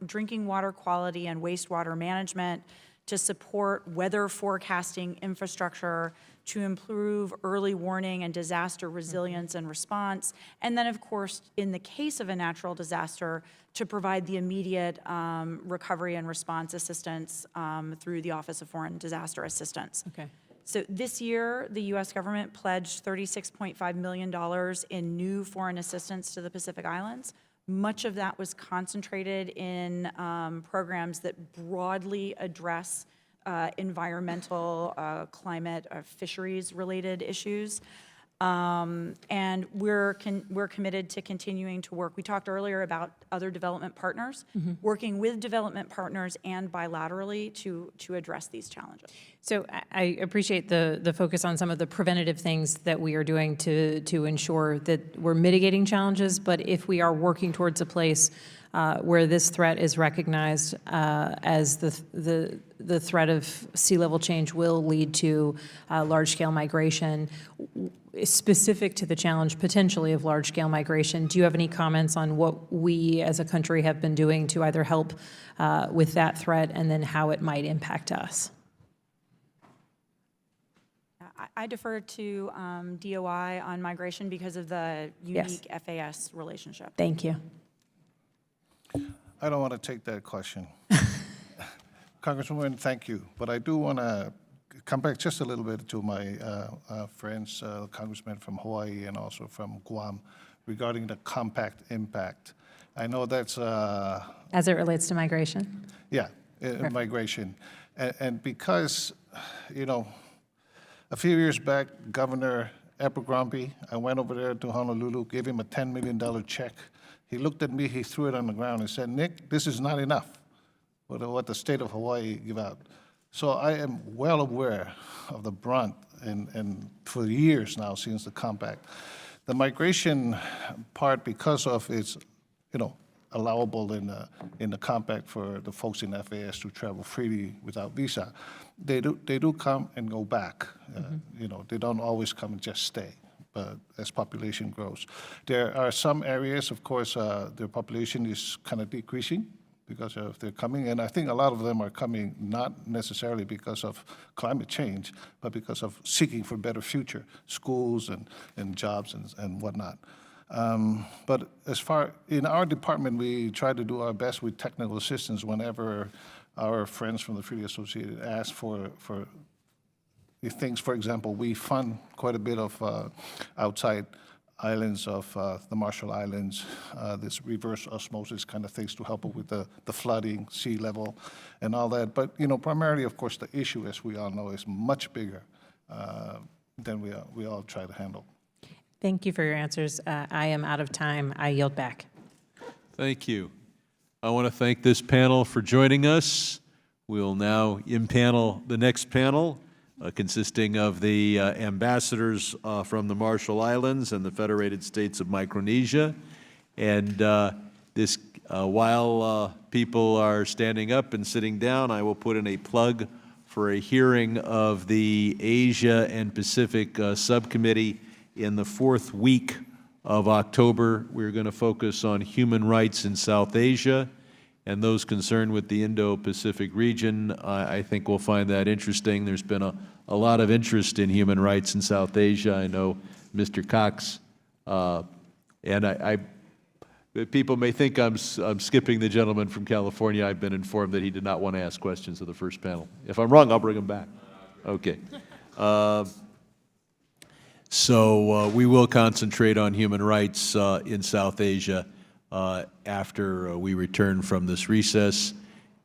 [SPEAKER 8] drinking water quality and wastewater management to support weather forecasting infrastructure, to improve early warning and disaster resilience and response, and then, of course, in the case of a natural disaster, to provide the immediate recovery and response assistance through the Office of Foreign Disaster Assistance.
[SPEAKER 19] Okay.
[SPEAKER 8] So this year, the U.S. government pledged $36.5 million in new foreign assistance to the Pacific Islands. Much of that was concentrated in programs that broadly address environmental, climate, fisheries-related issues. And we're committed to continuing to work. We talked earlier about other development partners, working with development partners and bilaterally to address these challenges.
[SPEAKER 19] So I appreciate the focus on some of the preventative things that we are doing to ensure that we're mitigating challenges, but if we are working towards a place where this threat is recognized as the threat of sea level change will lead to large-scale migration, specific to the challenge potentially of large-scale migration, do you have any comments on what we as a country have been doing to either help with that threat and then how it might impact us?
[SPEAKER 8] I defer to DOI on migration because of the unique FAS relationship.
[SPEAKER 19] Thank you.
[SPEAKER 9] I don't want to take that question. Congresswoman, thank you. But I do want to come back just a little bit to my friends, congressmen from Hawaii and also from Guam, regarding the compact impact. I know that's...
[SPEAKER 19] As it relates to migration?
[SPEAKER 9] Yeah, migration. And because, you know, a few years back, Governor Abercrombie, I went over there to Honolulu, gave him a $10 million check. He looked at me, he threw it on the ground and said, Nick, this is not enough for what the state of Hawaii give out. So I am well aware of the brunt and for years now since the compact. The migration part, because of its, you know, allowable in the compact for the folks in FAS to travel freely without visa, they do come and go back. You know, they don't always come and just stay. As population grows. There are some areas, of course, their population is kind of decreasing because of their coming, and I think a lot of them are coming not necessarily because of climate change, but because of seeking for a better future, schools and jobs and whatnot. But as far, in our department, we try to do our best with technical assistance whenever our friends from the Freely Associated ask for things. For example, we fund quite a bit of outside islands of the Marshall Islands, this reverse osmosis kind of things to help with the flooding, sea level, and all that. But, you know, primarily, of course, the issue, as we all know, is much bigger than we all try to handle.
[SPEAKER 19] Thank you for your answers. I am out of time. I yield back.
[SPEAKER 1] Thank you. I want to thank this panel for joining us. We'll now impanel the next panel, consisting of the ambassadors from the Marshall Islands and the Federated States of Micronesia. And while people are standing up and sitting down, I will put in a plug for a hearing of the Asia and Pacific Subcommittee in the 4th week of October. We're going to focus on human rights in South Asia, and those concerned with the Indo-Pacific region, I think will find that interesting. There's been a lot of interest in human rights in South Asia. I know Mr. Cox, and people may think I'm skipping the gentleman from California. I've been informed that he did not want to ask questions of the first panel. If I'm wrong, I'll bring him back. Okay. So we will concentrate on human rights in South Asia after we return from this recess.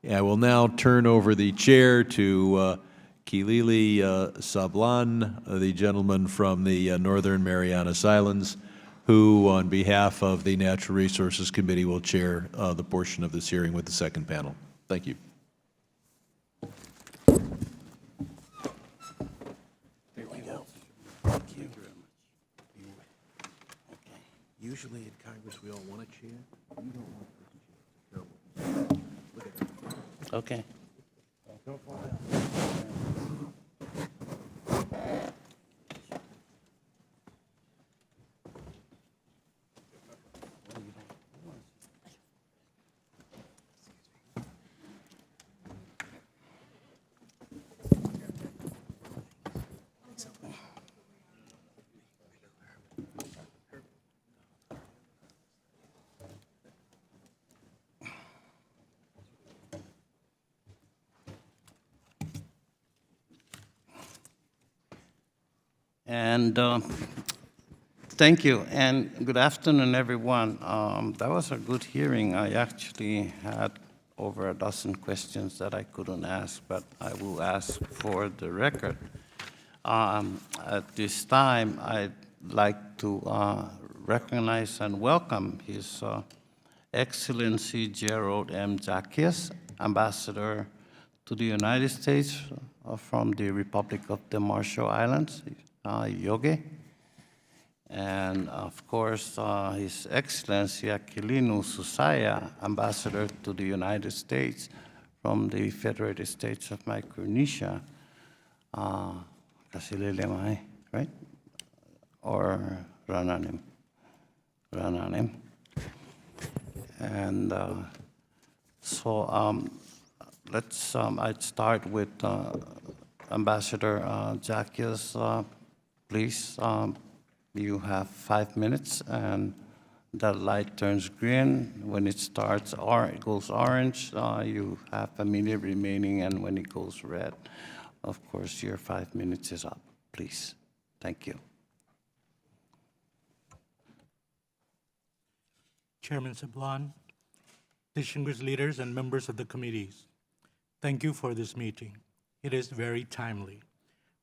[SPEAKER 1] I will now turn over the chair to Kilili Sablan, the gentleman from the Northern Marianas Islands, who, on behalf of the Natural Resources Committee, will chair the portion of this hearing with the second panel. Thank you.
[SPEAKER 20] There we go. Thank you. Okay. Usually in Congress, we all want a chair. You don't want this chair. Look at that. Okay. Don't fall down.
[SPEAKER 3] And thank you, and good afternoon, everyone. That was a good hearing. I actually had over a dozen questions that I couldn't ask, but I will ask for the record. At this time, I'd like to recognize and welcome His Excellency Gerald M. Zackios, Ambassador to the United States from the Republic of the Marshall Islands, Yoge. And of course, His Excellency Akillino Susaia, Ambassador to the United States from the Federated States of Micronesia, Kasilelemai, right? Or Rananim. And so I'd start with Ambassador Zackios. Please, you have 5 minutes, and the light turns green. When it starts, it goes orange, you have a minute remaining, and when it goes red, of course, your 5 minutes is up. Please. Thank you.
[SPEAKER 21] Chairman Sablan, distinguished leaders and members of the committees, thank you for this meeting. It is very timely.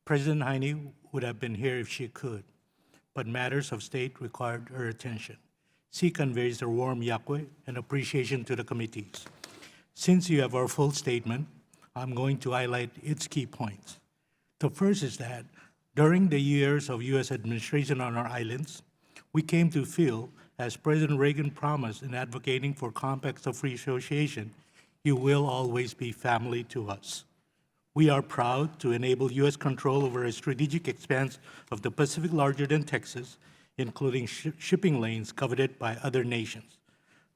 [SPEAKER 21] President Heine would have been here if she could, but matters of state required her attention. She conveys her warm yakwe and appreciation to the committees. Since you have our full statement, I'm going to highlight its key points. The first is that during the years of U.S. administration on our islands, we came to feel, as President Reagan promised in advocating for compacts of free association, you will always be family to us. We are proud to enable U.S. control over a strategic expanse of the Pacific larger than Texas, including shipping lanes coveted by other nations,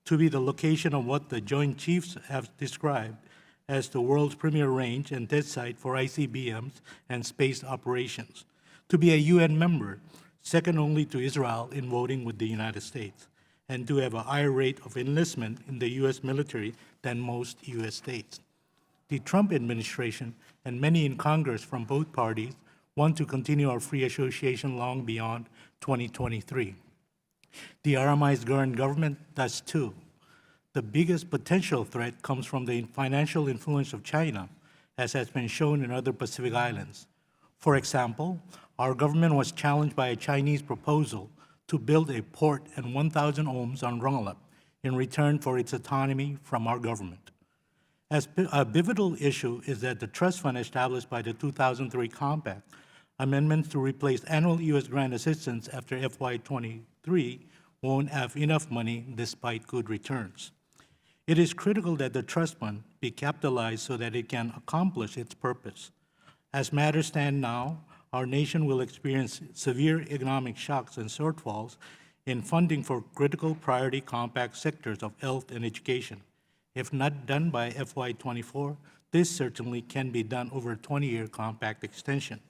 [SPEAKER 21] to be the location of what the Joint Chiefs have described as the world's premier range and test site for ICBMs and space operations, to be a UN member, second only to Israel in voting with the United States, and to have a higher rate of enlistment in the U.S. military than most U.S. states. The Trump administration and many in Congress from both parties want to continue our free association long beyond 2023. The RMI's current government does too. The biggest potential threat comes from the financial influence of China, as has been shown in other Pacific islands. For example, our government was challenged by a Chinese proposal to build a port and 1,000 homes on Rongelap in return for its autonomy from our government. As a pivotal issue is that the trust fund established by the 2003 Compact, amendments to replace annual U.S. grant assistance after FY23 won't have enough money despite good returns. It is critical that the trust fund be capitalized so that it can accomplish its purpose. As matters stand now, our nation will experience severe economic shocks and shortfalls in funding for critical priority compact sectors of health and education. If not done by FY24, this certainly can be done over a 20-year compact extension.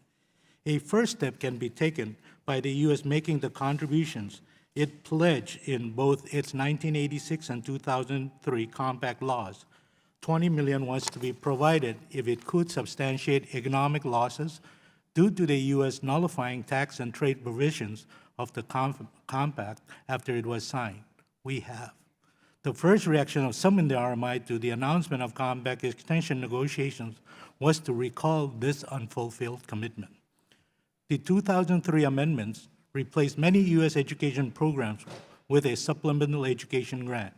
[SPEAKER 21] A first step can be taken by the U.S. making the contributions it pledged in both its 1986 and 2003 compact laws. $20 million was to be provided if it could substantiate economic losses due to the U.S. nullifying tax and trade provisions of the compact after it was signed. We have. The first reaction of some in the RMI to the announcement of compact extension negotiations was to recall this unfulfilled commitment. The 2003 amendments replaced many U.S. education programs with a supplemental education grant.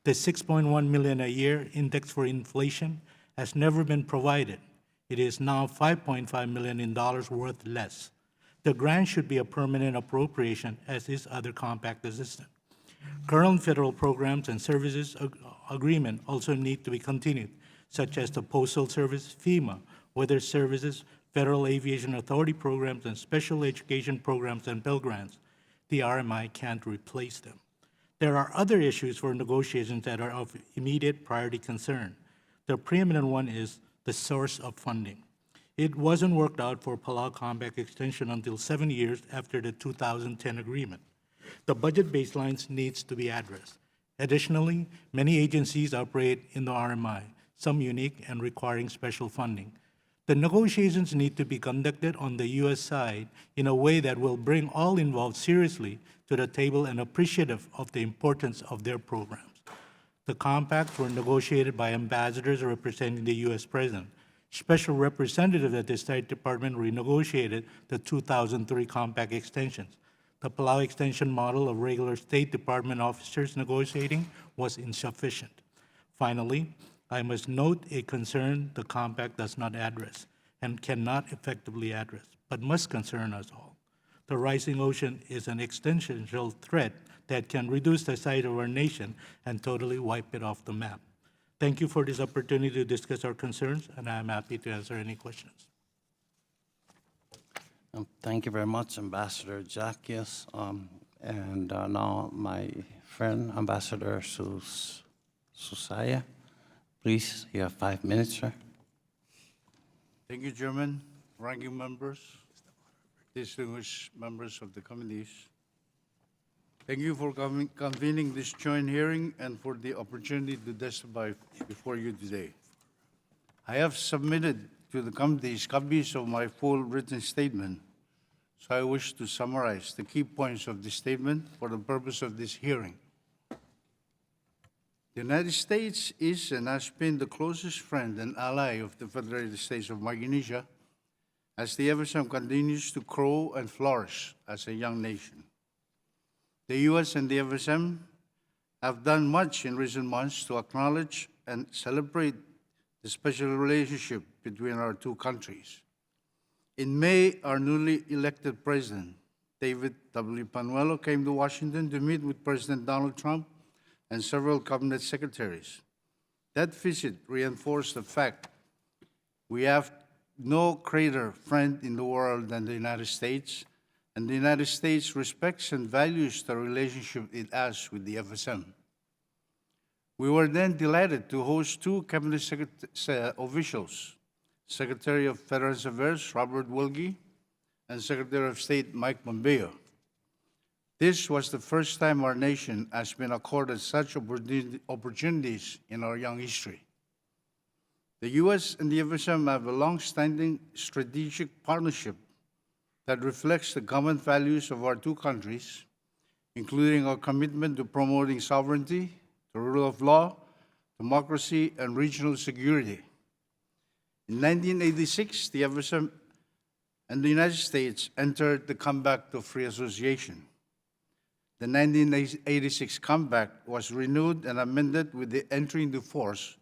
[SPEAKER 21] The $6.1 million a year indexed for inflation has never been provided. It is now $5.5 million in dollars worth less. The grant should be a permanent appropriation, as is other compact assistance. Current federal programs and services agreement also need to be continued, such as the Postal Service, FEMA, Weather Services, Federal Aviation Authority programs, and special education programs and Pell Grants. The RMI can't replace them. There are other issues for negotiations that are of immediate priority concern. The preeminent one is the source of funding. It wasn't worked out for Palau Compact extension until 7 years after the 2010 agreement. The budget baselines needs to be addressed. Additionally, many agencies operate in the RMI, some unique and requiring special funding. The negotiations need to be conducted on the U.S. side in a way that will bring all involved seriously to the table and appreciative of the importance of their programs. The compacts were negotiated by ambassadors representing the U.S. President. Special representatives at the State Department renegotiated the 2003 compact extensions. The Palau extension model of regular State Department officers negotiating was insufficient. Finally, I must note a concern the compact does not address and cannot effectively address, but must concern us all. The rising ocean is an existential threat that can reduce the size of our nation and totally wipe it off the map. Thank you for this opportunity to discuss our concerns, and I am happy to answer any questions.
[SPEAKER 3] Thank you very much, Ambassador Zackios. Now my friend, Ambassador Susaia. Please, you have 5 minutes, sir.
[SPEAKER 11] Thank you, Chairman, ranking members, distinguished members of the committees. Thank you for convening this joint hearing and for the opportunity to testify before you today. I have submitted to the committees copies of my full written statement, so I wish to summarize the key points of this statement for the purpose of this hearing. The United States is and has been the closest friend and ally of the Federated States of Micronesia as the FSM continues to grow and flourish as a young nation. The U.S. and the FSM have done much in recent months to acknowledge and celebrate the special relationship between our two countries. In May, our newly elected president, David W. Panuelo, came to Washington to meet with President Donald Trump and several cabinet secretaries. That visit reinforced the fact we have no greater friend in the world than the United States, and the United States respects and values the relationship it has with the FSM. We were then delighted to host two cabinet officials, Secretary of Veterans Affairs Robert Wilkie and Secretary of State Mike Pompeo. This was the first time our nation has been accorded such opportunities in our young history. The U.S. and the FSM have a long-standing strategic partnership that reflects the common values of our two countries, including our commitment to promoting sovereignty, the rule of law, democracy, and regional security. In 1986, the FSM and the United States entered the Compact of Free Association. The 1986 Compact was renewed and amended with the entry into force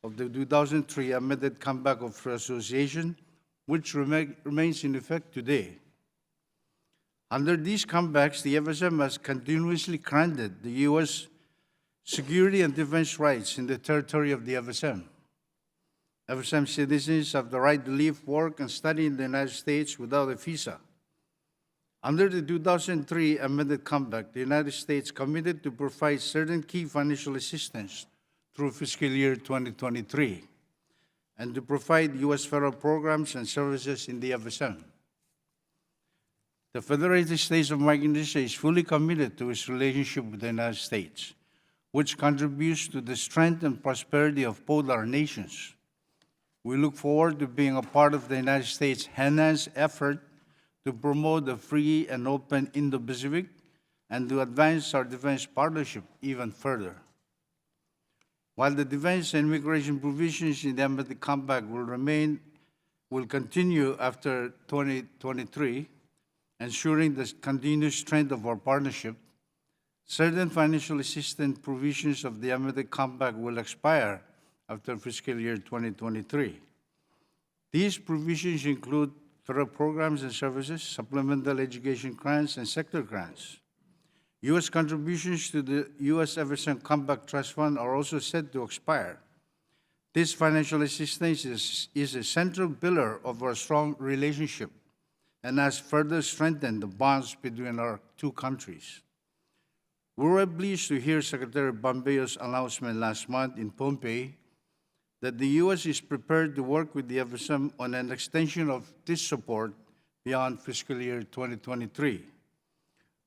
[SPEAKER 11] of the 2003 amended Compact of Free Association, which remains in effect today. Under these compacts, the FSM has continuously granted the U.S. security and defense rights in the territory of the FSM. FSM citizens have the right to live, work, and study in the United States without a visa. Under the 2003 amended compact, the United States committed to provide certain key financial assistance through fiscal year 2023 and to provide U.S. federal programs and services in the FSM. The Federated States of Micronesia is fully committed to its relationship with the United States, which contributes to the strength and prosperity of both our nations. We look forward to being a part of the United States' enhanced effort to promote a free and open Indo-Pacific and to advance our defense partnership even further. While the defense and immigration provisions in the amended compact will continue after 2023, ensuring the continued strength of our partnership, certain financial assistance provisions of the amended compact will expire after fiscal year 2023. These provisions include federal programs and services, supplemental education grants, and sector grants. U.S. contributions to the U.S. FSM Compact Trust Fund are also set to expire. This financial assistance is a central pillar of our strong relationship and has further strengthened the bonds between our two countries. We were pleased to hear Secretary Pompeo's announcement last month in Pompeii that the U.S. is prepared to work with the FSM on an extension of this support beyond fiscal year 2023.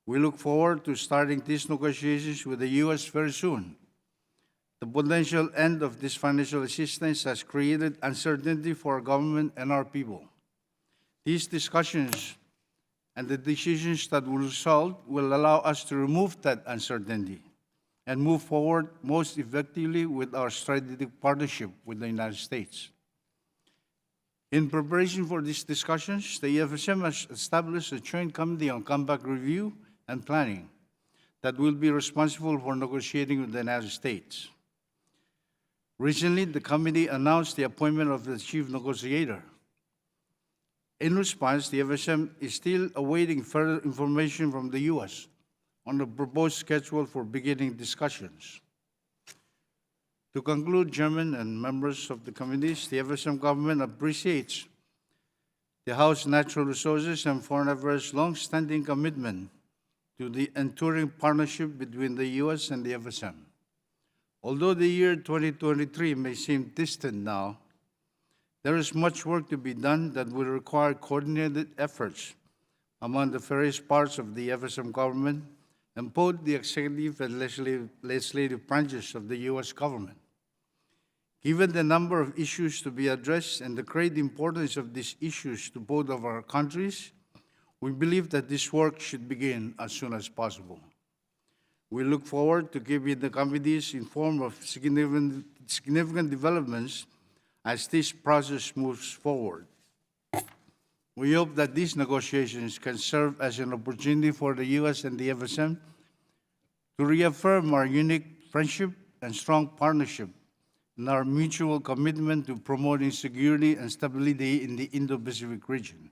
[SPEAKER 11] We look forward to starting these negotiations with the U.S. very soon. The potential end of this financial assistance has created uncertainty for our government and our people. These discussions and the decisions that will result will allow us to remove that uncertainty and move forward most effectively with our strategic partnership with the United States. In preparation for these discussions, the FSM has established a Joint Committee on Compact Review and Planning that will be responsible for negotiating with the United States. Recently, the committee announced the appointment of the Chief Negotiator. In response, the FSM is still awaiting further information from the U.S. on the proposed schedule for beginning discussions. To conclude, Chairman and members of the committees, the FSM government appreciates the House Natural Resources and Foreign Affairs' long-standing commitment to the enduring partnership between the U.S. and the FSM. Although the year 2023 may seem distant now, there is much work to be done that will require coordinated efforts among the various parts of the FSM government and both the executive and legislative branches of the U.S. government. Given the number of issues to be addressed and the great importance of these issues to both of our countries, we believe that this work should begin as soon as possible. We look forward to keeping the committees informed of significant developments as this process moves forward. We hope that these negotiations can serve as an opportunity for the U.S. and the FSM to reaffirm our unique friendship and strong partnership and our mutual commitment to promoting security and stability in the Indo-Pacific region.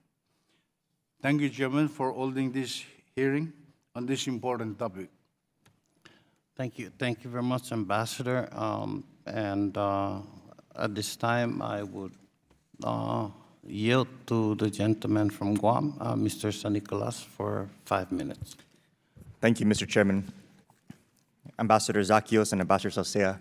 [SPEAKER 11] Thank you, Chairman, for holding this hearing on this important topic.
[SPEAKER 3] Thank you. Thank you very much, Ambassador. At this time, I would yield to the gentleman from Guam, Mr. San Nicolas, for 5 minutes.
[SPEAKER 5] Thank you, Mr. Chairman. Ambassador Zackios and Ambassador Susaia,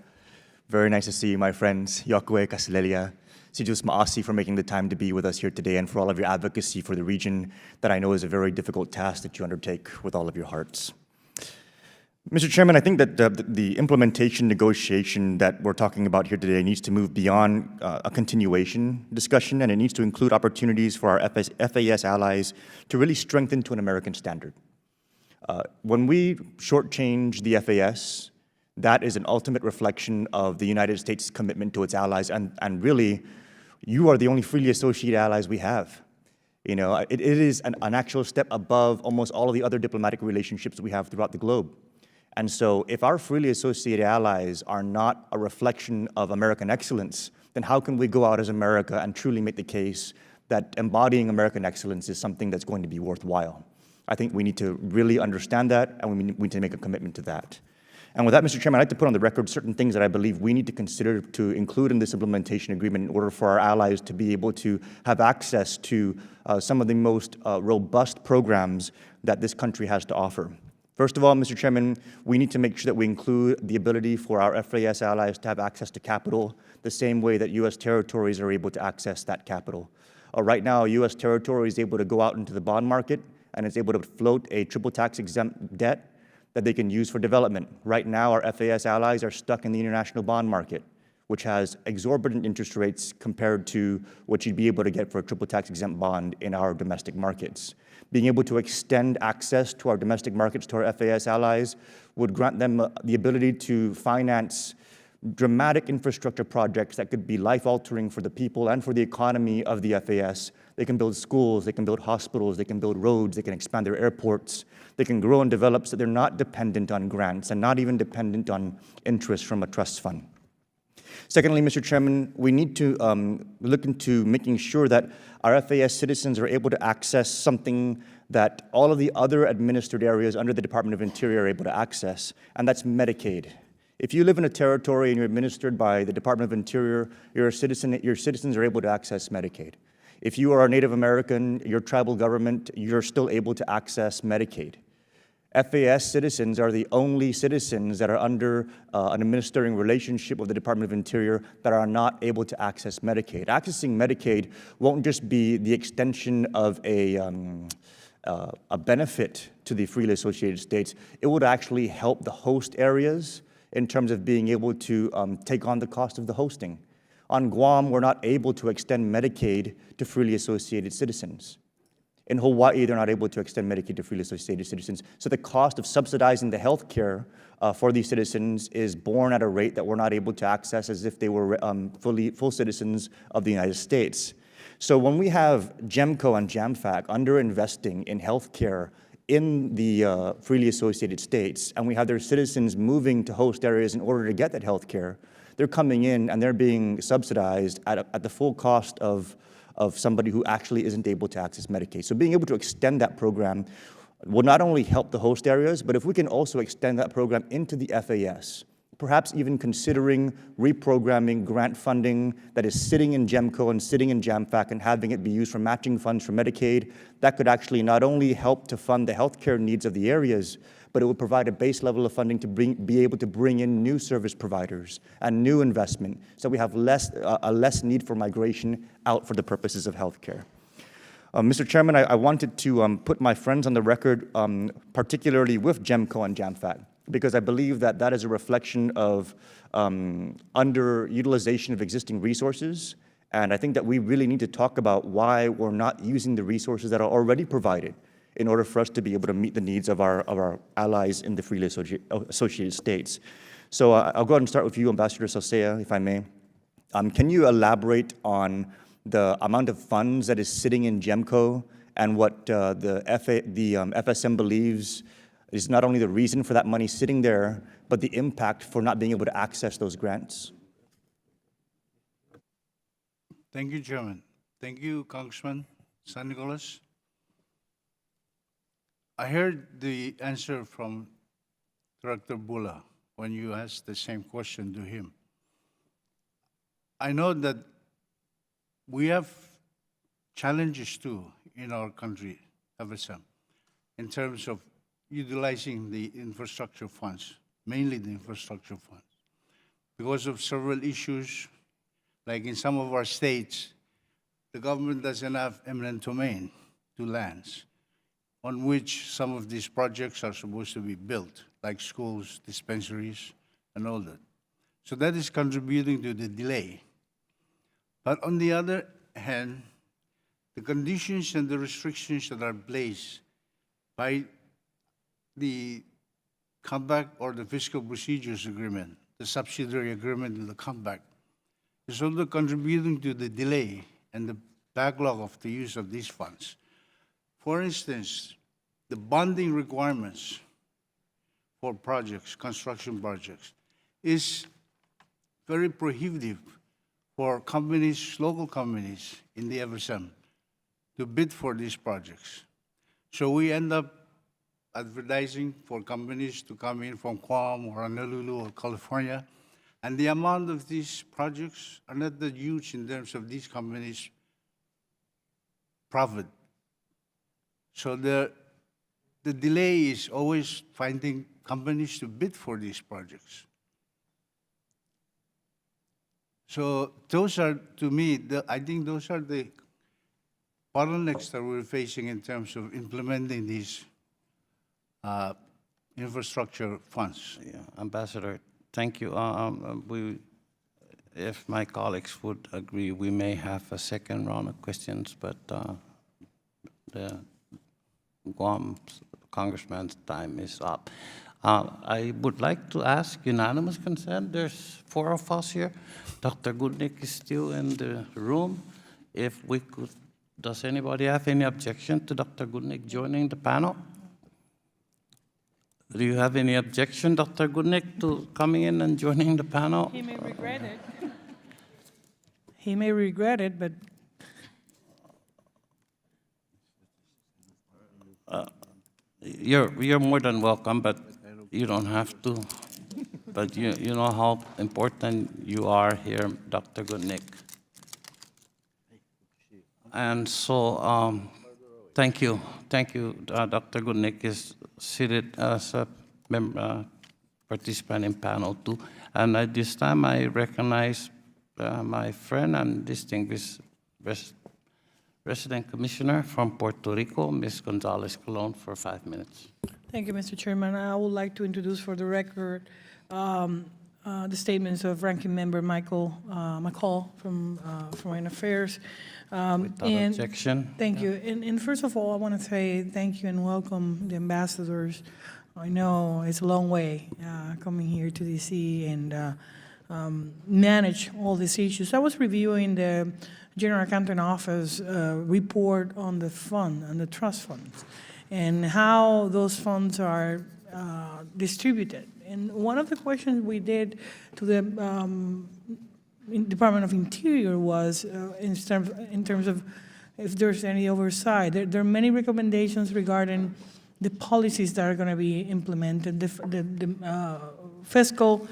[SPEAKER 5] very nice to see you, my friends. Yokwe Kasilelia, Sijus Maasi for making the time to be with us here today and for all of your advocacy for the region that I know is a very difficult task that you undertake with all of your hearts. Mr. Chairman, I think that the implementation negotiation that we're talking about here today needs to move beyond a continuation discussion, and it needs to include opportunities for our FAS allies to really strengthen to an American standard. When we shortchange the FAS, that is an ultimate reflection of the United States' commitment to its allies, and really, you are the only freely associated allies we have. You know, it is an actual step above almost all of the other diplomatic relationships we have throughout the globe. And so if our freely associated allies are not a reflection of American excellence, then how can we go out as America and truly make the case that embodying American excellence is something that's going to be worthwhile? I think we need to really understand that, and we need to make a commitment to that. And with that, Mr. Chairman, I'd like to put on the record certain things that I believe we need to consider to include in this implementation agreement in order for our allies to be able to have access to some of the most robust programs that this country has to offer. First of all, Mr. Chairman, we need to make sure that we include the ability for our FAS allies to have access to capital the same way that U.S. territories are able to access that capital. Right now, a U.S. territory is able to go out into the bond market and is able to float a triple tax exempt debt that they can use for development. Right now, our FAS allies are stuck in the international bond market, which has exorbitant interest rates compared to what you'd be able to get for a triple tax exempt bond in our domestic markets. Being able to extend access to our domestic markets to our FAS allies would grant them the ability to finance dramatic infrastructure projects that could be life-altering for the people and for the economy of the FAS. They can build schools, they can build hospitals, they can build roads, they can expand their airports, they can grow and develop so they're not dependent on grants and not even dependent on interest from a trust fund. Secondly, Mr. Chairman, we need to look into making sure that our FAS citizens are able to access something that all of the other administered areas under the Department of Interior are able to access, and that's Medicaid. If you live in a territory and you're administered by the Department of Interior, your citizens are able to access Medicaid. If you are a Native American, your tribal government, you're still able to access Medicaid. FAS citizens are the only citizens that are under an administering relationship with the Department of Interior that are not able to access Medicaid. Accessing Medicaid won't just be the extension of a benefit to the freely associated states. It would actually help the host areas in terms of being able to take on the cost of the hosting. On Guam, we're not able to extend Medicaid to freely associated citizens. In Hawaii, they're not able to extend Medicaid to freely associated citizens. So the cost of subsidizing the health care for these citizens is borne at a rate that we're not able to access as if they were full citizens of the United States. So when we have GEMCO and JAMFAC under-investing in health care in the freely associated states, and we have their citizens moving to host areas in order to get that health care, they're coming in and they're being subsidized at the full cost of somebody who actually isn't able to access Medicaid. So being able to extend that program will not only help the host areas, but if we can also extend that program into the FAS, perhaps even considering reprogramming grant funding that is sitting in GEMCO and sitting in JAMFAC and having it be used for matching funds for Medicaid, that could actually not only help to fund the healthcare needs of the areas, but it would provide a base level of funding to be able to bring in new service providers and new investment, so we have less need for migration out for the purposes of healthcare. Mr. Chairman, I wanted to put my friends on the record, particularly with GEMCO and JAMFAC, because I believe that that is a reflection of underutilization of existing resources. And I think that we really need to talk about why we're not using the resources that are already provided in order for us to be able to meet the needs of our allies in the freely associated states. So I'll go ahead and start with you, Ambassador Susaia, if I may. Can you elaborate on the amount of funds that is sitting in GEMCO and what the FSM believes is not only the reason for that money sitting there, but the impact for not being able to access those grants?
[SPEAKER 11] Thank you, Chairman. Thank you, Congressman San Nicolas. I heard the answer from Director Pula when you asked the same question to him. I know that we have challenges too in our country, FSM, in terms of utilizing the infrastructure funds, mainly the infrastructure funds. Because of several issues, like in some of our states, the government doesn't have eminent domain to lands on which some of these projects are supposed to be built, like schools, dispensaries, and all that. So that is contributing to the delay. But on the other hand, the conditions and the restrictions that are placed by the compact or the fiscal procedures agreement, the subsidiary agreement in the compact, is also contributing to the delay and the backlog of the use of these funds. For instance, the bonding requirements for projects, construction projects, is very prohibitive for companies, local companies in the FSM to bid for these projects. So we end up advertising for companies to come in from Guam or Honolulu or California, and the amount of these projects are not that huge in terms of these companies' profit. So the delay is always finding companies to bid for these projects. So those are, to me, I think those are the bottlenecks that we're facing in terms of implementing these infrastructure funds.
[SPEAKER 3] Yeah, Ambassador, thank you. If my colleagues would agree, we may have a second round of questions, but the Guam Congressman's time is up. I would like to ask unanimous consent. There's 4 of us here. Dr. Gootnick is still in the room. If we could, does anybody have any objection to Dr. Gootnick joining the panel? Do you have any objection, Dr. Gootnick, to coming in and joining the panel?
[SPEAKER 4] He may regret it. He may regret it, but
[SPEAKER 3] You're more than welcome, but you don't have to. But you know how important you are here, Dr. Gootnick. And so, thank you. Thank you. Dr. Gootnick is seated as a member, participant in panel 2. And at this time, I recognize my friend and distinguished Resident Commissioner from Puerto Rico, Ms. Gonzalez-Colon, for 5 minutes.
[SPEAKER 4] thank you, Mr. Chairman. I would like to introduce for the record the statements of Ranking Member Michael McCall from Foreign Affairs.
[SPEAKER 3] Without objection.
[SPEAKER 4] Thank you. And first of all, I want to say thank you and welcome the ambassadors. I know it's a long way coming here to D.C. and manage all these issues. I was reviewing the General Accountant Office report on the fund, on the trust funds. and how those funds are distributed. And one of the questions we did to the Department of Interior was in terms of if there's any oversight. There are many recommendations regarding the policies that are going to be implemented, the fiscal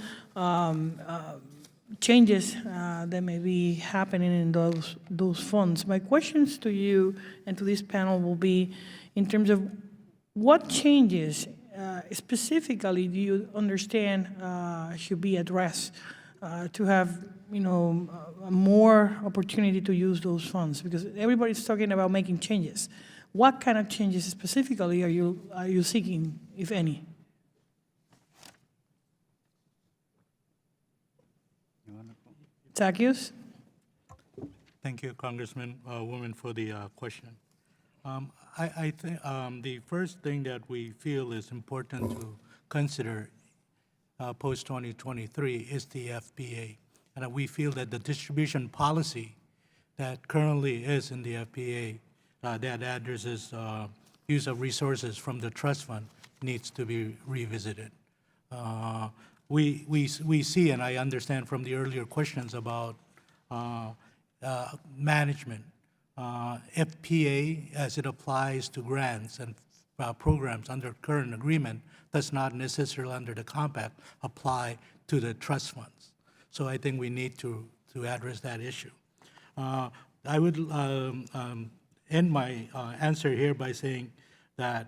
[SPEAKER 4] changes that may be happening in those funds. My questions to you and to this panel will be in terms of what changes specifically do you understand should be addressed to have, more opportunity to use those funds? Because everybody's talking about making changes. What kind of changes specifically are you seeking, if any? Zackios?
[SPEAKER 21] Thank you, Woman, for the question. I think the first thing that we feel is important to consider post-2023 is the FPA. And we feel that the distribution policy that currently is in the FPA that addresses use of resources from the trust fund needs to be revisited. We see, and I understand from the earlier questions about management, FPA, as it applies to grants and programs under current agreement, does not necessarily under the compact apply to the trust funds. So I think we need to address that issue. I would end my answer here by saying that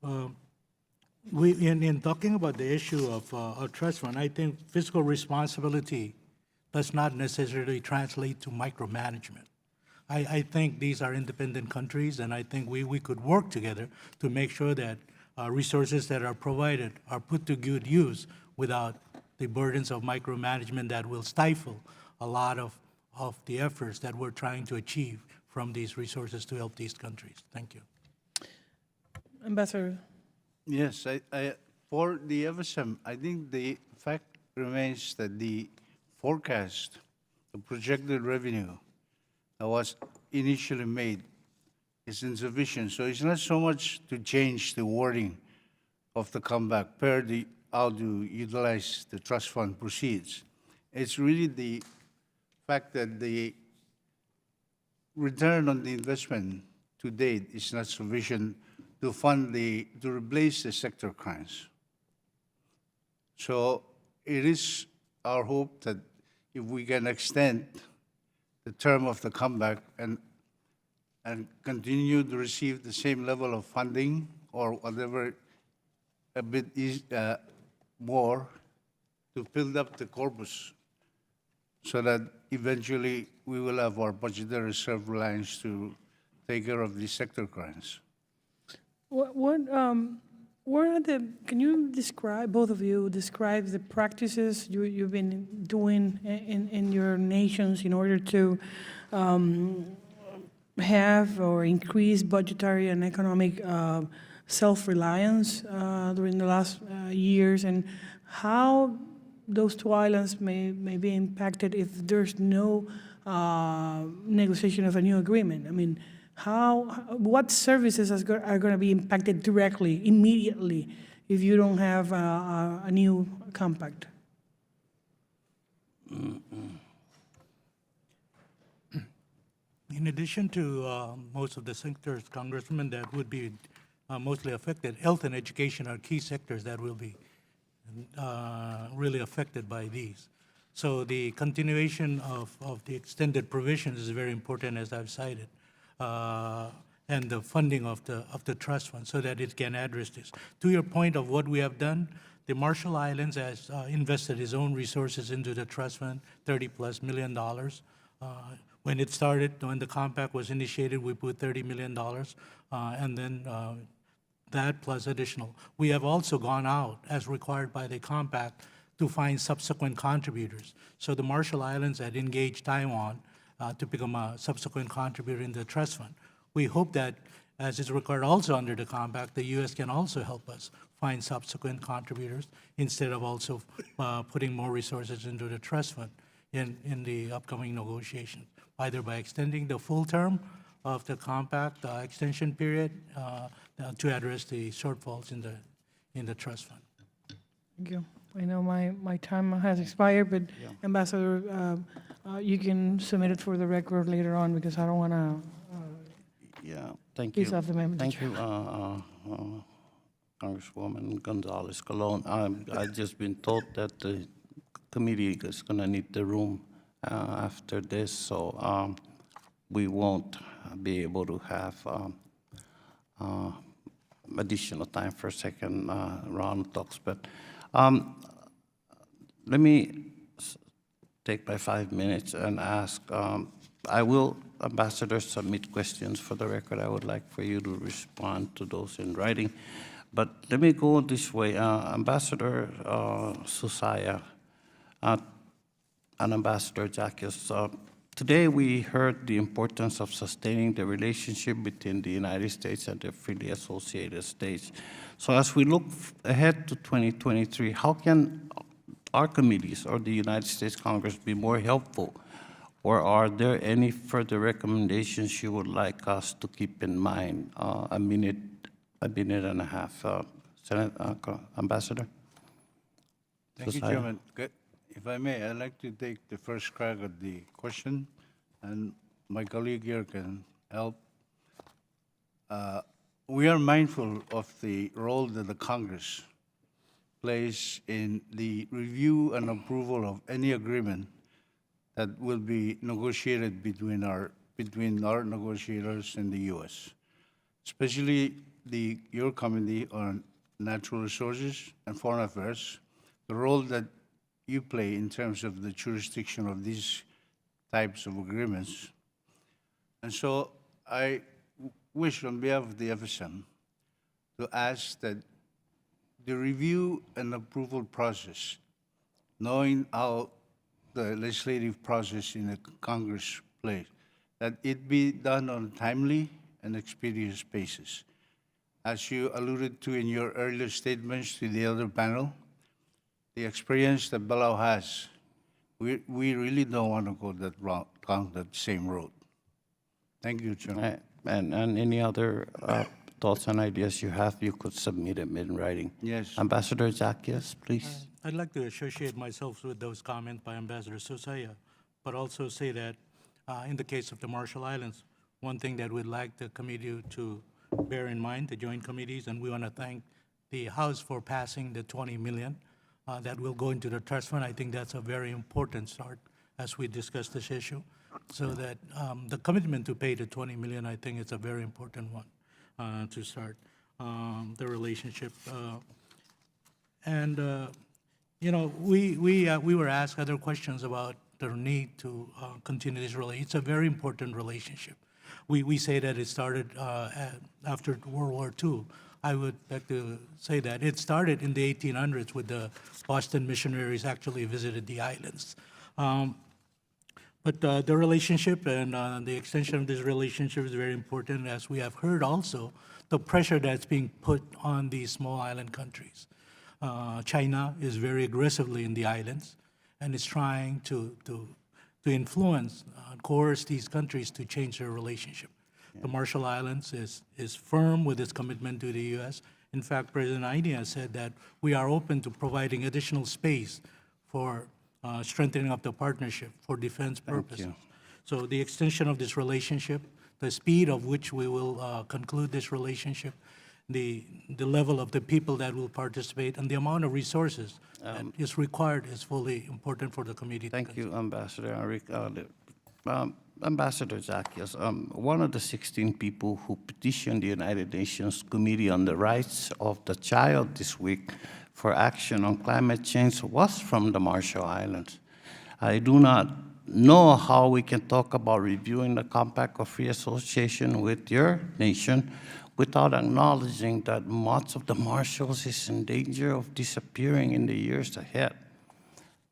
[SPEAKER 21] in talking about the issue of a trust fund, I think fiscal responsibility does not necessarily translate to micromanagement. I think these are independent countries, and I think we could work together to make sure that resources that are provided are put to good use without the burdens of micromanagement that will stifle a lot of the efforts that we're trying to achieve from these resources to help these countries. Thank you.
[SPEAKER 4] Ambassador.
[SPEAKER 11] Yes, for the FSM, I think the fact remains that the forecast, the projected revenue that was initially made is insufficient. So it's not so much to change the wording of the comeback per how to utilize the trust fund proceeds. It's really the fact that the return on the investment to date is not sufficient to to replace the sector crimes. So it is our hope that if we can extend the term of the comeback and continue to receive the same level of funding or whatever, a bit more to build up the corpus so that eventually we will have our budgetary reserve lines to take care of these sector crimes.
[SPEAKER 4] Can you describe, both of you, describe the practices you've been doing in your nations in order to have or increase budgetary and economic self-reliance during the last years, and how those two islands may be impacted if there's no negotiation of a new agreement? I mean, what services are going to be impacted directly, immediately, if you don't have a new compact?
[SPEAKER 21] In addition to most of the sectors, Congressman, that would be mostly affected, health and education are key sectors that will be really affected by these. So the continuation of the extended provisions is very important, as I've cited, and the funding of the trust fund so that it can address this. To your point of what we have done, the Marshall Islands has invested its own resources into the trust fund, $30+ million. When it started, when the compact was initiated, we put $30 million, and then that plus additional. We have also gone out, as required by the compact, to find subsequent contributors. So the Marshall Islands had engaged Taiwan to become a subsequent contributor in the trust fund. We hope that, as is required also under the compact, the U.S. can also help us find subsequent contributors instead of also putting more resources into the trust fund in the upcoming negotiations, either by extending the full term of the compact extension period to address the shortfalls in the trust fund.
[SPEAKER 4] Thank you. I know my time has expired, but Ambassador, you can submit it for the record later on because I don't want to
[SPEAKER 3] Yeah, thank you.
[SPEAKER 4] piece off the member.
[SPEAKER 3] Thank you, Congresswoman Gonzalez Colon. I've just been told that the committee is going to need the room after this, so we won't be able to have additional time for a second round of talks. But let me take my 5 minutes and ask. I will, Ambassador, submit questions for the record. I would like for you to respond to those in writing. But let me go this way. Ambassador Susaia and Ambassador Zackios, today we heard the importance of sustaining the relationship between the United States and the freely associated states. So as we look ahead to 2023, how can our committees or the United States Congress be more helpful? Or are there any further recommendations you would like us to keep in mind? A minute and a half. Ambassador?
[SPEAKER 11] Thank you, Chairman. If I may, I'd like to take the first crack at the question, and my colleague here can help. We are mindful of the role that the Congress plays in the review and approval of any agreement that will be negotiated between our negotiators and the U.S., especially your Committee on Natural Resources and Foreign Affairs, the role that you play in terms of the jurisdiction of these types of agreements. And so I wish on behalf of the FSM to ask that the review and approval process, knowing how the legislative process in the Congress plays, that it be done on a timely and expeditious basis. As you alluded to in your earlier statements to the other panel, the experience that Palau has, we really don't want to go down that same road. Thank you, Chairman.
[SPEAKER 3] And any other thoughts and ideas you have, you could submit them in writing.
[SPEAKER 11] Yes.
[SPEAKER 3] Ambassador Zackios, please.
[SPEAKER 21] I'd like to associate myself with those comments by Ambassador Susaia, but also say that in the case of the Marshall Islands, one thing that we'd like the committee to bear in mind, the joint committees, and we want to thank the House for passing the $20 million that will go into the trust fund. I think that's a very important start as we discuss this issue, so that the commitment to pay the $20 million, I think it's a very important one to start the relationship. You know, we were asked other questions about the need to continue this relationship. It's a very important relationship. We say that it started after World War II. I would like to say that it started in the 1800s with the Boston missionaries actually visited the islands. But the relationship and the extension of this relationship is very important, as we have heard also, the pressure that's being put on these small island countries. China is very aggressively in the islands and is trying to influence, coerce these countries to change their relationship. The Marshall Islands is firm with its commitment to the U.S. In fact, President Heine has said that we are open to providing additional space for strengthening of the partnership for defense purposes. So the extension of this relationship, the speed of which we will conclude this relationship, the level of the people that will participate, and the amount of resources that is required is fully important for the committee.
[SPEAKER 3] Thank you, Ambassador. Ambassador Zackios, one of the 16 people who petitioned the United Nations Committee on the Rights of the Child this week for action on climate change was from the Marshall Islands. I do not know how we can talk about reviewing the Compact of Free Association with your nation without acknowledging that much of the Marshalls is in danger of disappearing in the years ahead.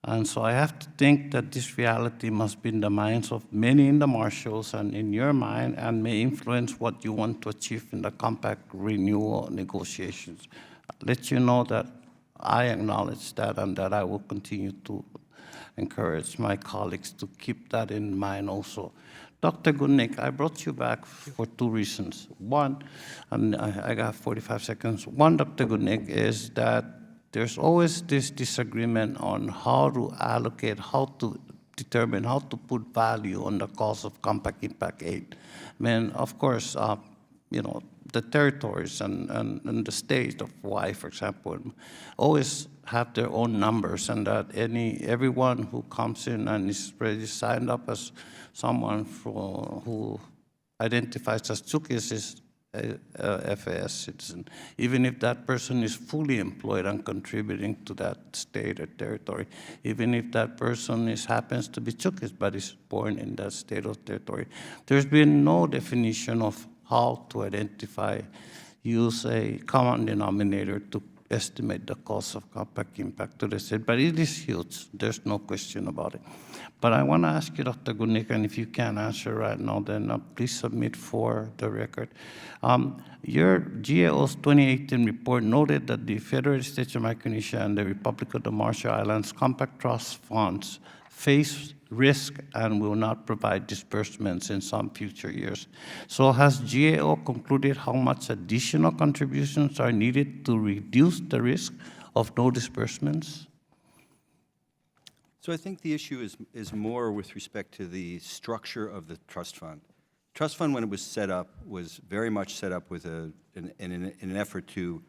[SPEAKER 3] And so I have to think that this reality must be in the minds of many in the Marshalls and in your mind, and may influence what you want to achieve in the compact renewal negotiations. I'll let you know that I acknowledge that and that I will continue to encourage my colleagues to keep that in mind also. Dr. Gootnick, I brought you back for two reasons. One, and I got 45 seconds. One, Dr. Gootnick, is that there's always this disagreement on how to allocate, how to determine, how to put value on the cost of compact impact aid. I mean, of course, you know, the territories and the state of Hawaii, for example, always have their own numbers, and that everyone who comes in and is already signed up as someone who identifies as Tsukis is a FAS citizen, even if that person is fully employed and contributing to that state or territory, even if that person happens to be Tsukis but is born in that state or territory. There's been no definition of how to identify, use a common denominator to estimate the cost of compact impact to the state, but it is huge. There's no question about it. But I want to ask you, Dr. Gootnick, and if you can't answer right now, then please submit for the record. Your GAO's 2018 report noted that the Federated States of Micronesia and the Republic of the Marshall Islands Compact Trust Funds face risk and will not provide disbursements in some future years. So has GAO concluded how much additional contributions are needed to reduce the risk of no disbursements?
[SPEAKER 10] So I think the issue is more with respect to the structure of the trust fund. Trust fund, when it was set up, was very much set up with in an effort to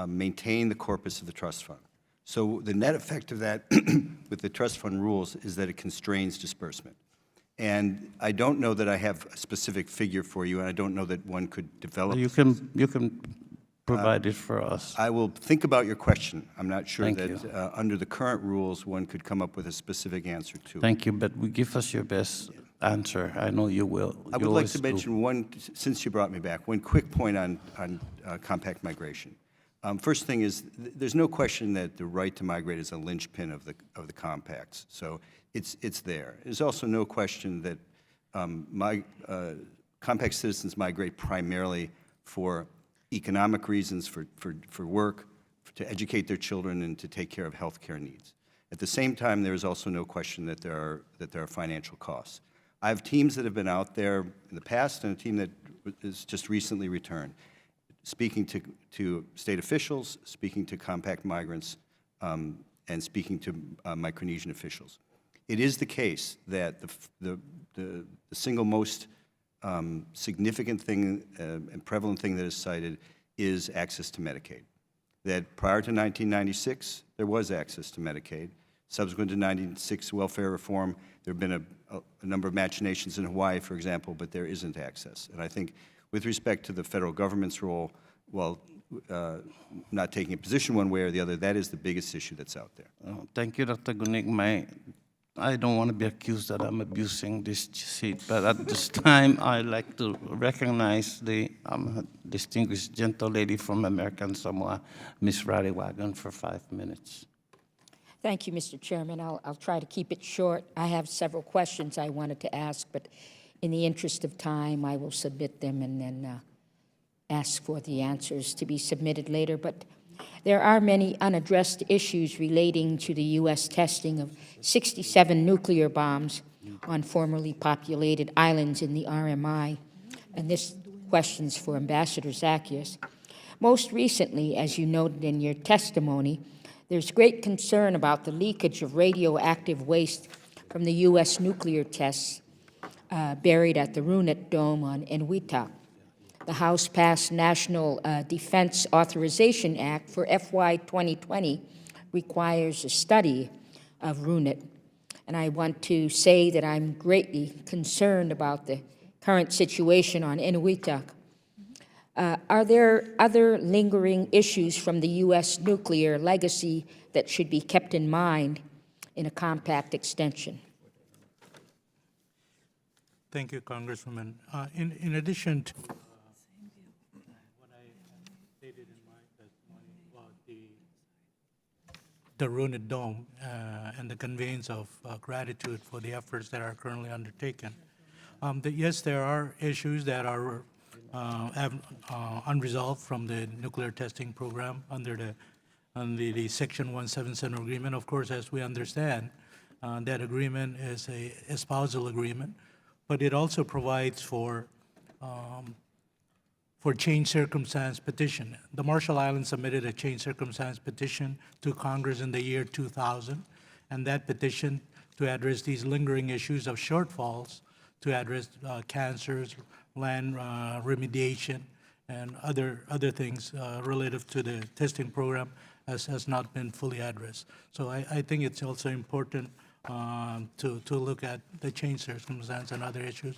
[SPEAKER 10] maintain the corpus of the trust fund. So the net effect of that with the trust fund rules is that it constrains disbursement. And I don't know that I have a specific figure for you, and I don't know that one could develop.
[SPEAKER 3] You can provide it for us.
[SPEAKER 10] I will think about your question. I'm not sure
[SPEAKER 3] Thank
[SPEAKER 10] that under the current rules, one could come up with a specific answer to it.
[SPEAKER 3] Thank you, but give us your best answer. I know you will.
[SPEAKER 10] I would like to mention one, since you brought me back, one quick point on compact migration. First thing is, there's no question that the right to migrate is a linchpin of the compacts. So it's there. There's also no question that compact citizens migrate primarily for economic reasons, for work, to educate their children, and to take care of health care needs. At the same time, there is also no question that there are financial costs. I have teams that have been out there in the past and a team that is just recently returned, speaking to state officials, speaking to compact migrants, and speaking to Micronesian officials. It is the case that the single most significant thing and prevalent thing that is cited is access to Medicaid. That prior to 1996, there was access to Medicaid. Subsequent to 1996 welfare reform, there have been a number of machinations in Hawaii, for example, but there isn't access. And I think with respect to the federal government's role, well, not taking a position one way or the other, that is the biggest issue that's out there.
[SPEAKER 3] Thank you, Dr. Gootnick. I don't want to be accused that I'm abusing this seat, but at this time, I'd like to recognize the distinguished gentle lady from American Samoa, Ms. Rariwagan, for 5 minutes.
[SPEAKER 6] Thank you, Mr. Chairman. I'll try to keep it short. I have several questions I wanted to ask, but in the interest of time, I will submit them and then ask for the answers to be submitted later. But there are many unaddressed issues relating to the U.S. testing of 67 nuclear bombs on formerly populated islands in the RMI, and this question's for Ambassador Zackios. Most recently, as you noted in your testimony, there's great concern about the leakage of radioactive waste from the U.S. nuclear tests buried at the Runit Dome on Enuitak. The House passed National Defense Authorization Act for FY 2020 requires a study of Runit. And I want to say that I'm greatly concerned about the current situation on Enuitak. Are there other lingering issues from the U.S. nuclear legacy that should be kept in mind in a compact extension?
[SPEAKER 21] Thank you, Congresswoman. In addition to what I stated in my testimony about the Runit Dome and the conveyance of gratitude for the efforts that are currently undertaken, yes, there are issues that are unresolved from the nuclear testing program under the Section 177 agreement. Of course, as we understand, That agreement is a espousal agreement, but it also provides for change circumstance petition. The Marshall Islands submitted a change circumstance petition to Congress in the year 2000, and that petition to address these lingering issues of shortfalls, to address cancers, land remediation, and other things relative to the testing program has not been fully addressed. So I think it's also important to look at the change circumstance and other issues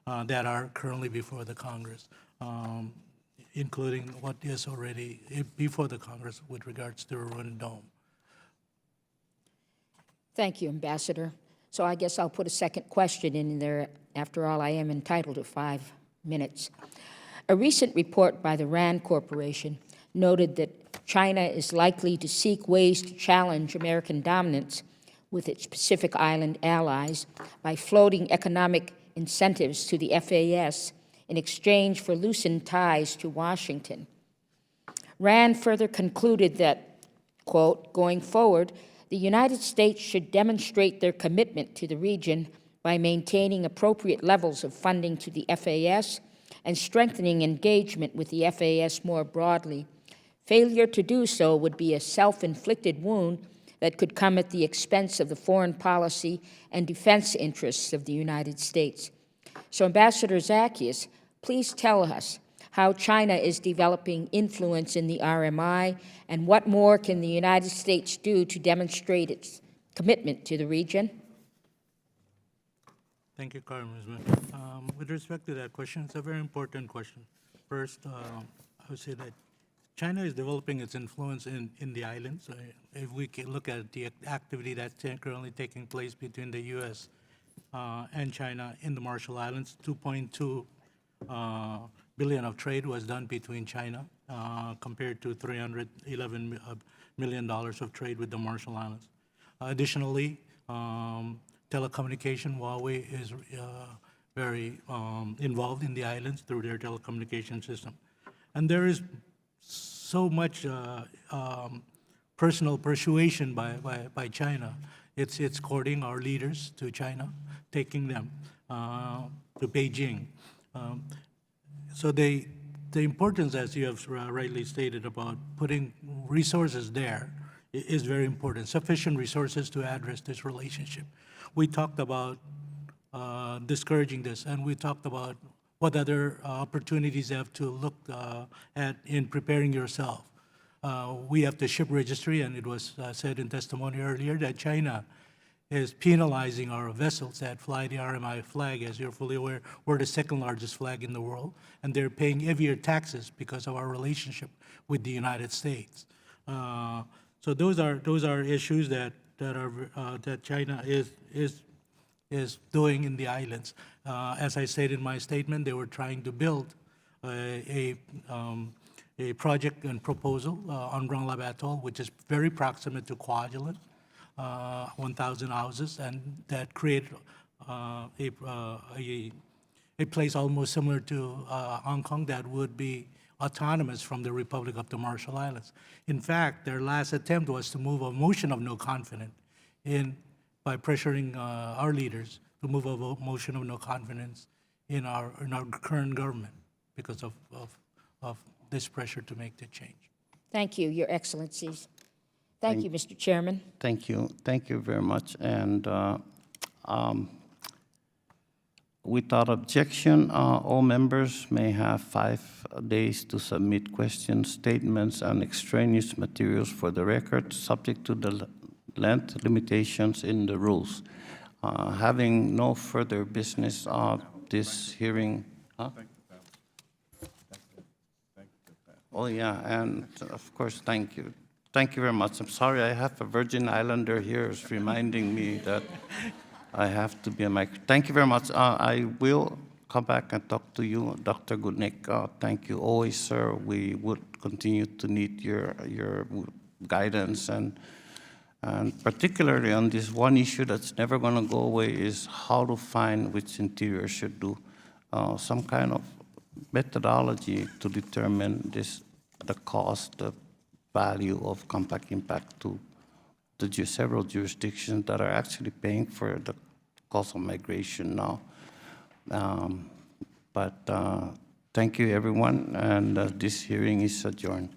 [SPEAKER 21] that are currently before the Congress, including what is already before the Congress with regards to Ruined Dome.
[SPEAKER 6] Thank you, Ambassador. So I guess I'll put a second question in there. After all, I am entitled to 5 minutes. A recent report by the RAND Corporation noted that China is likely to seek ways to challenge American dominance with its Pacific Island allies by floating economic incentives to the FAS in exchange for loosened ties to Washington. RAND further concluded that, quote, going forward, the United States should demonstrate their commitment to the region by maintaining appropriate levels of funding to the FAS and strengthening engagement with the FAS more broadly. Failure to do so would be a self-inflicted wound that could come at the expense of the foreign policy and defense interests of the United States. So, Ambassador Zackios, please tell us how China is developing influence in the RMI, and what more can the United States do to demonstrate its commitment to the region?
[SPEAKER 21] Thank you, Congressman. With respect to that question, it's a very important question. First, I would say that China is developing its influence in the islands. If we can look at the activity that's currently taking place between the U.S. And China in the Marshall Islands, 2.2 billion of trade was done between China compared to $311 million of trade with the Marshall Islands. Additionally, telecommunication, Huawei is very involved in the islands through their telecommunication system. And there is so much personal persuasion by China. It's courting our leaders to China, taking them to Beijing. So the importance, as you have rightly stated, about putting resources there is very important, sufficient resources to address this relationship. We talked about discouraging this, and we talked about what other opportunities you have to look at in preparing yourself. We have the ship registry, and it was said in testimony earlier that China is penalizing our vessels that fly the RMI flag. As you're fully aware, we're the second largest flag in the world, and they're paying heavier taxes because of our relationship with the United States. So those are issues that China is doing in the islands. As I said in my statement, they were trying to build a project and proposal on Grand Lab Atoll, which is very proximate to Kwajalein, 1,000 houses, and that created a place almost similar to Hong Kong that would be autonomous from the Republic of the Marshall Islands. In fact, their last attempt was to move a motion of no confidence by pressuring our leaders to move a motion of no confidence in our current government because of this pressure to make the change.
[SPEAKER 6] Thank you, Your Excellencies. Thank you, Mr. Chairman.
[SPEAKER 3] Thank you. Thank you very much. And without objection, all members may have 5 days to submit questions, statements, and extraneous materials for the record, subject to the length limitations in the rules. Having no further business of this hearing. Huh? Oh, yeah, and of course, thank you. Thank you very much. I'm sorry, I have a Virgin Islander here who's reminding me that I have to be a mic. Thank you very much. I will come back and talk to you, Dr. Gootnick. Thank you always, sir. We would continue to need your guidance, and particularly on this one issue that's never going to go away is how to find which Interior should do some kind of methodology to determine the cost, the value of compact impact to several jurisdictions that are actually paying for the cost of migration now. But thank you, everyone, and this hearing is adjourned.